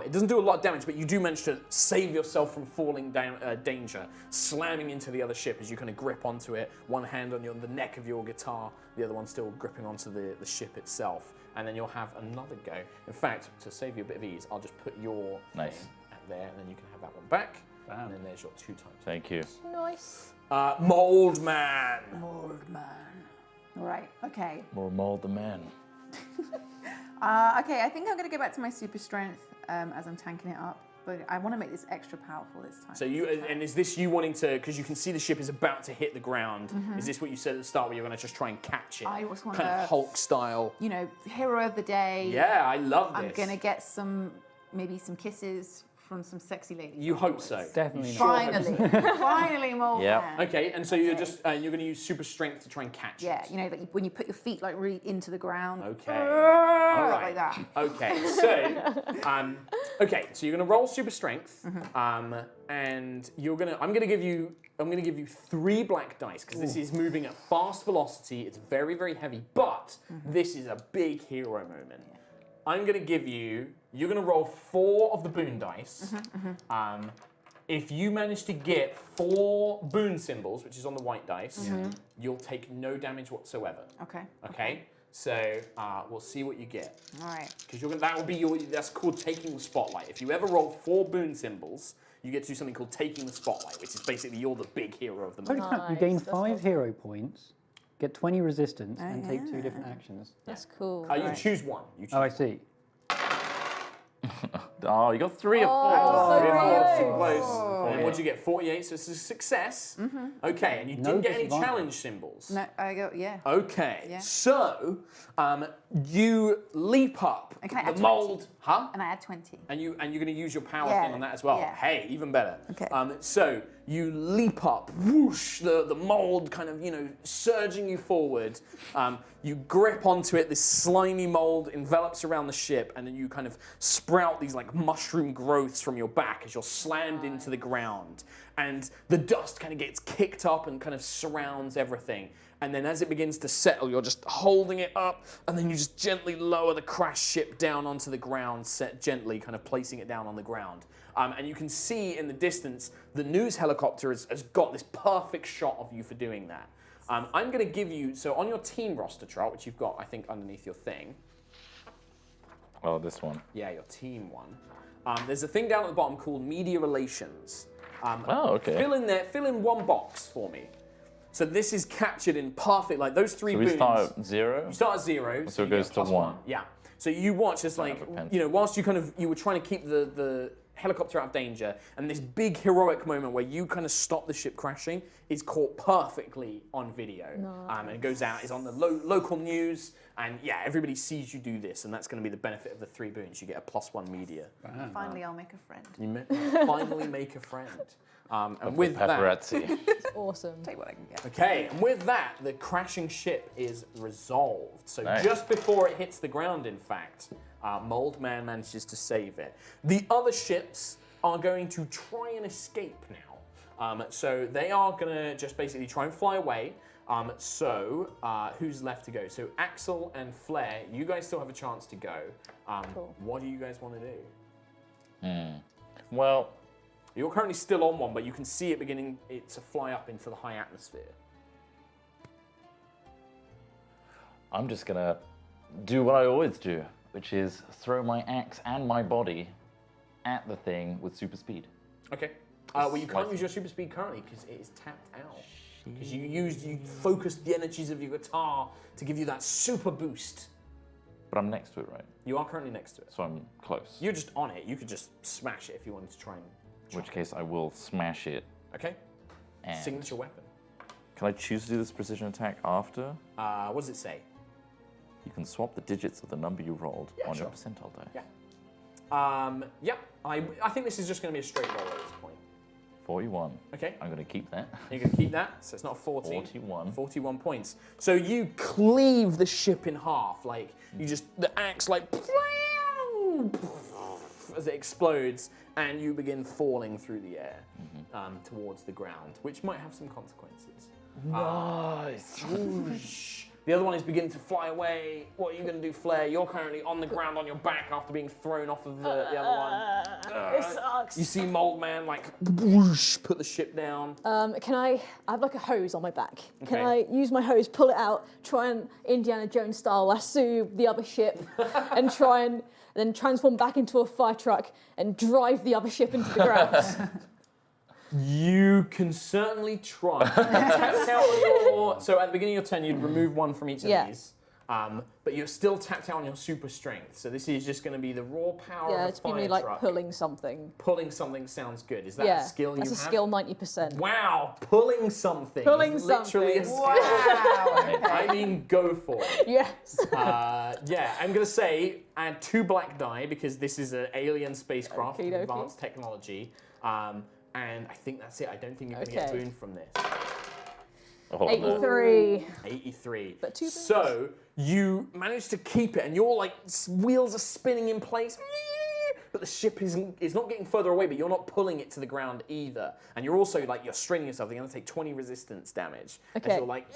It doesn't do a lot of damage, but you do manage to save yourself from falling down danger, slamming into the other ship as you kind of grip onto it, one hand on the neck of your guitar, the other one still gripping onto the ship itself. And then you'll have another go. In fact, to save you a bit of ease, I'll just put your Nice. thing at there, and then you can have that one back. Bam. And then there's your 2 times. Thank you. Nice. Mold Man. Mold man. Right, okay. More mold the man. Okay, I think I'm going to go back to my super strength as I'm tanking it up. But I want to make this extra powerful this time. So and is this you wanting to, because you can see the ship is about to hit the ground, is this what you said at the start where you're going to just try and catch it? I just want kind of to- Hulk style. You know, hero of the day. Yeah, I love this. I'm going to get maybe some kisses from some sexy ladies. You hope so. Definitely You not. sure hope Finally. Finally, Mold Yep. Man. Okay, and so you're just you're going to use super strength to try and catch Yeah, it. you know, like when you put your feet like really into the ground. Okay. All right. Like that. Okay. So you're going to roll super strength, and I'm going to give you 3 black dice because this is moving at fast velocity. It's very, very heavy, but this is a big hero moment. I'm going to give you. You're going to roll 4 of the boon dice. If you manage to get 4 boon symbols, which is on the white dice, you'll take no damage whatsoever. Okay. Okay? So we'll see what you get. All right. Because that will be that's called taking the spotlight. If you ever roll 4 boon symbols, you get to do something called taking the spotlight, which is basically you're the big hero of the Holy movie. crap, you gain Nice, that's 5 awesome. hero points, get 20 resistance, and take 2 different actions. That's cool. You can choose one. You choose Oh, I see. Oh, you got 3 of 4. Oh, Three of close. four, close. Oh. And what'd you get? 48, so it's a success. Okay, and you No didn't get any disadvantage. challenge symbols. No, I go, yeah. Okay, Yeah. so you leap up And can I the add 20? mold, huh? And I add 20. And you're going to use your power Yeah, thing on that as well. yeah. Hey, even better. Okay. So you leap up, whoosh, the mold kind of surging you forward. You grip onto it. This slimy mold envelops around the ship, and then you kind of sprout these like mushroom growths from your back as you're slammed into the ground. And the dust kind of gets kicked up and kind of surrounds everything. And then as it begins to settle, you're just holding it up, and then you just gently lower the crashed ship down onto the ground, gently kind of placing it down on the ground. And you can see in the distance, the news helicopter has got this perfect shot of you for doing that. I'm going to give you, so on your team roster chart, which you've got, I think, underneath your thing. Oh, this one. Yeah, your team one. There's a thing down at the bottom called media relations. Oh, okay. Fill in one box for me. So this is captured in perfect, like those 3 So boons. we start at 0? You start at 0. So it you goes get to plus 1. Yeah. So you watch as like, have a pencil. whilst you were trying to keep the helicopter out of danger, and this big heroic moment where you kind of stop the ship crashing is caught perfectly on video. And it goes out, it's on the local news, and yeah, everybody sees you do this, and that's going to be the benefit of the 3 boons. You get a +1 media. Finally, I'll make a friend. You finally make a friend. And with that, paparazzi. Awesome. Take what I can get. okay, and with that, the crashing ship is resolved. So Nice. just before it hits the ground, in fact, Mold Man manages to save it. The other ships are going to try and escape now. So they are going to just basically try and fly away. Who's left to go? So Axel and Flair, you guys still have a chance to go. Cool. What do you guys want to do? Well, You're currently still on one, but you can see it beginning to fly up into the high atmosphere. I'm just going to do what I always do, which is throw my axe and my body at the thing with super speed. Okay. Well, you can't Slice use your super speed currently because it is tapped out. Because you focused the energies of your guitar to give you that super boost. But I'm next to it, right? You are currently next to it. So I'm close. You're just on it. You could just smash it if you wanted to try and. In which case I will smash it. Okay. And Signature weapon. can I choose to do this precision attack after? What does it say? You can swap the digits of the number you rolled on sure. your percentile die. Yeah. Yep. I think this is just going to be a straight roll at this point. 41. Okay. I'm going to keep that. You're going to keep that, so it's not 14. 41. 41 points. So you cleave the ship in half, like you just the axe like as it explodes, and you begin falling through the air towards the ground, which might have some consequences. Nice. Whoosh. The other one is beginning to fly away. What are you going to do, Flair? You're currently on the ground on your back after being thrown off of the other one. This sucks. You see Mold Man like whoosh, put the ship down. Can I have like a hose on my back? Can Okay. I use my hose, pull it out, try and Indiana Jones style lasso the other ship, and try and then transform back into a fire truck and drive the other ship into the ground? You can certainly try. Tapped out on your, so at the beginning of your turn, you'd remove one from each of Yeah. these. But you're still tapped out on your super strength. So this is just going to be the raw power Yeah, of a it's be fire me like truck. pulling something. Pulling something sounds good. Is that Yeah, a skill that's you a have? skill 90%. Wow, pulling something. Pulling is literally a something. skill. Wow. I mean, go for it. Yes. Yeah, I'm going to say add 2 black die because this is an alien spacecraft with Okey-dokey. advanced technology. And I think that's it. I don't think you're going to get a Okay. boon from this. Oh, no. 83. 83. But 2 boons. So you manage to keep it, and your like wheels are spinning in place. but the ship is not getting further away, but you're not pulling it to the ground either. And you're also like, you're straining yourself. You're going to take 20 resistance damage. Okay. As you're like,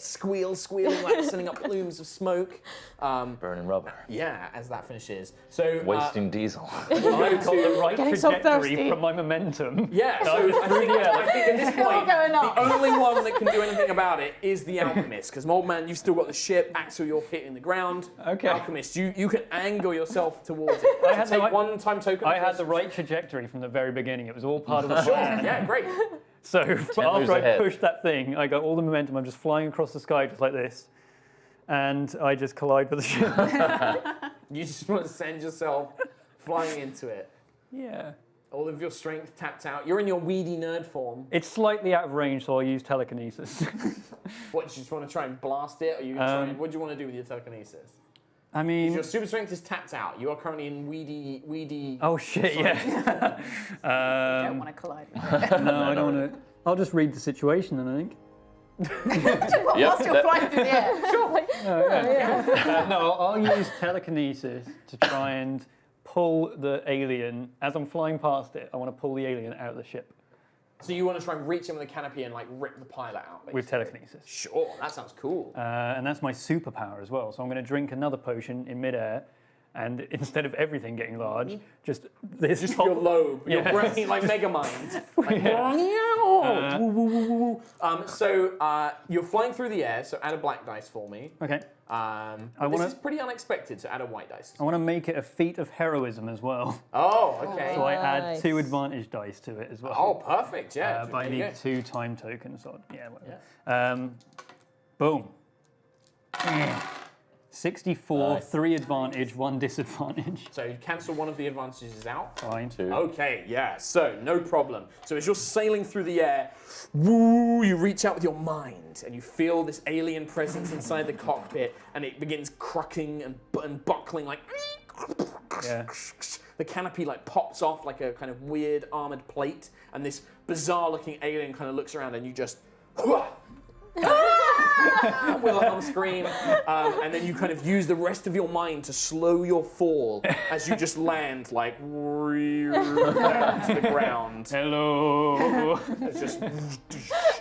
squeal, like sending up plumes of smoke. Burning rubber. Yeah, as that finishes. So Wasting diesel. I've got the right Getting so trajectory thirsty. from my momentum. yeah, so I think at this point, going the up. only one that can do anything about it is the alchemist. Because Mold Man, you've still got the ship. Axel, you're hitting the ground. Okay. Alchemist, you can angle yourself towards it. I had Take the right- one time token. I had the right trajectory from the very beginning. It was all part of the Sure. plan. Yeah, great. So moves after I ahead. pushed that thing, I got all the momentum. I'm just flying across the sky just like this. And I just collide with the ship. You just want to send yourself flying into it. Yeah. All of your strength tapped out. You're in your weedy nerd form. It's slightly out of range, so I'll use telekinesis. What, you just want to try and blast it? Or you gonna try and, what do you want to do with your telekinesis? I mean... Your super strength is tapped out. You are currently in weedy... Oh shit, yeah. I don't want to collide with it. No, I don't want to... I'll just read the situation then, I think. Whilst you're flying through the air. No, I'll use telekinesis to try and pull the alien. As I'm flying past it, I want to pull the alien out of the ship So you want to try and reach him with a canopy and like rip the pilot out, basically. with telekinesis. Sure, that sounds cool. And that's my superpower as well. So I'm going to drink another potion in midair, and instead of everything getting large, just this Just top- your lobe, your Yeah. brain, like Megamind. Like, so you're flying through the air, so add a black dice for me. Okay. This wanna- is pretty unexpected, so add a white dice. I want to make it a feat of heroism as well. Oh, okay. So I add Nice. 2 advantage dice to it as well. Oh, perfect, yeah. But I There you need go. 2 time tokens. So yeah, whatever. Boom. 64, Nice. 3 advantage, 1 disadvantage. So you cancel one of the advantages out. Fine. 2. Okay, yeah, so no problem. So as you're sailing through the air, woo, you reach out with your mind and you feel this alien presence inside the cockpit and it begins cracking and buckling like... Yeah. The canopy like pops off like a kind of weird armored plate and this bizarre looking alien kind of looks around and you just... with a hum scream, and then you kind of use the rest of your mind to slow your fall as you just land like down to the ground. Hello. It's just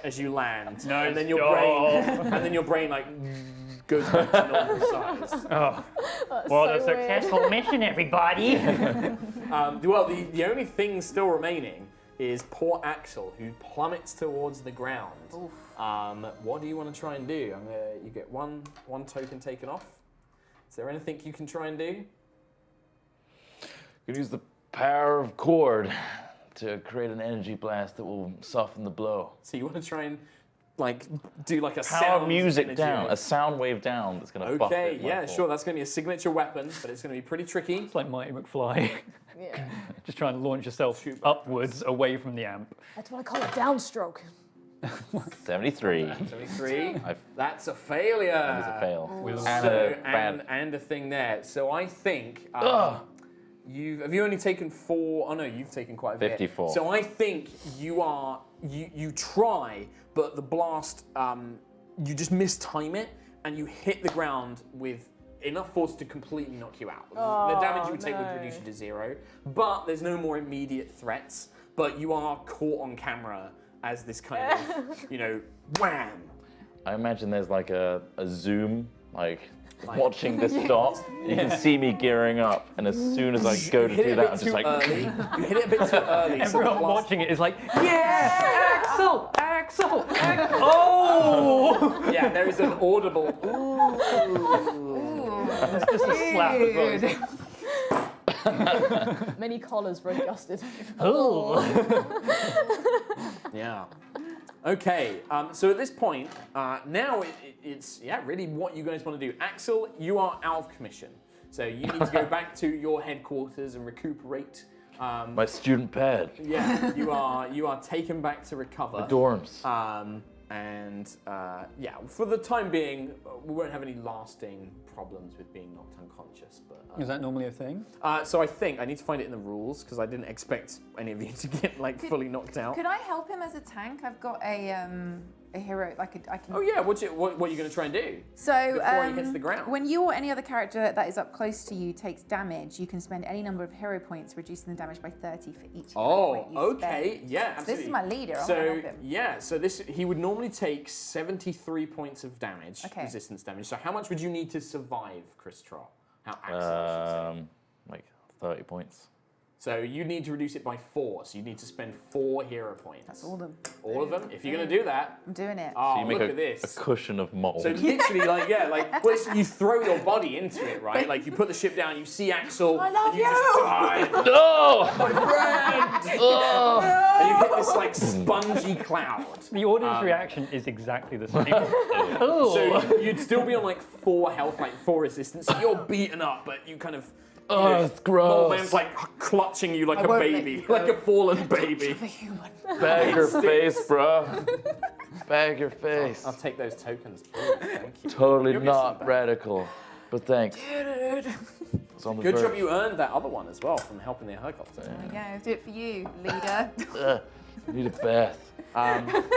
as you land, Nice and then your job. brain like goes back to normal size. Oh. That's Well, so a weird. successful mission, everybody. Well, the only thing still remaining is poor Axel, who plummets towards the ground. What do you want to try and do? You get one token taken off. Is there anything you can try and do? You can use the power of chord to create an energy blast that will soften the blow. So you want to try and like do like a Power sound music energy down, wave? a sound wave down that's going to buff Okay, it. yeah, sure. That's going to be a signature weapon, but it's going to be pretty tricky. It's like Mighty McFly. Yeah. Just trying to launch yourself upwards away from the amp. That's what I call a downstroke. 73. 73. I've- That's a failure. That is a fail. With- And So, a bad. and a thing there. So I think have you only taken 4? Oh no, you've taken quite a bit. 54. So I think you try, but the blast you just mistime it and you hit the ground with enough force to completely knock you out. The damage you would take would no. reduce you to 0, but there's no more immediate threats. But you are caught on camera as this kind of, wham. I imagine there's like a zoom, like watching this stop. You can see me gearing up, and as soon as I go to You hit do it a that, bit I'm too just like, early. You hit it a bit too early. so the Everyone blast- watching it is like, yeah, Axel, Axel, Axel. Oh! Yeah, there is an audible. It's just a slap as well. Many collars were adjusted. Oh. Yeah. Okay. So at this point, now it's really what you guys want to do. Axel, you are out of commission, so you need to go back to your headquarters and recuperate. my student pad, Yeah, you are taken back to recover. the dorms. For the time being, we won't have any lasting problems with being knocked unconscious. But Is that normally a thing? so I think I need to find it in the rules because I didn't expect any of you to get like fully knocked out. Could I help him as a tank? I've got a a hero. I can. Oh yeah, what are you going to try and do? So before he hits the ground? When you or any other character that is up close to you takes damage, you can spend any number of hero points, reducing the damage by 30 for each hero point you okay, spend. yeah, So absolutely. this is my leader. I So want to help him. yeah, so he would normally take 73 points of damage, Okay. resistance damage. So how much would you need to survive, Chris Trott? How Axel, I should say. Like 30 points. So you need to reduce it by 4. So you need to spend 4 hero points. That's all of them. All of them. If you're going to do that, I'm doing it. oh, So you make look a, at this. a cushion of mold. So literally, well, you throw your body into it, right? Like you put the ship down, you see Axel, I love and you you. just dive, no! my friend, and you hit this like spongy cloud. The audience reaction is exactly the same. Oh. So you'd still be on like 4 health, like 4 resistance. So you're beaten up, but you kind of. Oh, it's gross. Old man's like clutching you like a won't let baby, you go. like a fallen baby. I'm a human. Bag your face, bro. Bag your face. I'll take those tokens, please. Thank you. Totally You'll get some not back. radical, but thanks. Dude. It's on the Good job verge. you earned that other one as well from helping the helicopter. There we go. Do it for you, leader. Ugh, need a bath.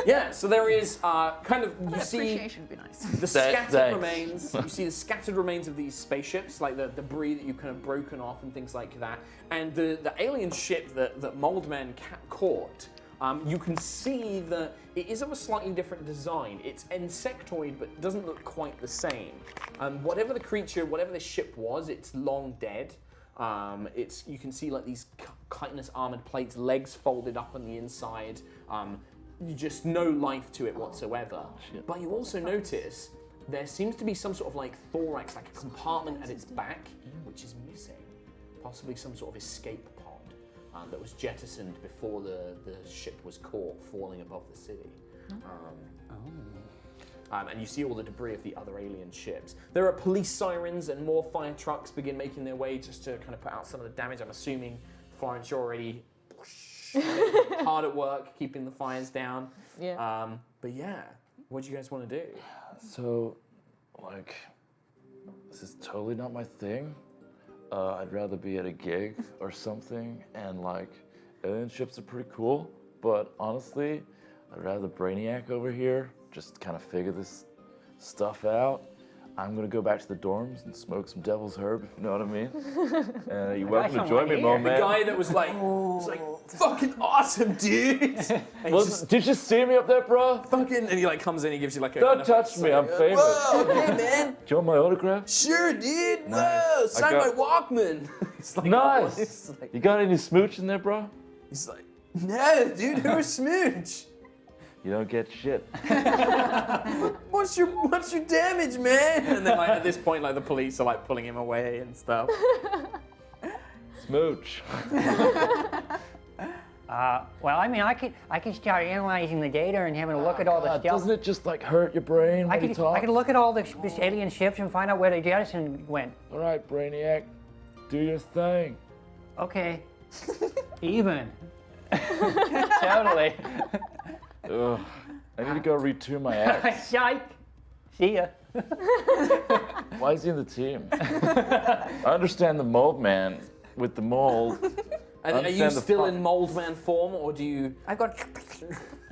Yeah, so there is kind of, you see Appreciation would be nice. the Thanks. scattered remains. You see the scattered remains of these spaceships, like the debris that you've kind of broken off and things like that. And the alien ship that Moldman caught, you can see that it is of a slightly different design. It's insectoid, but doesn't look quite the same. Whatever the creature, whatever the ship was, it's long dead. You can see like these chitinous armored plates, legs folded up on the inside. Just no life to it whatsoever. But you also notice there seems to be some sort of like thorax, like a compartment at its back, which is missing. Possibly some sort of escape pod that was jettisoned before the ship was caught falling above the city. And you see all the debris of the other alien ships. There are police sirens and more fire trucks begin making their way just to kind of put out some of the damage. I'm assuming Florence, you're already hard at work keeping the fires down. Yeah. But yeah, what do you guys want to do? So, like, this is totally not my thing. I'd rather be at a gig or something, and like, alien ships are pretty cool, but honestly, I'd rather Brainiac over here just kind of figure this stuff out. I'm gonna go back to the dorms and smoke some Devil's Herb, if you know what I mean. You're welcome to join me, here. Mo The man. guy that was like, fucking awesome, dude. And he's Well, just did you see me up there, bro? fucking, and he like comes in, he gives you like a. Don't touch me, I'm famous. Whoa, hey man, Do you want my autograph? sure, dude. Nice. Whoa, sign my got- Walkman. It's like, Nice. it's like- You got any smooch in there, bro? He's like, no, dude, who a smooch? You don't get shit. What's your damage, man? And then like at this point, like the police are like pulling him away and stuff. Smooch. Well, I mean, I could start analyzing the data and having a look at all the God, stuff. doesn't it just like hurt your brain I when you could talk? look at all the alien ships and find out where the jettison went. All right, Brainiac, do your thing. Okay. Even. Totally. Ugh. I need to go retune my axe. Psych. See ya. Why is he in the team? I understand the mold man with the mold. And are you Understand the still fuck- in Moldman form, or do you? I've got.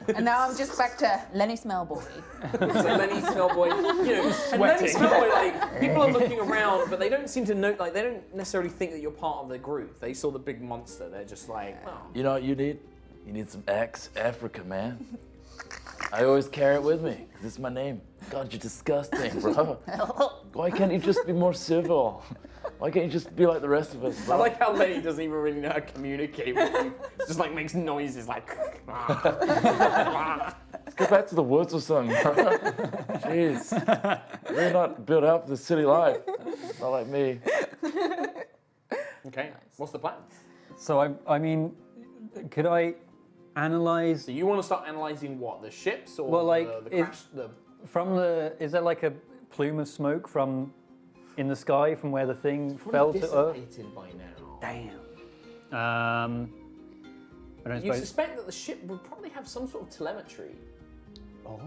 And now I'm just back to Lenny Smellboy. So Lenny Smellboy, you know, and Lenny Smellboy, like people are looking around, but they don't seem to know, like they don't necessarily think that you're part of the group. They saw the big monster. They're just like, oh. You know what you need? You need some Africa, man. I always carry it with me, 'cause it's my name. God, you're disgusting, bro. Why can't you just be more civil? Why can't you just be like the rest of us, I bro? like how Lenny doesn't even really know how to communicate with you. Just like makes noises like. Let's go back to the woods or something, bro. Jeez. We're not built out for the city life. Not like me. Okay, what's the plan? So I mean, could I analyze So you want to start analyzing what, the ships or Well, like, the crash? from the? Is there like a plume of smoke from in the sky from where the thing fell to Earth? dissipated by now. Damn. I don't You suppose. suspect that the ship would probably have some sort of telemetry. Oh,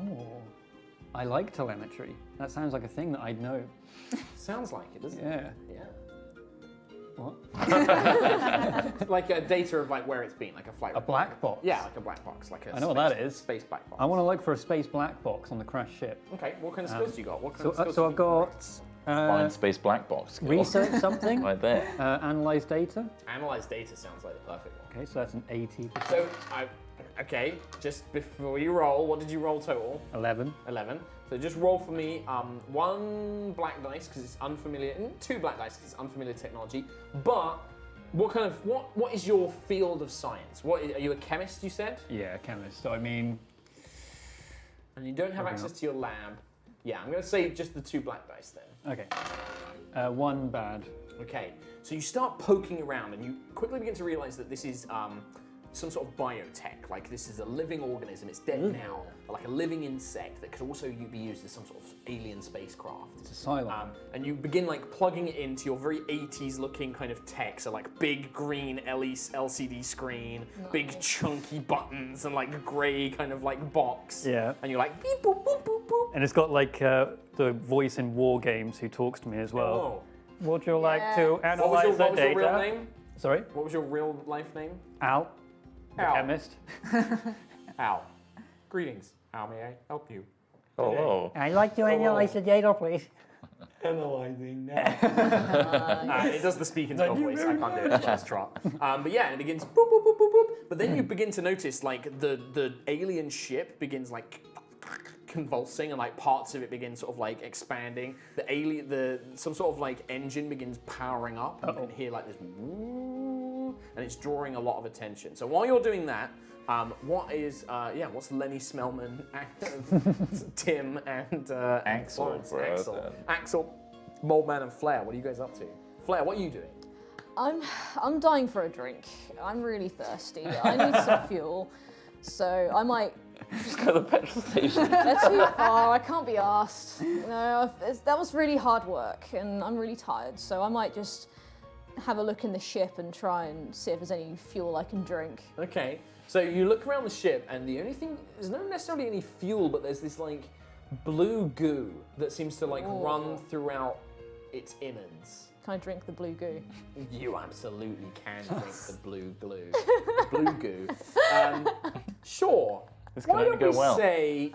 I like telemetry. That sounds like a thing that I'd know. Sounds like it, doesn't Yeah. it? Yeah. What? Like a data of like where it's been, like a flight. A black box? Yeah, like a black box, like a I know what that is. Space black box. I want to look for a space black box on the crashed ship. Okay, what kind of skills do you got? What kind of So, skills so do I've you got Find space black box. skill. research something, Right there. analyze data. Analyze data sounds like the perfect one. Okay, so that's an 80%. So, okay, just before you roll, what did you roll total? 11. 11. So just roll for me 1 black dice because it's unfamiliar, and 2 black dice because it's unfamiliar technology. But what is your field of science? Are you a chemist? You said. Yeah, chemist. So I mean, And you don't have Probably access not. to your lab. Yeah, I'm going to say just the 2 black dice then. okay. 1 bad. Okay, so you start poking around and you quickly begin to realize that this is some sort of biotech. Like this is a living organism, it's dead now, but like a living insect that could also be used as some sort of alien spacecraft. It's a silo. And you begin like plugging it into your very 80s looking kind of tech, so like big green LCD screen, big chunky buttons and like grey kind of like box. Yeah. And you're like beep boop boop boop boop. And it's got like the voice in War Games who talks to me as well. Oh. Would you like to What analyze was the your data? real name? Sorry? What was your real life name? Al, the Al. chemist. Al. Greetings. How may I help you? Hello. I'd like to analyze the data, please. Analyzing now. It does the speak into voice. I can't do it. Last trot. But yeah, it begins boop boop boop boop boop. But then you begin to notice like the alien ship begins like convulsing and like parts of it begin sort of like expanding. Some sort of like engine begins powering up. You can hear like this woo, and it's drawing a lot of attention. So while you're doing that, what's Lenny Smellman, Tim, and Axel, Florence? brother. Axel, Moldman, and Flair. What are you guys up to? Flair, what are you doing? I'm dying for a drink. I'm really thirsty. I need some fuel. So I might. Just go to the petrol station. They're too far. I can't be asked. That was really hard work, and I'm really tired. So I might just have a look in the ship and try and see if there's any fuel I can drink. Okay, so you look around the ship, and the only thing, there's not necessarily any fuel, but there's this like blue goo that seems to like run throughout its innards. Can I drink the blue goo? You absolutely can drink the blue goo. Sure. This can Why only don't go we well. say,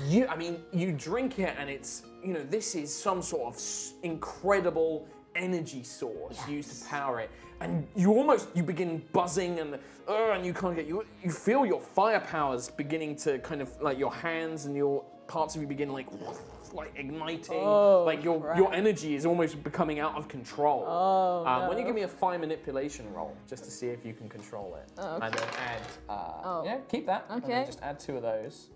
you drink it and it's, this is some sort of incredible energy source used to power it. And you begin buzzing and you kind of you feel your firepower's beginning to kind of, like your hands and your parts of you begin like igniting. Like your energy is almost becoming out of control. Why don't you give me a fire manipulation roll just to see if you can control it? And then add, keep that. And then Okay. just add 2 of those.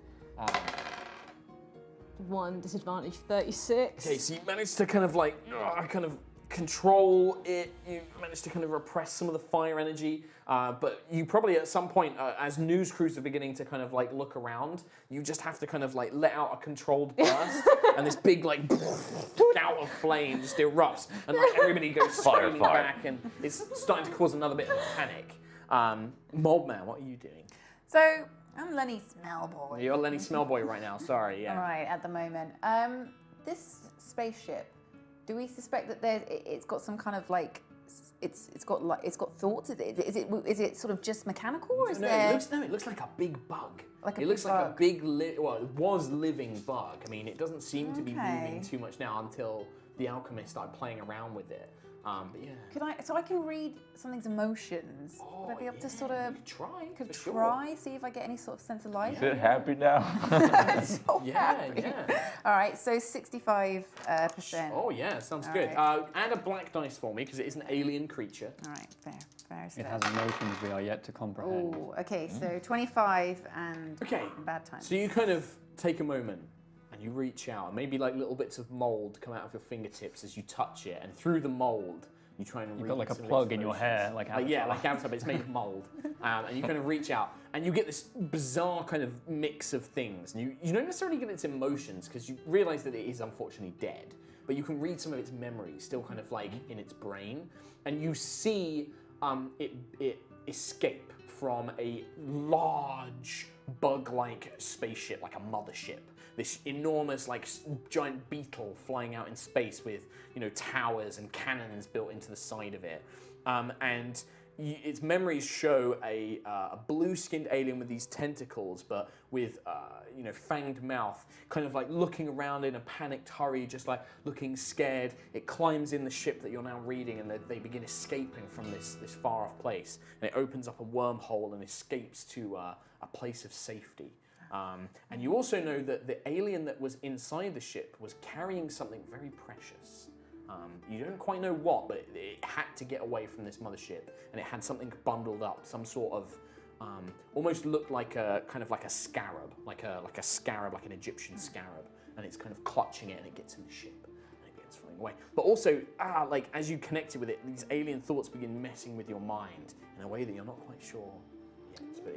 1 disadvantage, 36. Okay, so you managed to kind of control it. You managed to kind of repress some of the fire energy, but you probably at some point, as news crews are beginning to kind of like look around, you just have to kind of like let out a controlled burst, and this big like gout of flame just erupts, and like everybody goes screaming Fire. back, and it's starting to cause another bit of panic. Moldman, what are you doing? So I'm Lenny Smellboy. You're Lenny Smellboy right now. Sorry, yeah. Right, at the moment. This spaceship, do we suspect that it's got some kind of like it's got thoughts? Is it sort of just mechanical, or is there? It looks like a big bug. Like a it big looks like a bug. big, it was living bug. I mean, it doesn't seem to be Okay. moving too much now until the alchemist started playing around with it. But yeah. So I can read something's emotions. Would I be able to sort of You could try. could for sure. try, see if I get any sort of sense of life? Is it happy now? So Yeah, happy. yeah. All right, so 65%. Oh yeah, sounds All good. right. Add a black dice for me because it is an alien creature. All right, fair. It has emotions we are yet to comprehend. Oh, okay, so 25 and Okay. bad times. So you kind of take a moment and you reach out, and maybe like little bits of mold come out of your fingertips as you touch it, and through the mold you try and You've read got like a some of plug its in your emotions. hair, like Yeah, Avatar. like Avatar, but it's made of mold. And you kind of reach out, and you get this bizarre kind of mix of things. And you don't necessarily get its emotions, because you realize that it is unfortunately dead. But you can read some of its memories, still kind of like in its brain. And you see it escape from a large bug-like spaceship, like a mothership. this enormous, like, giant beetle flying out in space with, towers and cannons built into the side of it. And its memories show a blue-skinned alien with these tentacles, but with fanged mouth, kind of like looking around in a panicked hurry, just like looking scared. It climbs in the ship that you're now reading, and they begin escaping from this far-off place. And it opens up a wormhole and escapes to a place of safety. And you also know that the alien that was inside the ship was carrying something very precious. You don't quite know what, but it had to get away from this mothership, and it had something bundled up, some sort of, almost looked like a kind of like a scarab, like a scarab, like an Egyptian scarab, and it's kind of clutching it, and it gets in the ship, and it begins flying away. But also, like as you connected with it, these alien thoughts begin messing with your mind in a way that you're not quite sure yet, but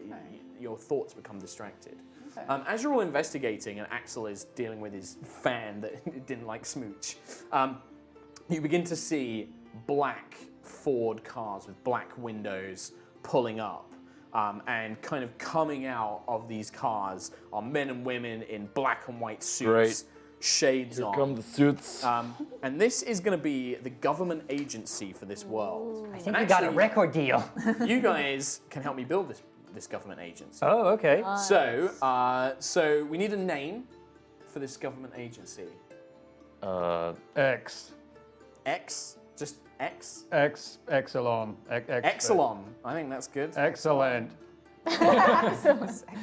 your thoughts become distracted. As you're all investigating, and Axel is dealing with his fan that didn't like smooch. You begin to see black Ford cars with black windows pulling up. And kind of coming out of these cars are men and women in black and white suits, Great. shades Here on. come the suits. And this is going to be the government agency for this world. I think we got a record deal. You guys can help me build this government agency. Oh, okay. So we need a name for this government agency. X. X? Just X? Exelon. Exelon. I think that's good. Excellent.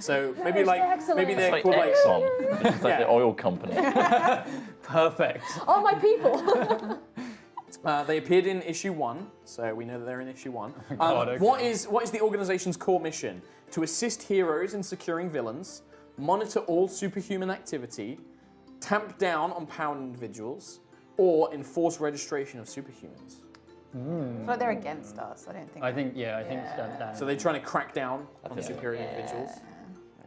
So maybe maybe It's they're like called like Exxon. It's like Yeah. the oil company. Perfect. Oh, my people. they appeared in issue 1, so we know that they're in issue 1. God, okay. What is the organization's core mission? To assist heroes in securing villains, monitor all superhuman activity, tamp down on powered individuals, or enforce registration of superhumans. I feel like they're against us. I don't think. I think that. So they're trying to crack down on think so. superior individuals.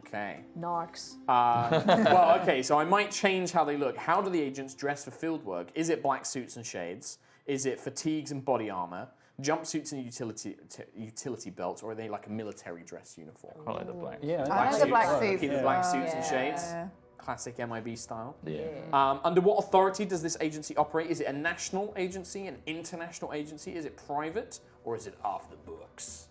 Okay. Narcs. Well, okay, so I might change how they look. How do the agents dress for field work? Is it black suits and shades? Is it fatigues and body armor? Jumpsuits and utility belts? Or are they like a military dress uniform? I like the black. Yeah. I like the black suits. Keep the as black well. suits and Yeah. shades. Classic MIB style. Yeah. Under what authority does this agency operate? Is it a national agency, an international agency? Is it private, or is it off the books?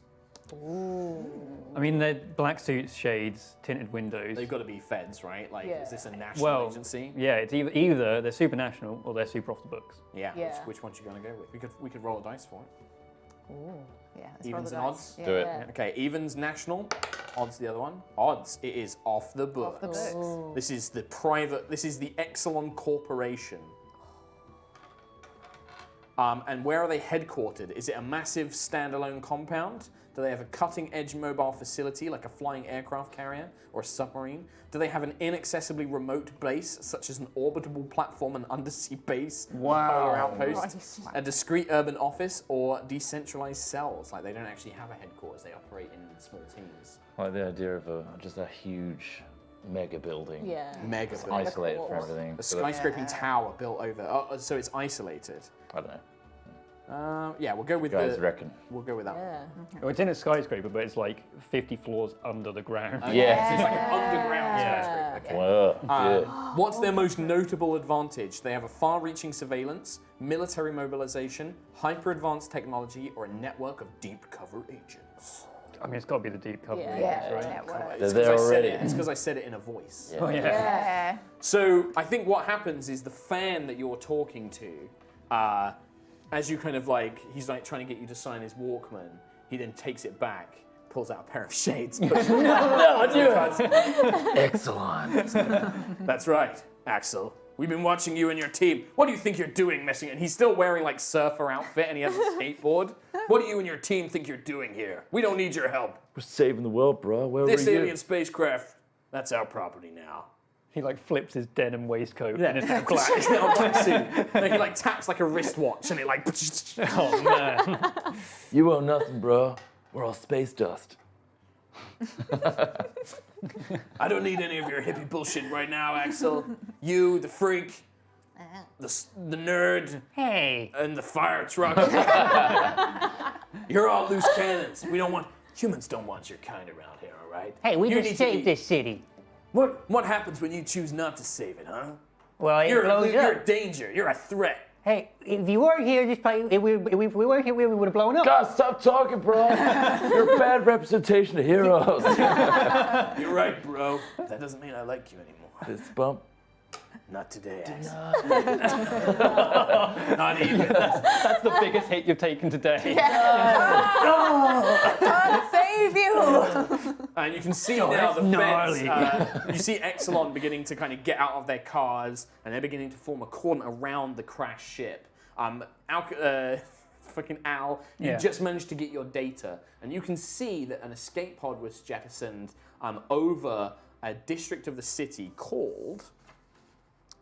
I mean, they're black suits, shades, tinted windows. They've got to be feds, right? Like, Yeah. is this a national Well, agency? yeah, it's either they're super national or they're super off the books. Yeah. Yeah. Which one you going to go with? We could roll a dice for it. Yeah. let's Evens roll the and dice. odds? Yeah. Do it. Yeah. Okay, evens national, odds the other one. Odds, it is off the books. Off the books. This is the Exelon Corporation. And where are they headquartered? Is it a massive standalone compound? Do they have a cutting-edge mobile facility like a flying aircraft carrier or a submarine? Do they have an inaccessibly remote base, such as an orbitable platform, an undersea base, Wow. polar outpost, Nice. a discrete urban office, or decentralized cells? Like they don't actually have a headquarters; they operate in small teams. I like the idea of just a huge mega building. Yeah. Mega It's building. isolated from course. everything. A So that- skyscraping tower built over. Oh, so it's isolated. I don't know. Yeah, we'll go with Guys the. reckon. We'll go with that. Yeah. Well, it's in a skyscraper, but it's like 50 floors under the ground. Yeah. So it's like an underground Yeah. skyscraper. Okay. Well, yeah. What's their most notable advantage? They have a far-reaching surveillance, military mobilization, hyper-advanced technology, or a network of deep cover agents. I mean, it's got to be the deep cover. Yeah. Yeah. right? Network. It's They're 'cause I said already- it. It's because I said it in a voice. Oh, yeah. Yeah. So I think what happens is the fan that you're talking to, as you kind of like, he's like trying to get you to sign his Walkman. He then takes it back, pulls out a pair of shades. Excellent. That's right, Axel. We've been watching you and your team. What do you think you're doing messing? And he's still wearing like surfer outfit and he has a skateboard. What do you and your team think you're doing here? We don't need your help. We're saving the world, bro. Where This were you? alien spacecraft, that's our property now. He like flips his denim waistcoat Yeah. and it's now black. It's now black suit. And he like taps like a wristwatch and it like. Oh man. You owe nothing, bro. We're all space dust. I don't need any of your hippie bullshit right now, Axel. You, the freak, the nerd, Hey, and the fire truck. You're all loose cannons. Humans don't want your kind around here, all right? hey, we You need just to saved be- this city. What happens when you choose not to save it, huh? Well, it You're blows a up. danger. You're a threat. Hey, if you weren't here, this place, if we weren't here, we would have blown up. God, stop talking, bro. You're a bad representation of heroes. You're right, bro. That doesn't mean I like you anymore. Fist bump. Not today. Not even. That's the biggest hit you've taken today. God save you! And you can see now the gnarly. feds. You see Exelon beginning to kind of get out of their cars, and they're beginning to form a cordon around the crashed ship. Fucking Al, you Yeah. just managed to get your data, and you can see that an escape pod was jettisoned over a district of the city called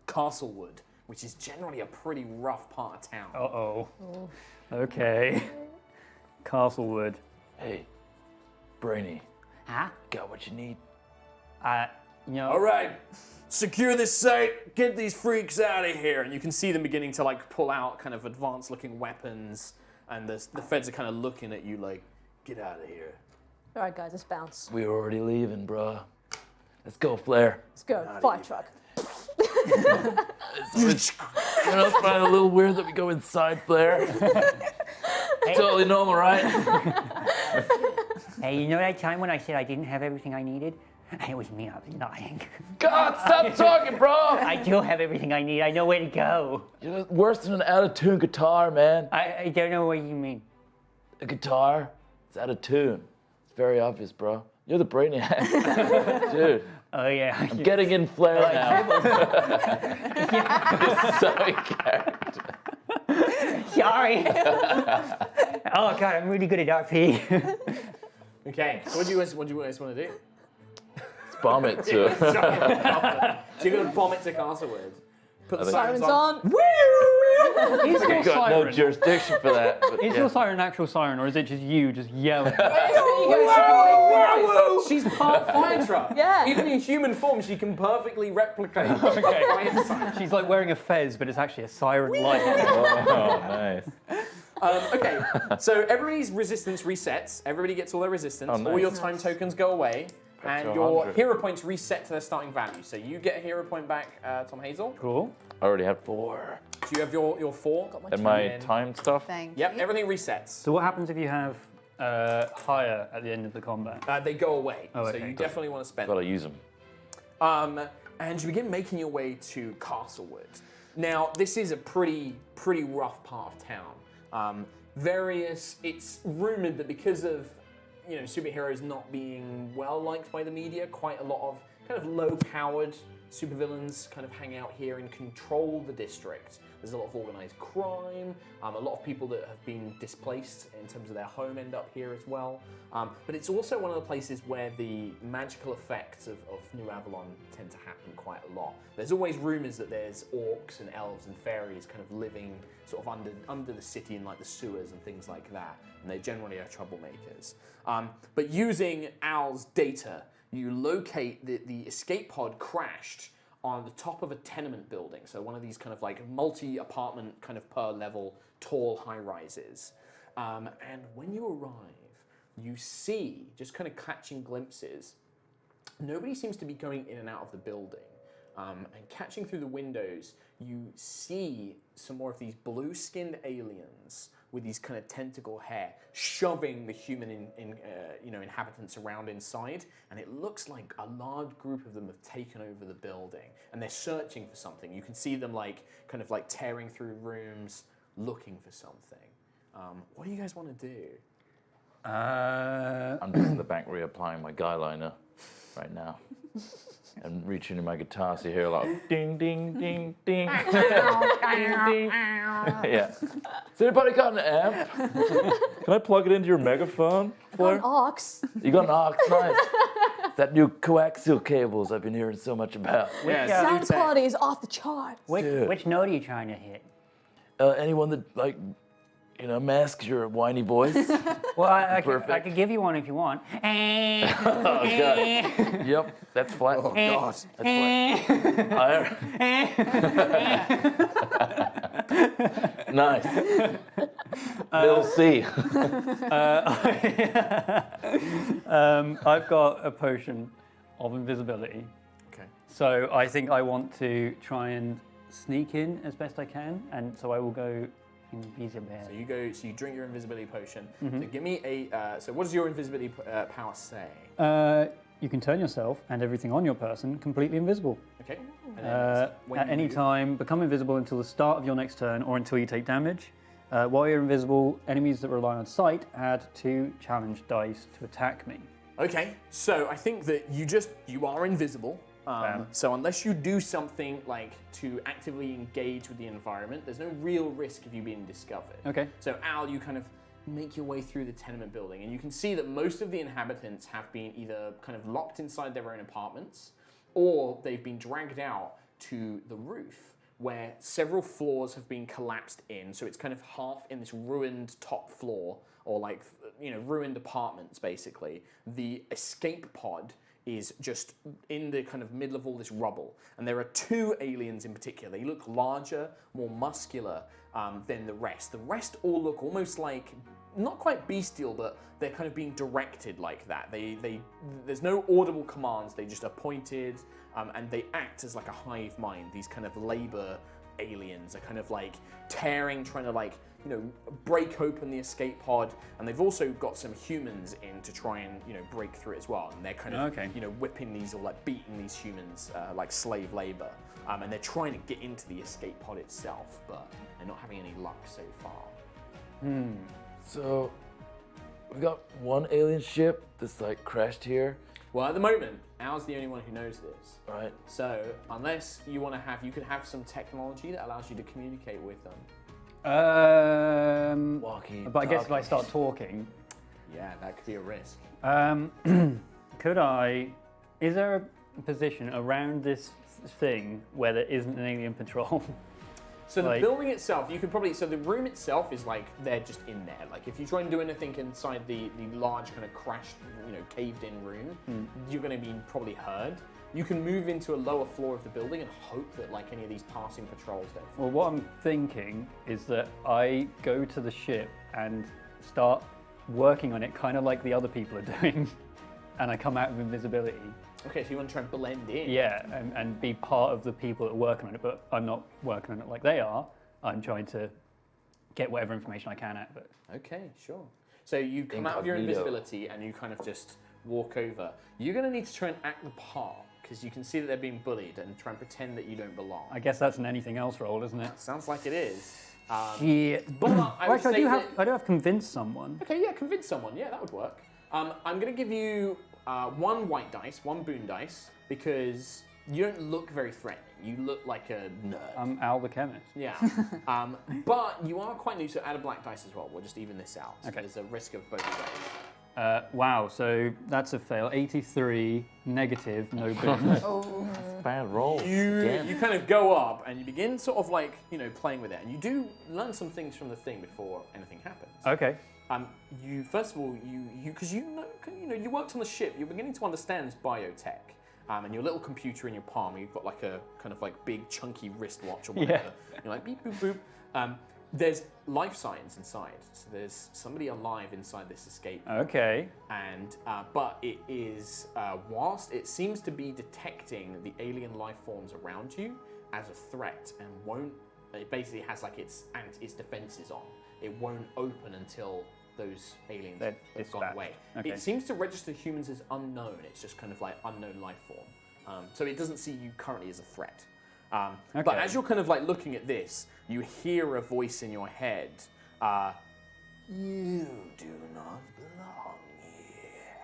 Castlewood, which is generally a pretty rough part of town. Uh-oh. Okay. Castlewood. Hey, Brainy, Huh? got what you need? You know, All right, secure this site, get these freaks out of here. And you can see them beginning to like pull out kind of advanced looking weapons, and the feds are kind of looking at you like, get out of here. All right, guys, let's bounce. We were already leaving, bro. Let's go, Flair. Let's go. Fire truck. You know, it's probably a little weird that we go inside Flair. Totally normal, right? Hey, you know that time when I said I didn't have everything I needed? It was me, I was lying. God, stop talking, bro! I do have everything I need. I know where to go. You're worse than an out-of-tune guitar, man. I don't know what you mean. A guitar, it's out of tune. It's very obvious, bro. You're the brainiac. Dude, Oh, yeah. I'm getting in Flair now. It's so in character. Sorry. Oh, God, I'm really good at RP. Okay, so what do you guys want to do? Let's bomb it, too. So you're gonna bomb it to Castlewood. Put the Sirens on. is your Got no siren, jurisdiction for that. But is yeah. your siren an actual siren, or is it just you just yelling? She's part fire truck. Yeah. Even in human form, she can perfectly replicate a fire siren. She's like wearing a fez, but it's actually a siren light. Oh, nice. Okay, so everybody's resistance resets. Everybody gets all their resistance. Oh, nice. All your time tokens go away. Back to And your 100. hero points reset to their starting value. So you get a hero point back, Tom Hazel. Cool. I already had 4. So you have your 4. And my And- time stuff? Thank Yep, you. everything resets. So what happens if you have higher at the end of the combat? They go away. Oh, So okay. you definitely want to spend Gotta use them. and you begin making your way to Castlewood. Now, this is a pretty rough part of town. It's rumored that because of superheroes not being well liked by the media, quite a lot of kind of low-powered supervillains kind of hang out here and control the district. There's a lot of organized crime, a lot of people that have been displaced in terms of their home end up here as well. But it's also one of the places where the magical effects of New Avalon tend to happen quite a lot. There's always rumors that there's orcs and elves and fairies kind of living sort of under the city in like the sewers and things like that, and they generally are troublemakers. But using Al's data, you locate the escape pod crashed on the top of a tenement building, so one of these kind of like multi-apartment kind of per level tall high-rises. And when you arrive, you see, just kind of catching glimpses, nobody seems to be going in and out of the building. And catching through the windows, you see some more of these blue-skinned aliens with these kind of tentacle hair shoving the human inhabitants around inside, and it looks like a large group of them have taken over the building, and they're searching for something. You can see them kind of tearing through rooms, looking for something. What do you guys want to do? I'm just in the back reapplying my guy liner right now. And reaching in my guitar, so you hear a lot of ding, ding, ding, ding. Ding, ding. Yeah. Has anybody got an amp? Can I plug it into your megaphone, Flair? An ox. You got an aux, nice. That new coaxial cables I've been hearing so much about. Sound quality is off the charts. Which note are you trying to hit? Anyone that masks your whiny voice. Well, I Perfect. could give you one if you want. Oh god. Yep, that's flat. Oh God. Nice. Middle C. I've got a potion of invisibility, So I think I want to try and sneak in as best I can, and so I will go invisible. So you drink your invisibility potion. So give me a. So what does your invisibility power say? You can turn yourself and everything on your person completely invisible. Okay. And then when At you any do- time, become invisible until the start of your next turn or until you take damage. While you're invisible, enemies that rely on sight add 2 challenge dice to attack me. Okay, so I think that you are invisible. So unless you do something like to actively engage with the environment, there's no real risk of you being discovered. Okay. So Al, you kind of make your way through the tenement building, and you can see that most of the inhabitants have been either kind of locked inside their own apartments, or they've been dragged out to the roof, where several floors have been collapsed in. So it's kind of half in this ruined top floor, or like, ruined apartments, basically. The escape pod is just in the kind of middle of all this rubble. And there are 2 aliens in particular. They look larger, more muscular than the rest. The rest all look almost like, not quite bestial, but they're kind of being directed like that. There's no audible commands, they just are pointed, and they act as like a hive mind. These kind of labor aliens are kind of like trying to like, break open the escape pod, and they've also got some humans in to try and, break through it as well. And they're kind of, whipping these or like beating these humans like slave labor. And they're trying to get into the escape pod itself, but they're not having any luck so far. So, we've got one alien ship that's like crashed here. Well, at the moment, Al's the only one who knows this. Right. So, unless you want to you could have some technology that allows you to communicate with them. Walkie. But I guess if I start talking, Yeah, that could be a risk. could I? Is there a position around this thing where there isn't an alien patrol? So the Like- building itself, you could probably, so the room itself is like, they're just in there. Like if you try and do anything inside the large kind of crashed, caved in room, you're going to be probably heard. You can move into a lower floor of the building and hope that like any of these passing patrols don't. Well, what I'm thinking is that I go to the ship and start working on it, kind of like the other people are doing, and I come out of invisibility. Okay, so you want to try and blend in. Yeah, and be part of the people that are working on it, but I'm not working on it like they are. I'm trying to get whatever information I can out of it. Okay, sure. So you come out of your Incognito. invisibility and you kind of just walk over. You're going to need to try and act the part because you can see that they're being bullied and try and pretend that you don't belong. I guess that's an anything else role, isn't it? Sounds like it is. Shit. But I would Actually, say I do have convince someone. Okay, yeah, convince someone. Yeah, that would work. I'm going to give you 1 white dice, 1 boon dice, because you don't look very threatening. You look like a nerd. I'm Al the chemist. Yeah. But you are quite new, so add a black dice as well. We'll just even this out. So Okay. there's a risk of both of those. Wow, so that's a fail. 83, negative, no boon. Oh. Bad roll. You kind of go up and you begin sort of like, playing with it. And you do learn some things from the thing before anything happens. Okay. You first of all, because you worked on the ship, you're beginning to understand this biotech. And your little computer in your palm, you've got like a kind of like big chunky wristwatch or whatever. Yeah. You're like beep boop boop. There's life signs inside, so there's somebody alive inside this escape. Okay. And but it is whilst it seems to be detecting the alien life forms around you as a threat, and won't. It basically has like its defenses on. It won't open until those aliens They're have gone dispatched. away. Okay. It seems to register humans as unknown. It's just kind of like unknown life form. So it doesn't see you currently as a threat. But Okay. as you're kind of like looking at this, you hear a voice in your head. You do not belong here.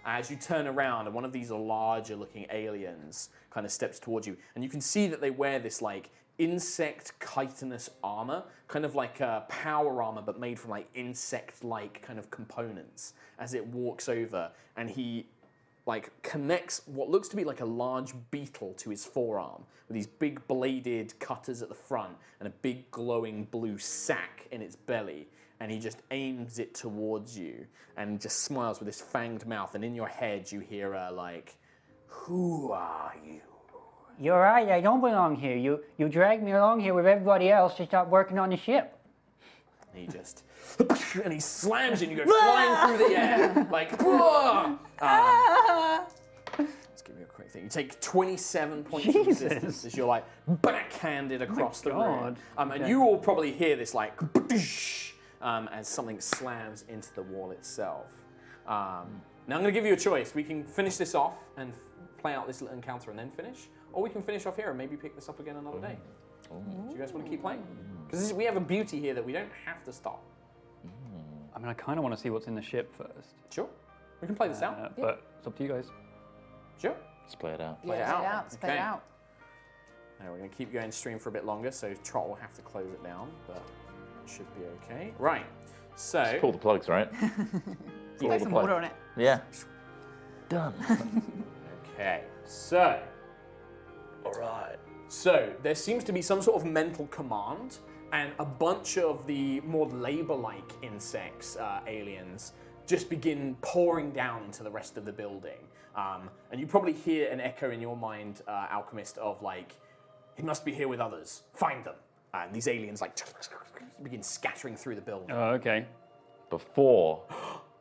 As you turn around, and one of these larger looking aliens kind of steps towards you, and you can see that they wear this like insect chitinous armor, kind of like a power armor, but made from like insect-like kind of components. As it walks over, and he like connects what looks to be like a large beetle to his forearm with these big bladed cutters at the front and a big glowing blue sack in its belly. And he just aims it towards you and just smiles with his fanged mouth. And in your head, you hear like, "Who are you?" You're right, I don't belong here. You dragged me along here with everybody else to start working on the ship. And he just, and he slams you and you go flying through the air. Like, "Whoa!" Let's give you a quick everything. You take 27 points of resistance as you're like backhanded across the room. God. And you all probably hear this like as something slams into the wall itself. Now I'm going to give you a choice. We can finish this off and play out this little encounter and then finish, or we can finish off here and maybe pick this up again another day. Do you guys want to keep playing? Because we have a beauty here that we don't have to stop. I mean, I kind of want to see what's in the ship first. Sure. We can play this out. But it's up to you guys. Sure. Let's play it out. Play it Let's out. play it out. Let's play it Okay. out. Now we're going to keep going stream for a bit longer, so Trot will have to close it down, but it should be okay. Right. So. Just pull the plugs, right? Throw some water on it. Yeah. Done. Okay. So. All right. So there seems to be some sort of mental command, and a bunch of the more labor-like insects, aliens, just begin pouring down into the rest of the building. And you probably hear an echo in your mind, Alchemist, of like, he must be here with others. Find them. And these aliens like begin scattering through the building. Oh, okay. Before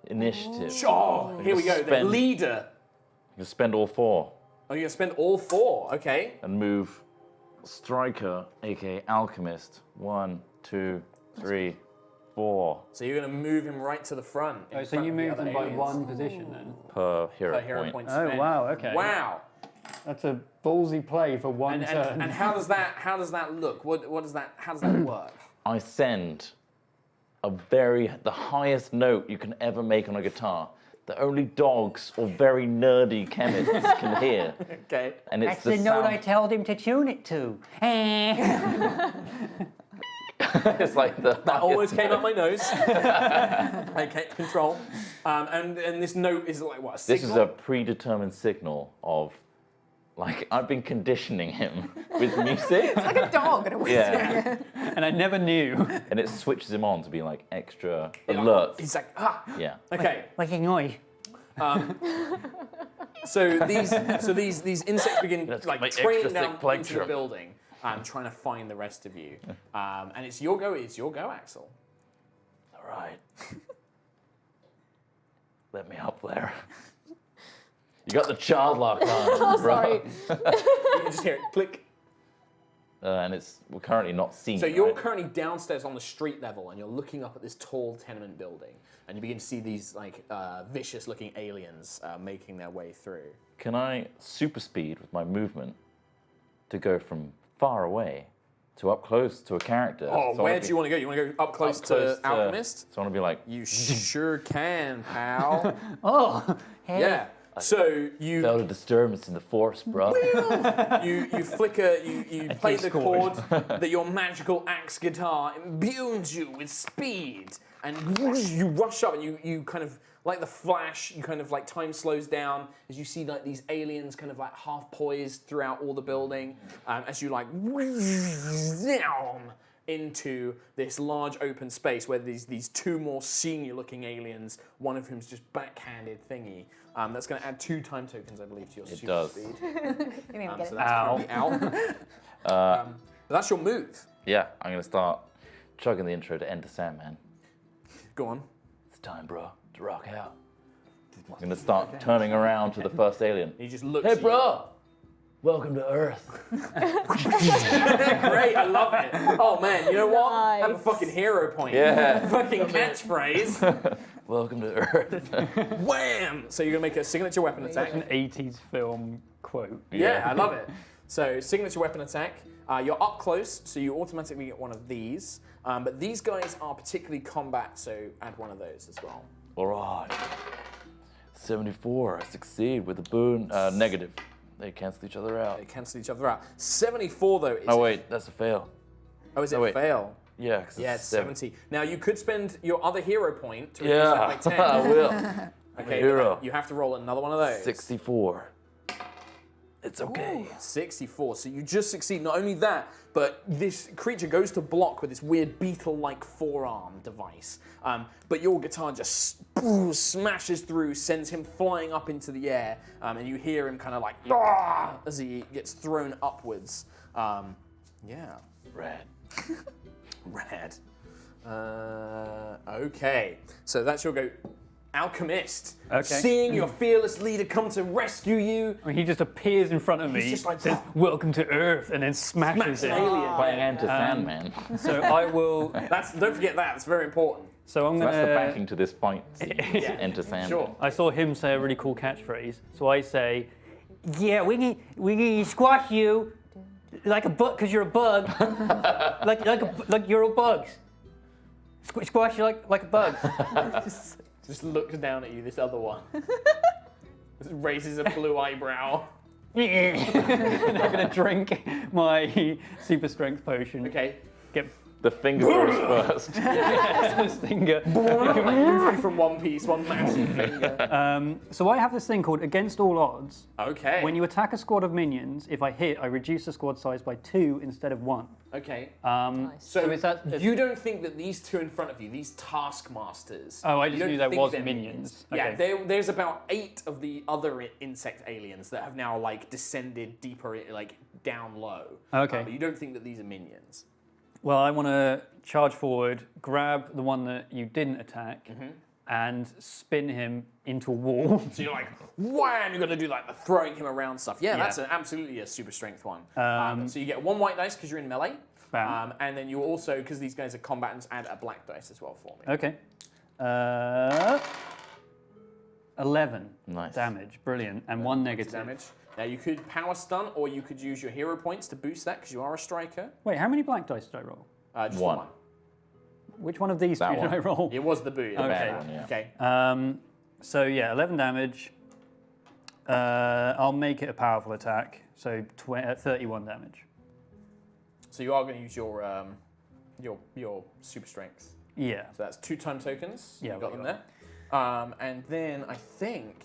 initiative. Oh, here we go. The Spend- leader. You spend all 4 Oh, you're gonna spend all 4. Okay. and move Striker, aka Alchemist. 1, 2, 3, 4 So you're gonna move him right to the front. in Oh, so front you of the move other them by aliens. one position then? per hero Per hero point. point Oh, spent. wow, okay. Wow. That's a ballsy play for one And, turn. and how does that look? What does that? How does that work? I send the highest note you can ever make on a guitar that only dogs or very nerdy chemists can hear. Okay. And it's That's the note I sound. told him to tune it to. It's like the That almost came up my nose. Okay, control. And this note is like what? A This signal? is a predetermined signal of, like, I've been conditioning him with music. It's like a dog and a whistle. Yeah. And I never knew. And it switches him on to be like extra alert. He's like ah. Yeah. Okay. What's the noise? So these insects begin That's like my training extra thick down into the plectrum. building and trying to find the rest of you. And it's your go. It's your go, Axel. All right. Let me up there. You got the child lock on, bro. Sorry. You can just hear it click. And we're currently not seen. So you're right? currently downstairs on the street level, and you're looking up at this tall tenement building, and you begin to see these like vicious-looking aliens making their way through. Can I super speed with my movement to go from far away to up close to a character? Oh, So I where wanna do you want to go? You want to go up close to Alchemist? So I want to be like, You sure can, pal. Oh, hey. Yeah. So you felt a disturbance in the force, bro. you flicker, you play the chord discord. that your magical axe guitar imbues you with speed, and whoosh, you rush up and you kind of like the flash. You kind of like time slows down as you see like these aliens kind of like half poised throughout all the building, as you like down into this large open space where these two more senior looking aliens, one of whom's just backhanded thingy. That's going to add 2 time tokens, I believe, to your super does. speed. You didn't even get So it. that's currently out. But that's your move. Yeah, I'm going to start chugging the intro to Enter Sandman. Go on. It's time, bro, to rock out. I'm going to start turning around to the first alien. He just looks Hey, at you. bro! Welcome to Earth. Great, I love it. Oh man, you know what? Have a Nice. fucking hero point. Yeah. Fucking catchphrase. Welcome to Earth. Wham! So you're gonna make a signature weapon attack. An 80s film quote. Yeah, I love it. So signature weapon attack. You're up close, so you automatically get one of these. But these guys are particularly combat, so add one of those as well. All right. 74. I succeed with a boon. Negative. They cancel each other out. They cancel each other out. 74 though is. Oh wait, that's a fail. Oh, is it no, wait. fail? Yeah, because Yeah, it's 70. Now you could spend your other hero point to reduce Yeah, that by 10. I will. Okay, hero. you have to roll another one of those. 64. It's okay. 64. So you just succeed. Not only that, but this creature goes to block with this weird beetle-like forearm device. But your guitar just smashes through, sends him flying up into the air, and you hear him kind of like "Ah!" as he gets thrown upwards. Yeah, Rad. rad. Okay, so that's your go. Alchemist. Okay. Seeing your fearless leader come to rescue you. I mean, he just appears in front of me, He's just like, says, "Welcome to Earth," and then smashes an it. alien. Playing Enter Sandman. So I will. Don't forget that. It's very important. So I'm So that's the gonna. backing to this fight scene. Enter Sandman. Sure. I saw him say a really cool catchphrase, so I say, Yeah, we can squash you like a bug, because you're a bug. like you're all bugs. Squash you like a bug. Just looks down at you, this other one. Just raises a blue eyebrow. and I'm gonna drink my super strength potion. Okay. Get The finger goes first. this finger. Like Luffy from One Piece, one massive finger. So I have this thing called Against All Odds. Okay. When you attack a squad of minions, if I hit, I reduce the squad size by 2 instead of 1. Okay. So is that? You don't think that these two in front of you, these taskmasters. Oh, I you just don't knew there think was they're minions. Yeah, Okay. there's about 8 of the other insect aliens that have now like descended deeper, like down low. Okay. But you don't think that these are minions. Well, I want to charge forward, grab the one that you didn't attack, and spin him into a wall. So you're like, wham! You're gonna do like the throwing him around stuff. Yeah, that's absolutely a super strength one. So you get 1 white dice because you're in melee. Bam. And then you also, because these guys are combatants, add a black dice as well for me. Okay. 11 Nice. damage. Brilliant. And 1 negative. Damage. Now you could power stun, or you could use your hero points to boost that because you are a striker. Wait, how many black dice did I roll? Just One. one. Which one of these That two did one. I roll? It was the boot. Okay. Bad one, yeah. Okay. So yeah, 11 damage. I'll make it a powerful attack. So 31 damage. So you are going to use your super strength. Yeah. So that's 2 time tokens. Yeah, you got we them got there. And then I think.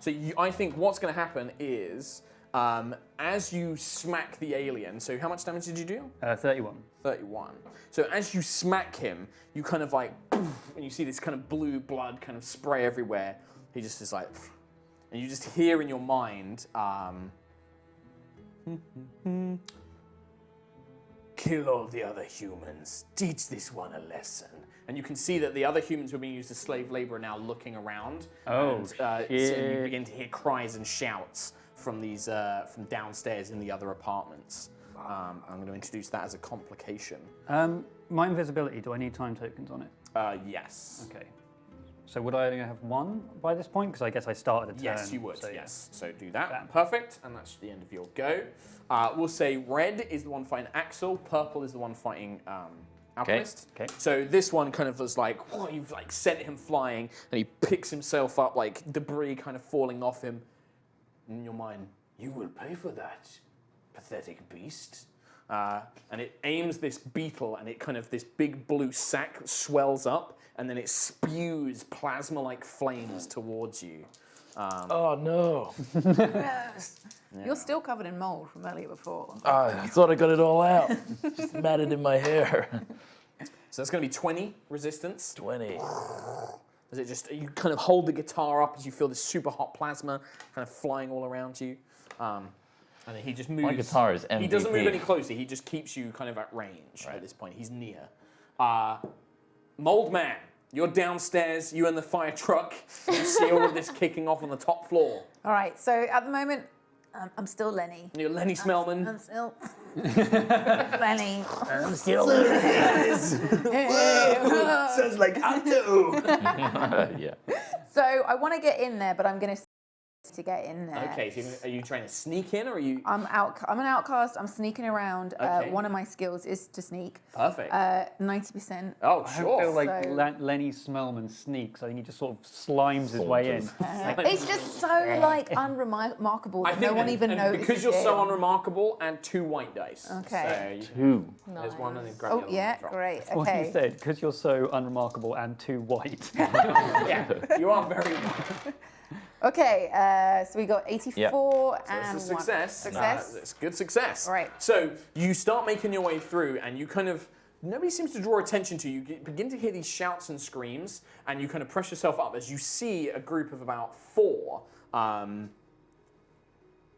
So I think what's going to happen is as you smack the alien. So how much damage did you do? 31. 31. So as you smack him, you kind of like, and you see this kind of blue blood kind of spray everywhere. He just is like, and you just hear in your mind, kill all the other humans, teach this one a lesson. And you can see that the other humans who are being used as slave labor are now looking around. Oh, and, so shit. you begin to hear cries and shouts from these from downstairs in the other apartments. I'm going to introduce that as a complication. My invisibility, do I need time tokens on it? Yes. Okay. So would I only have 1 by this point? Because I guess I started a turn. Yes, you would. So, yes. So do that. Bam. Perfect. And that's the end of your go. We'll say red is the one fighting Axel. Purple is the one fighting Alchemist. Okay. So this one kind of was like, you've like sent him flying, and he picks himself up, like debris kind of falling off him. In your mind, you will pay for that, pathetic beast. And it aims this beetle, and it kind of, this big blue sack swells up, and then it spews plasma-like flames towards you. Oh no. You're still covered in mold from earlier before. I thought I got it all out. Just matted in my hair. So that's going to be 20 resistance. 20. As it just, you kind of hold the guitar up as you feel this super hot plasma kind of flying all around you. And then he just moves. My guitar is MVP. He doesn't move any closer. He just keeps you kind of at range at this point. He's near. Mold Man, you're downstairs. You and the fire truck. You see all of this kicking off on the top floor. All right, so at the moment, I'm still Lenny. You're Lenny Smellman. I'm still Lenny. I'm still Sounds like Otto. Yeah. So I want to get in there, but I'm going to get in there. Okay, so are you trying to sneak in, or are you? I'm an outcast. I'm sneaking around. Okay. One of my skills is to sneak. Perfect. 90%. Oh, I sure. feel like So- Lenny Smellman sneaks. I think he just sort of slimes his way in. It's just so like unremarkable that no one even and notices because you're it. so unremarkable, add 2 white dice. Okay. So 2. there's one, and then grab Oh the other yeah, one, drop. great. What he Okay. said, because you're so unremarkable and too white. Yeah, you are very. Okay. So we got 84 It's and a success. 1. Success. It's good success. All right. So you start making your way through, and you kind of, nobody seems to draw attention to you. You begin to hear these shouts and screams, and you kind of press yourself up as you see a group of about 4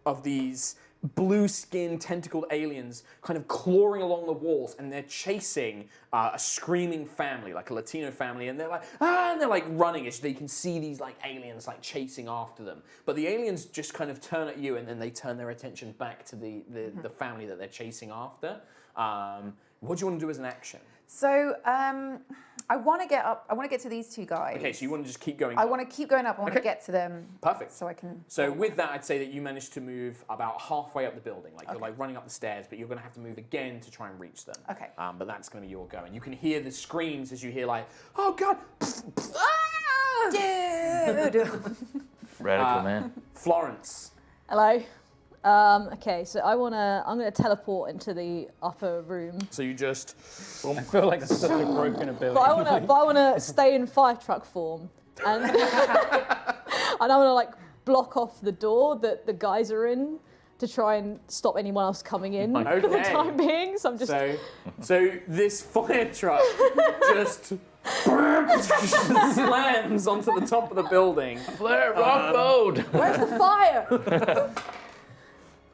of these blue-skinned, tentacled aliens kind of clawing along the walls, and they're chasing a screaming family, like a Latino family, and they're like, and they're like running as they can see these like aliens like chasing after them. But the aliens just kind of turn at you, and then they turn their attention back to the family that they're chasing after. What do you want to do as an action? So I want to get up. I want to get to these two guys. Okay, so you want to just keep going I up. want to keep going up. I want to get to them. Perfect. So I can. So with that, I'd say that you managed to move about halfway up the building. Like you're like running up the stairs, but you're going to have to move again to try and reach them. Okay. But that's going to be your go. And you can hear the screams as you hear like, oh God. Dude. Radical man. Ah! Florence. Hello. Okay, so I'm gonna teleport into the upper room. So you just, I feel like that's such a broken ability. But I wanna stay in fire truck form, and and I wanna like block off the door that the guys are in to try and stop anyone else coming in for the Okay. time being. So I'm just so this fire truck just slams onto the top of the building. Flare, rock mode. where's the fire?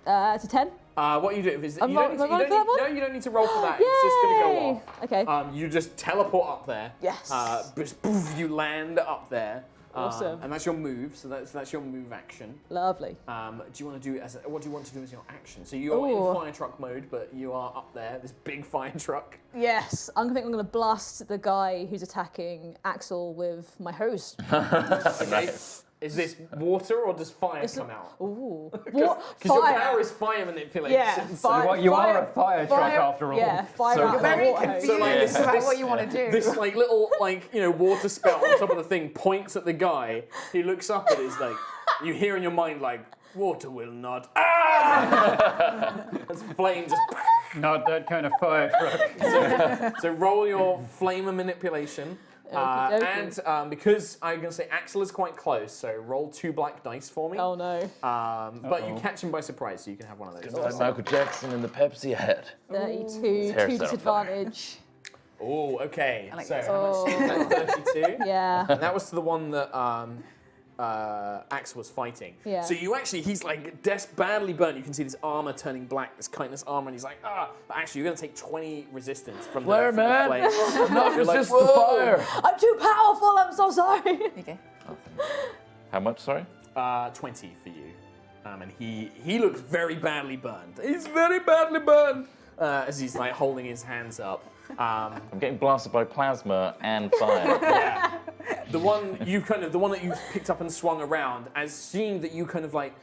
It's a 10. What you do is I'm you don't, rolling need, for that one? no, you don't need to roll for that. It's just going to go Yay! off. Okay. You just teleport up there. Yes. Just poof, you land up there. Awesome. And that's your move. So that's your move action. Lovely. Do you want to do what do you want to do as your action? So you're Ooh. in fire truck mode, but you are up there. This big fire truck. Yes, I'm gonna blast the guy who's attacking Axel with my hose. Okay. Is this water or does fire come out? Ooh. Because your power is fire manipulation. Yeah, so- fire. You are a fire truck after all. Yeah, fire So out you're my Very water hose. confused like this- about this- what you want to do. This like little water spout on top of the thing points at the guy. He looks up at it. It's like you hear in your mind like water will not. Ah! As flame just. Not that kind of fire truck. So roll your flame and manipulation. Okey-dokey. And because I'm going to say Axel is quite close, so roll 2 black dice for me. Oh no. But you catch him by surprise, so you can have one of those. Like Michael Jackson in the Pepsi ad. 32, hair's 2 set on fire. disadvantage. Oh, okay. I like So this. how much is that? 32? Yeah. And that was to the one that Axel was fighting. Yeah. So he's like badly burnt. You can see this armor turning black, this chitinous armor, and he's like, ah. But actually, you're going to take 20 resistance from Flare, the man. flame. Not You're like, resist the fire. I'm too powerful, I'm so sorry. Okay. How much, sorry? 20 for you. And he looks very badly burned. He's very badly burned. As he's like holding his hands up. I'm getting blasted by plasma and fire. Yeah. The one that you picked up and swung around, as seeing that you kind of like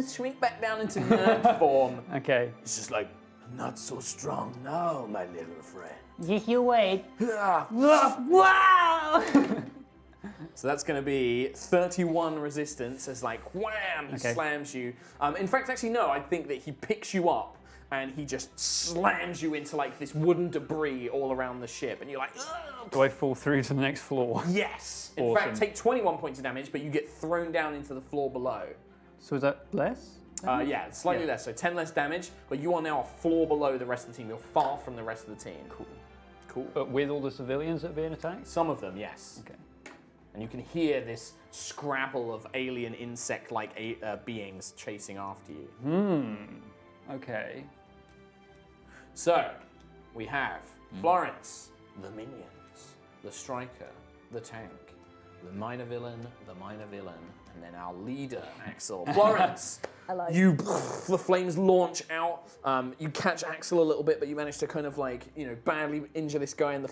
shrink back down into nerd form. Okay. It's just like, not so strong now, my little friend. Just you wait. Wow! So that's going to be 31 resistance as like, wham, he Okay. slams you. In fact, actually, no, I think that he picks you up and he just slams you into like this wooden debris all around the ship. And you're like, ugh. Do I fall through to the next floor? Yes. In Awesome. fact, take 21 points of damage, but you get thrown down into the floor below. So is that less? Yeah, slightly less, so 10 less damage, but you are now a floor below the rest of the team. You're far from the rest of the team. Cool. But with all the civilians that are being attacked? Some of them, yes. Okay. And you can hear this scrabble of alien insect-like beings chasing after you. Okay. So, we have Florence, the minions, the striker, the tank, the minor villain, and then our leader, Axel. Florence, Hello. the flames launch out. You catch Axel a little bit, but you manage to kind of like, badly injure this guy, and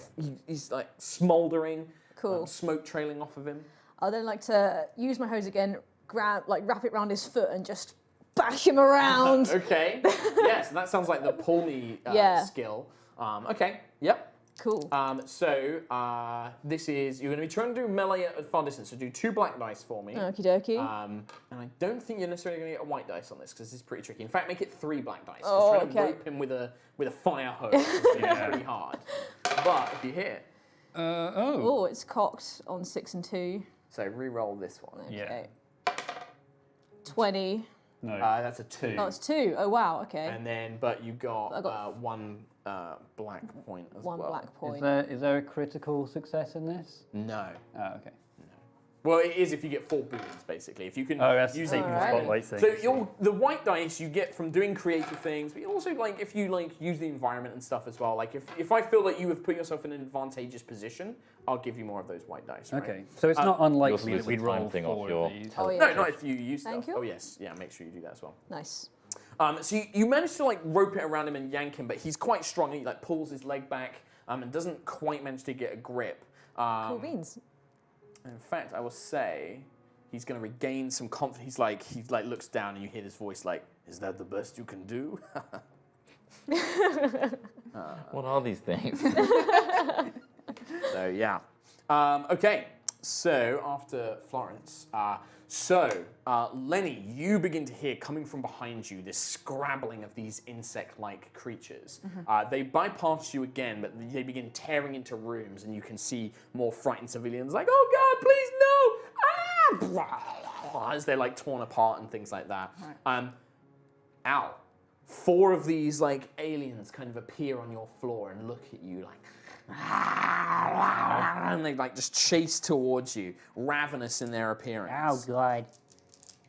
he's like smoldering. Cool. Smoke trailing off of him. I'll then like to use my hose again, wrap it around his foot and just bash him around. Okay. Yeah, so that sounds like the pull me Yeah. skill. Okay. Yep. Cool. This is, you're going to be trying to do melee at far distance, so do 2 black dice for me. Okie dokie. And I don't think you're necessarily going to get a white dice on this, because this is pretty tricky. In fact, make it 3 black dice. 'Cause Oh, trying to okay. rope him with a fire hose is pretty hard. But if you hit, Oh, it's cocked on 6 and 2. so re-roll this one. Yeah. Okay. 20. No. That's a 2. Oh, it's 2. Oh, wow. Okay. And then, but you got, I got 1 black point as One well. black point. Is there a critical success in this? No. Oh, okay. Well, it is if you get 4 boons, basically. If you can that's use taking it. the spotlight thing. So the white dice you get from doing creative things, but also like if you like use the environment and stuff as well. Like if I feel that you have put yourself in an advantageous position, I'll give you more of those white dice. Right? Okay, so it's not unlikely You'll that we'd lose the time roll thing 4 off of your these. Oh, yeah. No, not if you use stuff. Thank you. Oh yes, yeah. Make sure you do that as well. Nice. So you manage to like rope it around him and yank him, but he's quite strong. He like pulls his leg back and doesn't quite manage to get a grip. Cool beans. In fact, I will say he's going to regain some confidence. He like looks down and you hear his voice like, "Is that the best you can do?" What are these things? So yeah. Okay. So after Florence, Lenny, you begin to hear coming from behind you this scrabbling of these insect-like creatures. They bypass you again, but they begin tearing into rooms, and you can see more frightened civilians like, "Oh God, please no!" Ah! As they're like torn apart and things like that. Al, 4 of these like aliens kind of appear on your floor and look at you like. And they like just chase towards you, ravenous in their appearance. Oh, God.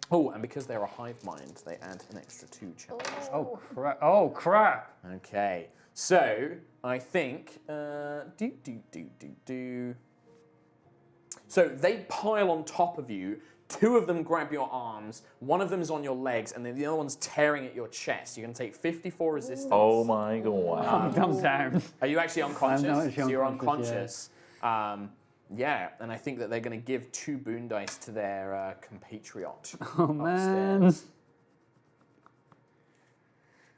Oh, and because they're a hive mind, they add an extra 2 challenge. Oh crap! Oh crap! Okay, so I think So they pile on top of you. 2 of them grab your arms, 1 of them is on your legs, and then the other one's tearing at your chest. You're going to take 54 resistance. Oh my god. I'm down. Are you actually unconscious? I'm not actually So you're unconscious, unconscious. Yeah, and I think that they're going to give 2 boon dice to their compatriot Oh man. upstairs.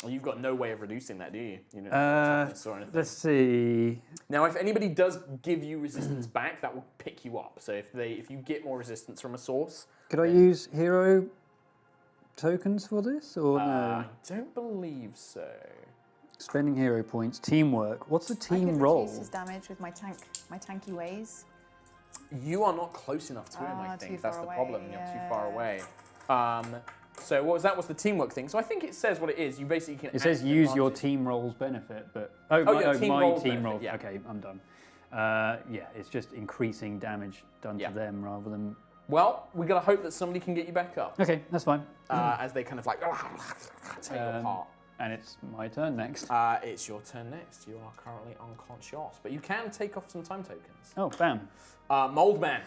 Well, you've got no way of reducing that, do you? You don't have toughness or anything. Let's see. Now, if anybody does give you resistance back, that will pick you up. So if you get more resistance from a source, Could I use hero tokens for this or no? I don't believe so. Spending hero points, teamwork. What's the I team could roll? reduce his damage with my tanky ways. You are not close enough to him, I too think. far That's the away, problem. You're too far yeah. away. So what was that? Was the teamwork thing? So I think it says what it is. You basically can. It says act use your advantage. team roll's benefit, but yeah, my team my roll's team benefit, roll. yeah. Okay, I'm done. Yeah, it's just increasing damage done Yeah. to them rather than. Well, we gotta hope that somebody can get you back up Okay, that's fine. as they kind of like take you apart. And it's my turn next. It's your turn next. You are currently unconscious, but you can take off some time tokens. Oh, bam. Mold Man.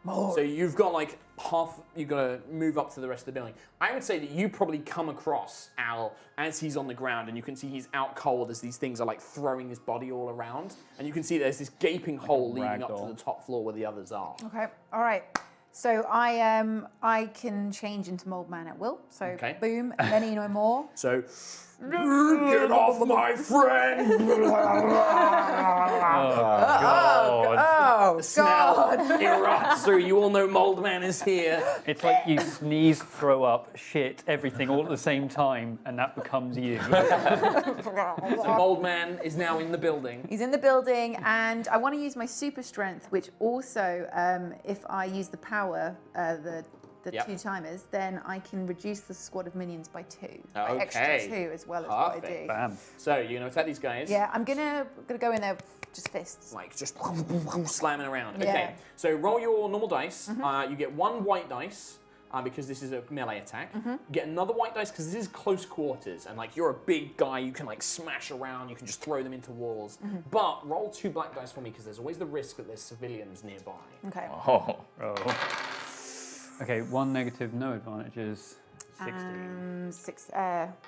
So you've got like half, you've got to move up to the rest of the building. I would say that you probably come across Al as he's on the ground and you can see he's out cold as these things are like throwing his body all around. And you can see there's this gaping hole leading up to ragdoll. the top floor where the others are. Okay, all right. So I can change into Mold Man at will. So Okay. boom, Lenny no more. So, get off my friend! Oh, Smell erupts through. You all know Mold Man is here. It's like you sneeze, throw up, shit, everything all at the same time, and that becomes you. So Mold Man is now in the building. He's in the building, and I want to use my super strength, which also, if I use the power, the Yep. 2 timers, then I can reduce the squad of minions by 2. By Okay. extra 2 as well as what I Perfect. do. Bam. So you're gonna attack these guys. Yeah, I'm gonna go in there with just fists. Like just slamming around. Yeah. Okay, so roll your normal dice. You get 1 white dice because this is a melee attack. You get another white dice because this is close quarters and like you're a big guy. You can like smash around. You can just throw them into walls. But roll 2 black dice for me because there's always the risk that there's civilians nearby. Okay. Oh. Oh. Okay, 1 negative, no advantages. 16.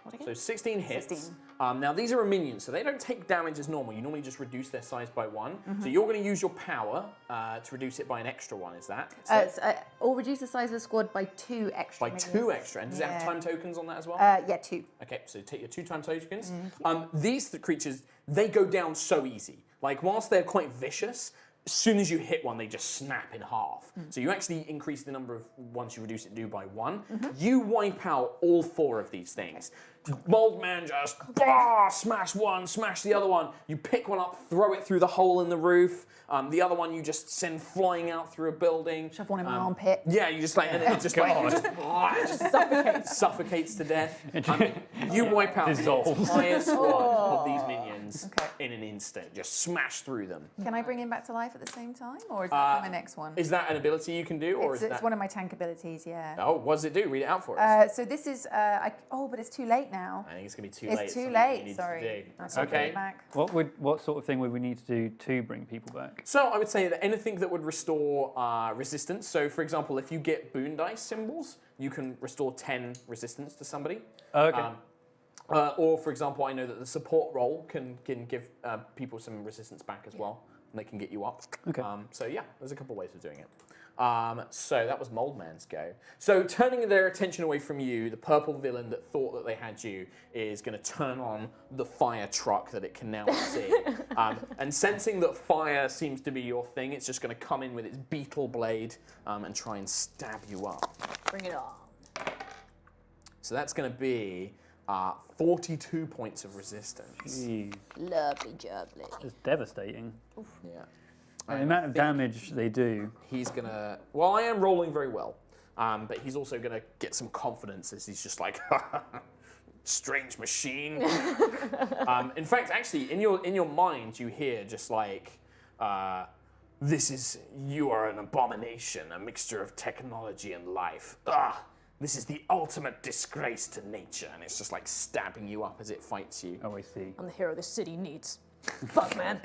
What again? So 16 hits. 16. Now these are a minion, so they don't take damage as normal. You normally just reduce their size by 1. So you're going to use your power to reduce it by an extra 1. Is that? Or reduce the size of the squad by 2 extra. By 2 minions. extra. And does it have Yeah. time tokens on that as well? Yeah, 2. Okay, so take your 2 time tokens. These creatures, they go down so easy. Like, whilst they're quite vicious, as soon as you hit one, they just snap in half. So you actually increase the number of ones you reduce it to by 1. You wipe out all 4 of these things. Mold Man just smash one, smash the other one. You pick one up, throw it through the hole in the roof. The other one you just send flying out through a building. Shove one in my armpit. Yeah, you just like, and it just like, it just suffocates to death. You wipe out dissolves. the entire squad of these minions. hands in an instant. Just smash through them. Can I bring him back to life at the same time, or is that for my next one? Is that an ability you can do, or It's is that? one of my tank abilities, yeah. Oh, what does it do? Read it out for us. So this is, but it's too late now. I think it's gonna be too It's late. too something late, you need to sorry. do. I can't bring Okay. it back. What sort of thing would we need to do to bring people back? So I would say that anything that would restore resistance. So for example, if you get boon dice symbols, you can restore 10 resistance to somebody. Okay. Or for example, I know that the support role can give people some resistance back as well, and they can get you up. Okay. So yeah, there's a couple ways of doing it. So that was Moldman's go. So turning their attention away from you, the purple villain that thought that they had you is going to turn on the fire truck that it can now see. And sensing that fire seems to be your thing, it's just going to come in with its beetle blade and try and stab you up. Bring it on. So that's going to be 42 points of resistance. Jeez, Lovely jubbly. it's devastating. Yeah. The amount of damage they do. He's gonna. Well, I am rolling very well, but he's also gonna get some confidence as he's just like, strange machine. In fact, actually, in your mind, you hear just like, you are an abomination, a mixture of technology and life. This is the ultimate disgrace to nature, and it's just like stabbing you up as it fights you. Oh, I see. I'm the hero this city needs. Fuck, man.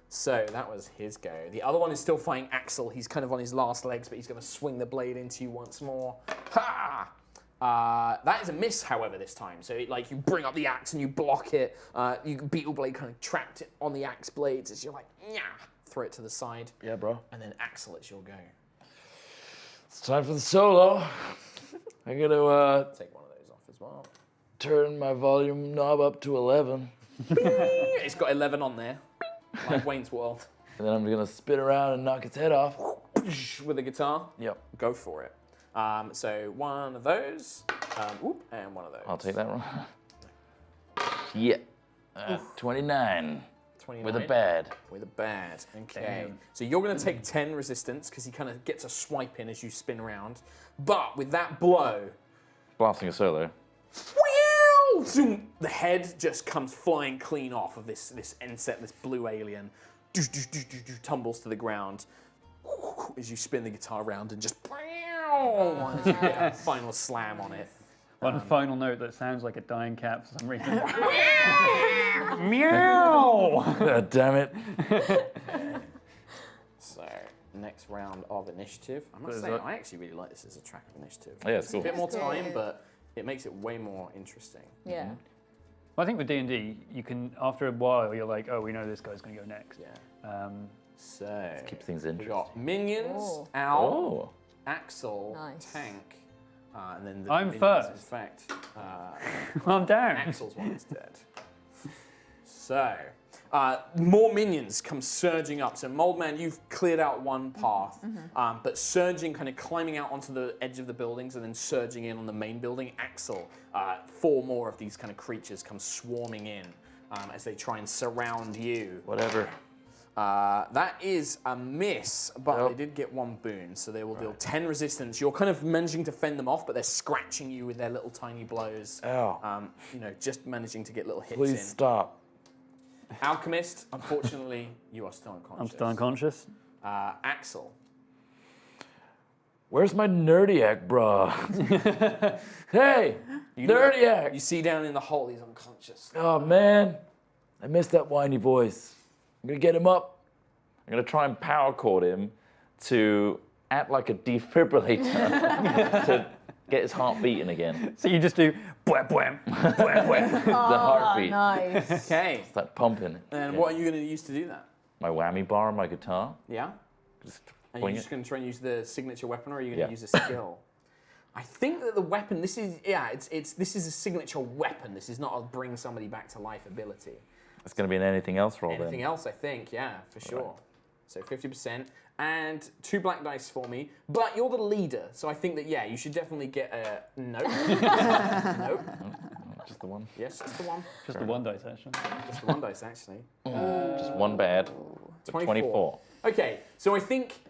So that was his go. The other one is still fighting Axel. He's kind of on his last legs, but he's going to swing the blade into you once more. Ha! That is a miss, however, this time. So you bring up the axe and you block it. Beetle blade kind of trapped it on the axe blades as you're like, yeah, throw it to the side. Yeah, bro. And then Axel, it's your go. It's time for the solo. I'm gonna Take one of those off as well. turn my volume knob up to 11. It's got 11 on there, like Wayne's World. And then I'm gonna spin around and knock its head off. With the guitar. Yep. Go for it. So one of those, and one of those. I'll take that one. Yeah. 29. 29. With a bad. With a bad. Okay. Damn. So you're going to take 10 resistance because he kind of gets a swipe in as you spin around. But with that blow, Blasting a solo. zoom, the head just comes flying clean off of this insect, this blue alien. Tumbles to the ground as you spin the guitar around and just as you get a final slam on it. One final note that sounds like a dying cat for some reason. Meow! God damn it. So, next round of initiative. I must Is say, that- I actually really like this as a track of initiative. Yeah, it's a cool. bit more It's time, good. but it makes it way more interesting. Yeah. Well, I think with D&D, you can, after a while, you're like, oh, we know this guy's going to go next. Yeah. So, Keep things we interesting. got minions, Oh. Owl, Oh. Axel, Nice. Tank, and then the I'm minions, first. in fact, I'm down. Axel's one is dead. So, more minions come surging up. So, Moldman, you've cleared out one path, but surging, kind of climbing out onto the edge of the buildings and then surging in on the main building. Axel, 4 more of these kind of creatures come swarming in as they try and surround you. Whatever. That is a miss, but Yep. they did get 1 boon, so they will deal 10 resistance. You're kind of managing to fend them off, but they're scratching you with their little tiny blows. Ow. Just managing to get little hits Please in. stop. Alchemist, unfortunately, you are still unconscious. I'm still unconscious. Axel. Where's my nerdiac, bro? Hey, nerdiac. You see down in the hole, he's unconscious. Oh, man. I missed that whiny voice. I'm going to get him up. I'm going to try and power chord him to act like a defibrillator to get his heart beating again. So you just do bwam bwam bwam bwam. The heartbeat. Nice. Okay. It's like pumping. And Yeah. what are you going to use to do that? My whammy bar on my guitar. Yeah? Just Are you fling just it. going to try and use the signature weapon, or are you going Yeah. to use a skill? I think that the weapon, this is a signature weapon. This is not a bring somebody back to life ability. It's going to be an anything else roll Anything then. else, I think, yeah, for sure. So 50%, and 2 black dice for me. But you're the leader, so I think that, yeah, you should definitely get a nope. Nope. Just the one. Yes, just the one. Just the one dice, actually. Just the one dice, actually. Just one bad. 24. Okay, so I think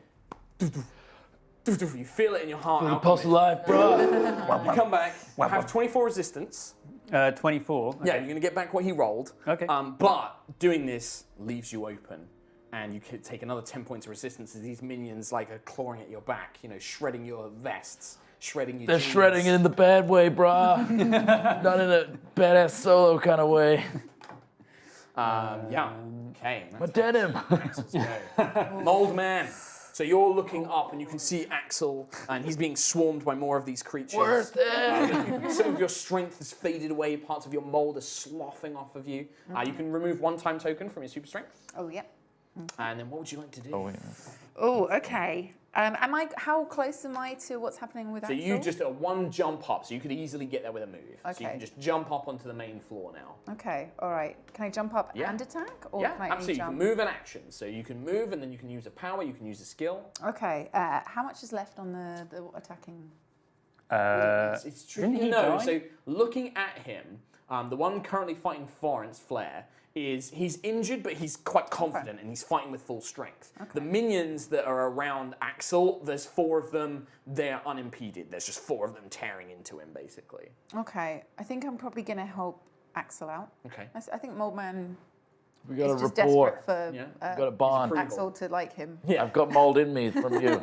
you feel it in your heart. The pulse of life, bro. You come back, have 24 resistance. 24. Yeah, you're going to get back what he rolled. Okay. But doing this leaves you open. And you could take another 10 points of resistance as these minions like are clawing at your back, shredding your vests, shredding your They're jeans. shredding it in the bad way, brah. Not in a badass solo kind of way. Yeah. Okay. My denim. Let's go. Mold Man. So you're looking up and you can see Axel, and he's being swarmed by more of these creatures. Worth it. Some of your strength has faded away. Parts of your mold are sloughing off of you. You can remove one time token from your super strength. Oh, yep. And then what would you like to do? Oh, wait. Oh, okay. How close am I to what's happening with So Axel? you just one jump up, so you could easily get there with a move. So you Okay. can just jump up onto the main floor now. Okay, all right. Can I jump up Yeah. and attack? Or Yeah, can I only absolutely. You jump? can move an action. So you can move and then you can use a power, you can use a skill. Okay, how much is left on the attacking? It's tricky didn't to he know. die? So looking at him, the one currently fighting Florence Flair, he's injured, but he's quite confident and he's fighting with full strength. The minions that are around Axel, there's 4 of them, they're unimpeded. There's just 4 of them tearing into him, basically. Okay, I think I'm probably going to help Axel out. Okay. I think Moldman We got a is just rapport. desperate for Yeah. Got a bond. Axel to like him. Yeah. I've got mold in me from you.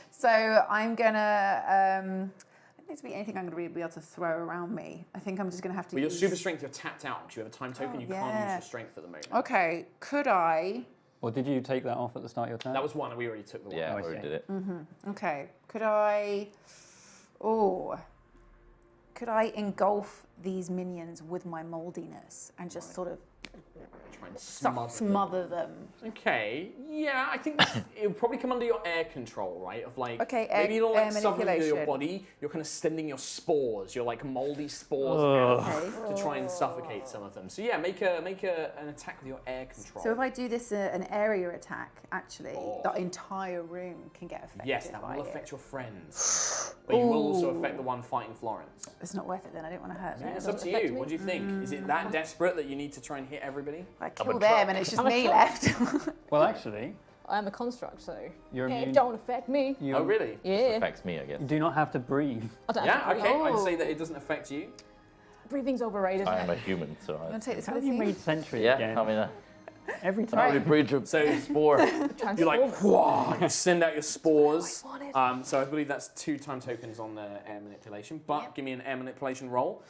So I'm going to... it needs to be anything I'm going to be able to throw around me. I think I'm just going to have to With your use... super strength, you're tapped out because you have a time token. You can't use yeah. your strength at the moment. Okay, could I... Or did you take that off at the start of your turn? That was one. We already took the one. Yeah, I we already see. did it. Okay, could I... Oh... Could I engulf these minions with my moldiness and just sort of Try and smother them. smother them? Okay, yeah, I think it would probably come under your air control, right? Of like, Okay, maybe you don't air like something to your manipulation. body. You're kind of sending your spores, your like moldy spores out to try and suffocate some of them. So yeah, make an attack with your air control. So if I do this an area attack, actually, the entire room can get affected. Yes, that by will it. affect your friends, but you will also affect the one fighting Florence. It's not worth it then. I don't want to hurt them. Yeah, it's up to you. What do you think? Is it that desperate that you need to try and hit everybody? I kill them and it's just me left. Well, actually, I am a construct, so you're it immune. don't affect me. You, Oh, really? Yeah, Affects me, I guess. you do not have to breathe. I don't Yeah, have to okay. I'd Oh. say that it doesn't affect you. Breathing's overrated. I am a human, so I'm going to take this How with have you me. made sentry yeah. again? I mean, Every I time. already breathed a So spore. you're like, whoa, you send out your spores. That's what I So I believe that's 2 time tokens on the air manipulation, but give me an air manipulation roll.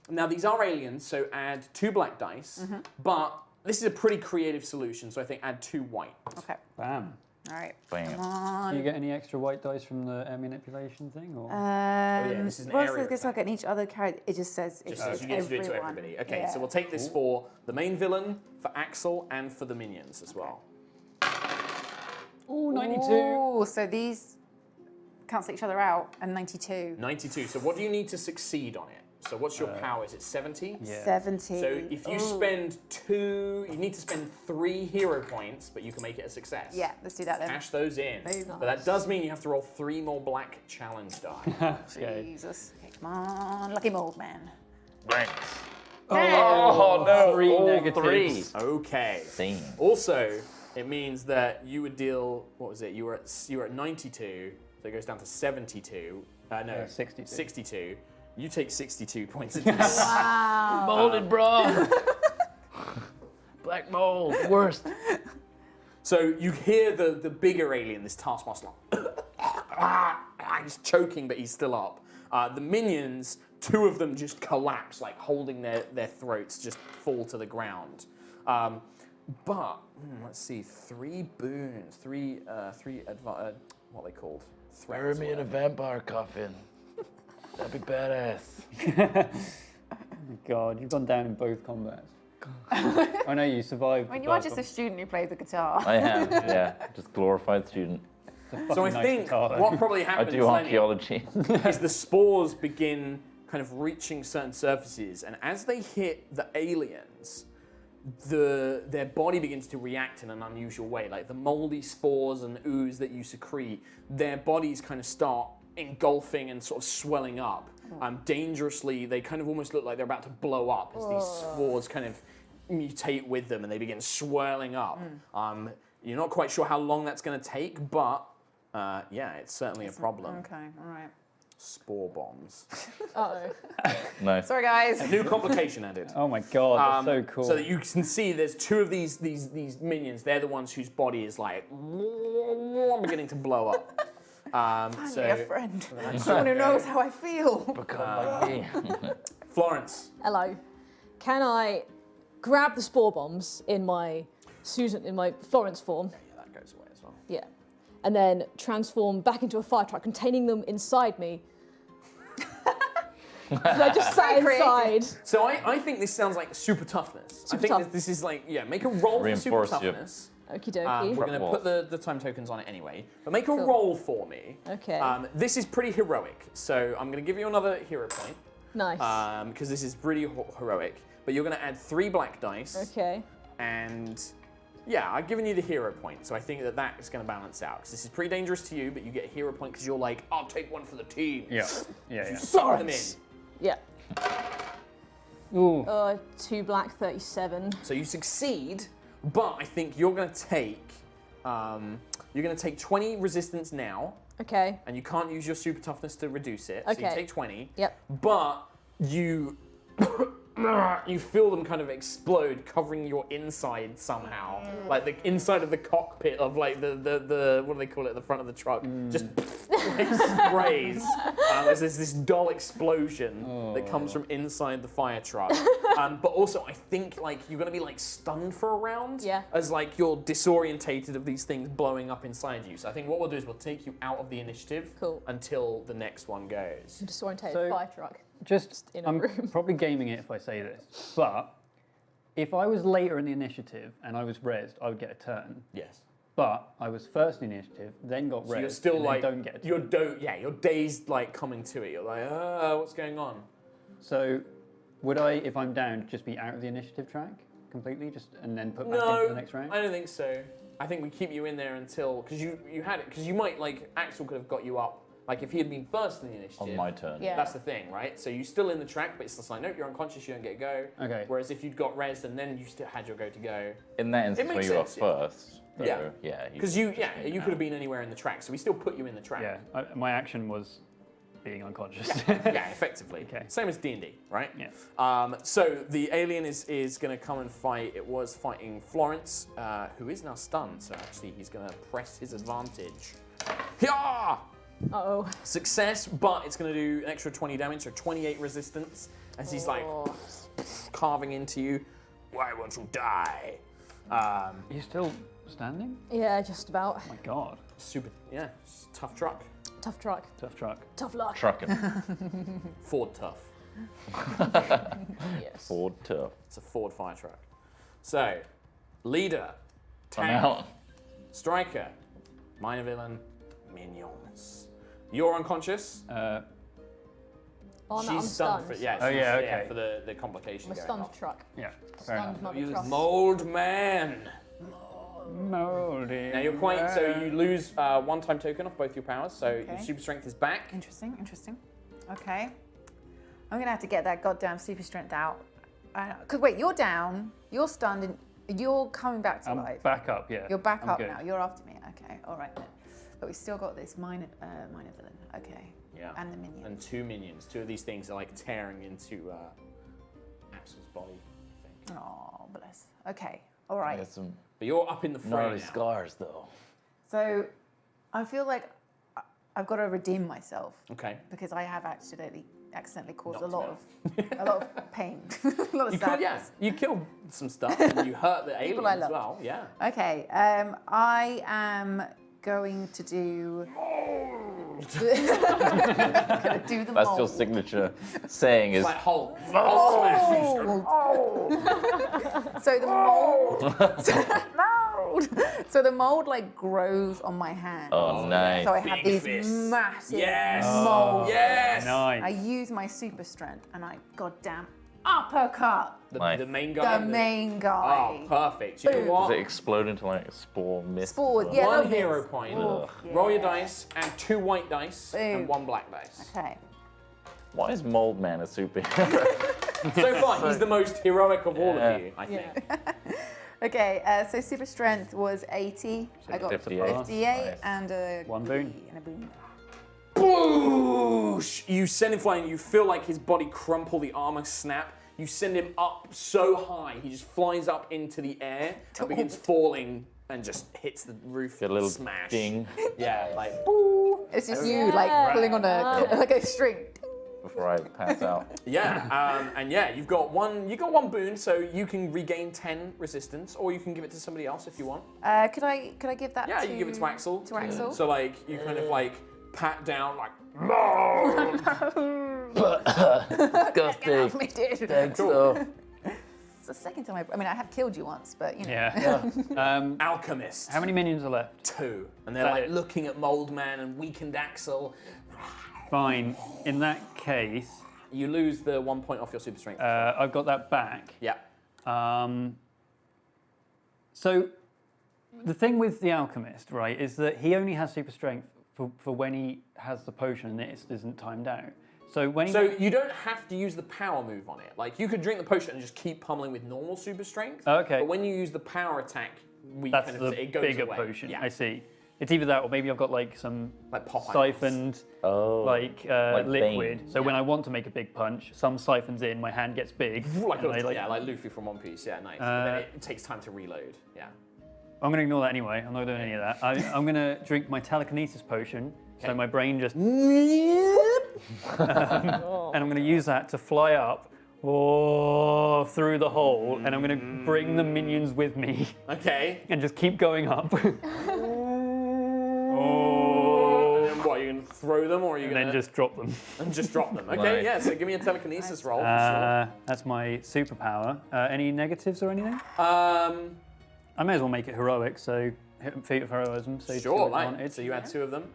Now these are aliens, so add 2 black dice, but this is a pretty creative solution, so I think add 2 white. Okay. Bam. All right. Bam. Come on. Do you get any extra white dice from the air manipulation thing? Or? this is an well, area I guess attack. like in each other character, it just says Just it's you get to do it to everyone. everybody. Okay, Yeah. so we'll take this for the main villain, for Axel, and for the minions as well. Ooh, 92. Ooh, so these cancel each other out, and 92. 92. So what do you need to succeed on it? So what's your power? Is it 70? Yeah. 70. So if you spend 2, you need to spend 3 hero points, but you can make it a success. Yeah, let's do that then. Cash those in. Boom. But that does mean you have to roll 3 more black challenge die. Okay. Jesus. Okay, come on. Lucky mold man. Right. Oh, no. 3 all negatives. 3. Okay. Damn. Also, it means that you would deal. What was it? You were at 92, so it goes down to 72. No, 62. 62. You take 62 points of damage. Molded, bro. Black mold. Worst. So you hear the bigger alien, this taskmaster, he's choking, but he's still up. The minions, 2 of them just collapse, like holding their throats, just fall to the ground. But let's see, 3 boons, 3 what are they called? Bury Threats. me in a vampire coffin. That'd be badass. God, you've gone down in both combats. I know you survived. I mean, the you are first just a one. student who plays the guitar. I am, yeah. Just glorified student. It's a So I fucking nice think guitar, though. what probably I happens do then archaeology. is the spores begin kind of reaching certain surfaces, and as they hit the aliens, their body begins to react in an unusual way. Like the moldy spores and ooze that you secrete, their bodies kind of start engulfing and sort of swelling up. Dangerously, they kind of almost look like they're about to blow up as these spores kind of mutate with them and they begin swirling up. You're not quite sure how long that's going to take, but yeah, it's certainly a problem. Okay, all right. spore bombs. Uh-oh. No. Sorry, guys. New complication added. Oh my god, that's so cool. So that you can see there's two of these minions. They're the ones whose body is like beginning to blow up. Finally, a friend. Someone who knows how I feel. Florence. Hello. Can I grab the spore bombs in my Florence form? Yeah, that goes away as well. Yeah. And then transform back into a fire truck containing them inside me. So I just sat inside. So I think this sounds like super toughness. I think tough. this is like, yeah, make a roll for super Reinforce your- toughness. Okie dokie. We're going to put the time tokens on it anyway. But make a roll for me. Okay. This is pretty heroic. So I'm going to give you another hero point. Nice. Because this is pretty heroic. But you're going to add 3 black dice. Okay. And yeah, I've given you the hero point. So I think that is going to balance out. Because this is pretty dangerous to you, but you get a hero point because you're like, I'll take one for the team. Yeah. You suck them in. Yeah. Ooh. 2 black, 37. So you succeed, but I think you're going to take 20 resistance now, Okay. and you can't use your super toughness to reduce it. So you Okay. take 20. Yep. But you you feel them kind of explode, covering your inside somehow, like the inside of the cockpit of like the what do they call it, the front of the truck, just like sprays. There's this dull explosion that comes from inside the fire truck. But also, I think like you're gonna be like stunned for a round, Yeah. as like you're disorientated of these things blowing up inside you. So I think what we'll do is we'll take you out of the initiative Cool. until the next one goes. Disorientated So- fire truck. Just, in a I'm room. probably gaming it if I say this, but if I was later in the initiative and I was rezzed, I would get a turn. Yes. But I was first in the initiative, then got rezzed, So you're still and like then don't get a turn. you're dazed like coming to it. You're like, what's going on? So would I, if I'm down, just be out of the initiative track completely, and then put back No, into the next round? I don't think so. I think we keep you in there until because you had it because you might like Axel could have got you up. Like if he had been first in the initiative. On my turn. Yeah. That's the thing, right? So you're still in the track, but it's just like, nope, you're unconscious, you don't get a go. Okay. Whereas if you'd got rezzed and then you still had your go to go. In that instance where makes you are sense, yeah. first, though, Yeah. you Because you could have been anywhere in the track, so we still put you in the track. Yeah, my action was being unconscious. Yeah, effectively. Okay. Same as D&D, right? Yeah. So the alien is going to come and fight. It was fighting Florence, who is now stunned. So actually, he's going to press his advantage. Hyah! Uh-oh. Success, but it's going to do an extra 20 damage, so 28 resistance, as he's like carving into you. Why won't you die? You still standing? Yeah, just about. Oh my god. Super, yeah, tough truck. Tough truck. Tough truck. Tough luck. Trucking. Ford tough. Yes. Ford tough. It's a Ford fire truck. So, leader, I'm tank, out. striker, minor villain, minions. You're unconscious. Oh, no, I'm She's stunned. stunned for yeah. Oh, she's- yeah, okay. for the complication I'm a going stunned off. truck. Yeah, fair enough. Stunned mother truck. Mold man. Moldy. Now you're quite so you lose 1 time token off both your powers, so your Okay. super strength is back. Interesting. Okay. I'm gonna have to get that goddamn super strength out. Cause wait, you're down. You're stunned, and you're coming back to I'm life. back up, yeah. You're back I'm up good. now. You're after me. Okay. All right then. But we still got this minor villain. Okay. Yeah. And the minion. And 2 minions. 2 of these things are like tearing into Axel's body. I think. Oh, bless. Okay. All right. There's some But you're up in the fray gnarly now. scars, though. So, I feel like I've got to redeem myself Okay. because I have accidentally caused a Knocked lot him of a lot of pain, a lot of You sadness. you killed some stuff and you hurt the alien I as loved. well. Yeah. Okay, I am going to do. Gonna do the That's mold. your signature saying is It's like Hulk. Hulk smash. So the mold. So the mold like grows on my hand. oh nice. So I have Big these fists. massive Yes. molds. Yes. Nice. I use my super strength and I goddamn uppercut The main guy. the main guy. Oh, perfect. You know Boom. what? Does it explode into like a spore mist? Spores, yeah. One love hero this. point. Oh, Roll your yeah. dice and 2 white dice and Boom. 1 black dice. Okay. Why is Mold Man a superhero? So far, he's the most heroic of all Yeah. of you, I think. Okay, so super strength was 80. I got 58. 58 Nice. and a One boon. and a boon. Boom! whoosh, you send him flying. You feel like his body crumple, the armor snap. You send him up so high, he just flies up into the air and begins falling and just hits the roof. Get a little smash. ding Yeah, like boo. It's just you like pulling on a string. before I pass out. Yeah, and yeah, you've got one boon, so you can regain 10 resistance, or you can give it to somebody else if you want. Could I give that? Yeah, to, you give it to Axel. To Axel. So like you kind of like pat down like. Disgusting. Me, dude. Thanks, though. It's the second time I mean, I have killed you once, but you know. Yeah. Alchemist. How many minions are left? 2. And they're That like it? looking at Mold Man and weakened Axel. Fine. In that case, You lose the 1 point off your super strength. I've got that back. Yeah. So the thing with the alchemist, right, is that he only has super strength for when he has the potion and it isn't timed out. So when he So you don't have to use the power move on it. Like you could drink the potion and just keep pummeling with normal super strength. Okay. But when you use the power attack, that's kind of, the it goes bigger away. potion. Yeah. I see. It's either that or maybe I've got like some Like Popeye. siphoned Like liquid. Bane. So when I want to make a big punch, some siphons in, my hand gets big. Like, and I, yeah, like Luffy from One Piece. Yeah, nice. But then it takes time to reload. Yeah. I'm going to ignore that anyway. I'm not doing any of that. I'm going to drink my telekinesis potion. So Okay. my brain just... and I'm going to use that to fly up through the hole. And I'm going to bring the minions with me Okay. and just keep going up. And then what? Are you gonna throw them, or are you And gonna then just drop them. drop them? Okay. Nice. Yeah. So give me a telekinesis roll. For That's my superpower. Any negatives or anything? sure. I may as well make it heroic, so feat of heroism. So Sure. two Right. advantage. So you add 2 of them.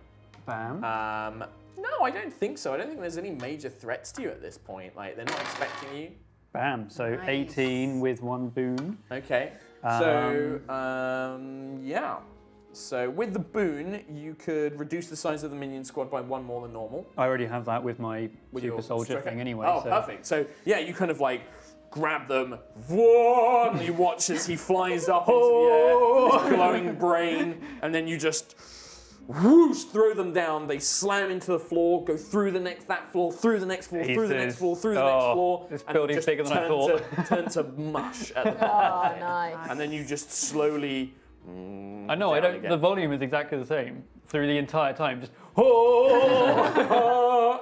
Bam. No, I don't think so. I don't think there's any major threats to you at this point. Like they're not expecting you. Bam. So Nice. 18 with 1 boon. Okay. So yeah. So with the boon, you could reduce the size of the minion squad by 1 more than normal. I already have that with my With super your soldier stroke- thing anyway. Oh, so. perfect. So yeah, you kind of like grab them, whoa, and you watch as he flies up into the air, his glowing brain, and then you just whoosh, throw them down. They slam into the floor, go through that floor, through the next floor, through the next floor, through the next floor. This and building's just bigger than I turn thought. turn to mush at the Oh, bottom. nice. And then you just slowly. I know, I down don't. again. The volume is exactly the same through the entire time. Just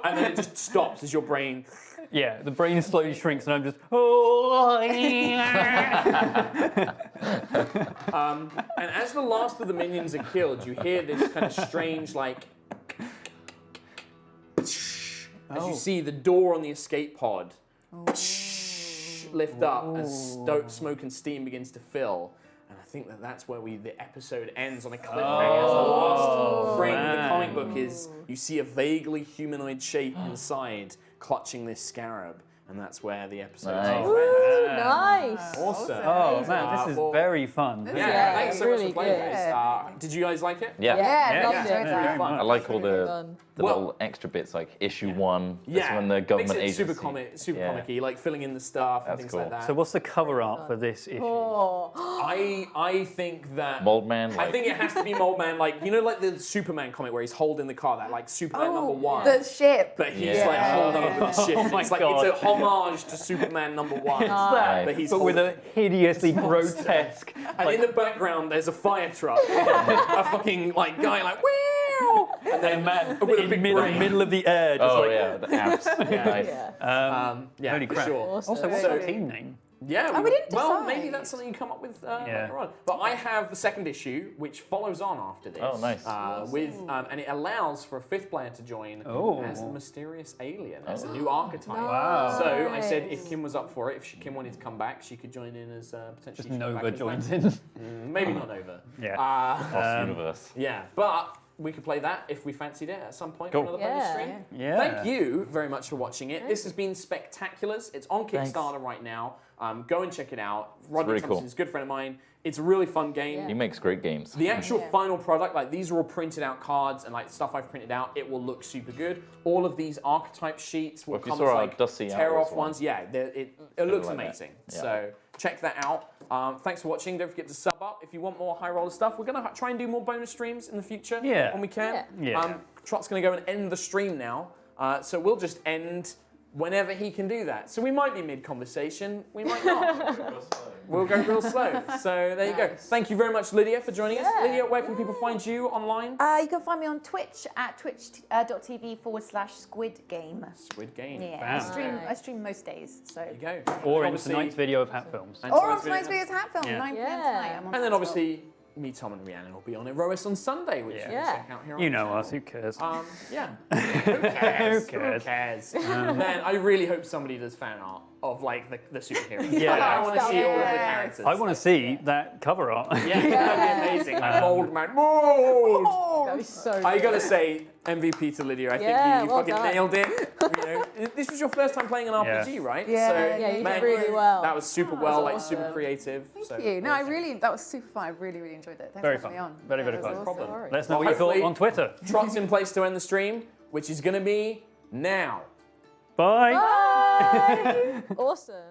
And then it just stops as your brain. yeah, the brain slowly shrinks, and I'm just And as the last of the minions are killed, you hear this kind of strange, like, as you see the door on the escape pod lift up as smoke and steam begins to fill. And I think that's where the episode ends on a cliffhanger. As the last frame of the comic book is you see a vaguely humanoid shape inside clutching this scarab. And that's where the episode Nice. ends. Nice. Awesome. oh man, this is well, very fun. Yeah, Yeah, thanks so really much for playing, good. guys. Did you guys like it? Yeah. Yeah, Yeah, loved yeah, it. yeah, very fun. I like all the Fun. little extra bits like issue 1. That's Yeah, when the government makes it agency. super Yeah. comic-y, like filling in the stuff and That's things cool. like that. So what's the cover art for this issue? Oh. I think that Mold Man. I think it has to be Mold Man, like you know, like the Superman comic where he's holding the car, that like Superman #1. The ship. But he's Yeah. like holding it with shit. Oh my it's like God. it's a homage to Superman #1. Nice. But he's But with holding- a hideously grotesque. and in the background there's a fire truck, a fucking like guy like wow, and then Man, with a in big the brain. middle of the air, just Oh like yeah, the apps. Nice. Yeah. Yeah, holy for crap. sure. Awesome. Also, what's So- the team name? Yeah, we didn't well, decide. maybe that's something you come up with Yeah. later on. But I have the second issue, which follows on after this. Oh, nice. And it allows for a 5th player to join Oh. as the mysterious alien, as a new archetype. Wow. So I said if Kim was up for it, if Kim wanted to come back, she could join in as potentially. Just she could come Nova back as joins that. in. Maybe not Nova. Yeah. Cross universe. Yeah, but we could play that if we fancied it at some point Cool. for another bonus Yeah. stream. Yeah. Thank you very much for watching it. This has been Spectaculars. It's on Kickstarter right now. Go and check it out. Rodney really cool. Thompson is a good friend of mine. It's a really fun game. He makes great games. The actual final product, like these are all printed out cards and like stuff I've printed out, it will look super good. All of these archetype sheets will Well, if you come as saw our like Dusk City tear Heroes off one. ones. Yeah, it looks like that. amazing. Yeah. So check that out. Thanks for watching. Don't forget to sub up if you want more high roller stuff. We're gonna try and do more bonus streams in the future Yeah. when we can. Yeah. Trot's gonna go and end the stream now. So we'll just end whenever he can do that. So we might be mid-conversation, we might not. We'll go real slow. So there you go. Thank you very much, Lydia, for joining us. Lydia, where can people find you online? You can find me on Twitch at twitch.tv/Squid Game. Squid Game. Yeah, Bam. I stream most days. So. There you go. Or And in tonight's video of Hat Films. Or on tonight's video's Hat Film, Yeah. 9 p.m. Yeah. tonight. I'm on And then that obviously, me, Tom, and Rhiannon will be on AEROIS on Sunday, which you can check out here on You the know channel. us, who cares? Yeah. Who cares? Who cares? Who cares? Man, I really hope somebody does fan art of like the superheroes. Yeah. Like, I want to see all of the Yes. characters. I want to see that cover art. Yeah, that'd be amazing. Like, mold, man. Mold! That'd be so I good. gotta say, MVP to Lydia. I think Yeah, you well fucking done. nailed it. You know, this was your first time playing an RPG, right? Yeah. So, Yeah, you man, did really well. That was super well, like awesome. super creative. Thank so, you. No, that was super fun. I really, really enjoyed it. Thanks Very for having fun. me on. Very, very That fun. was No awesome. problem. Let us know Well, what you thought hopefully- on Twitter. Trot's in place to end the stream, which is gonna be now. Bye. Bye. Awesome.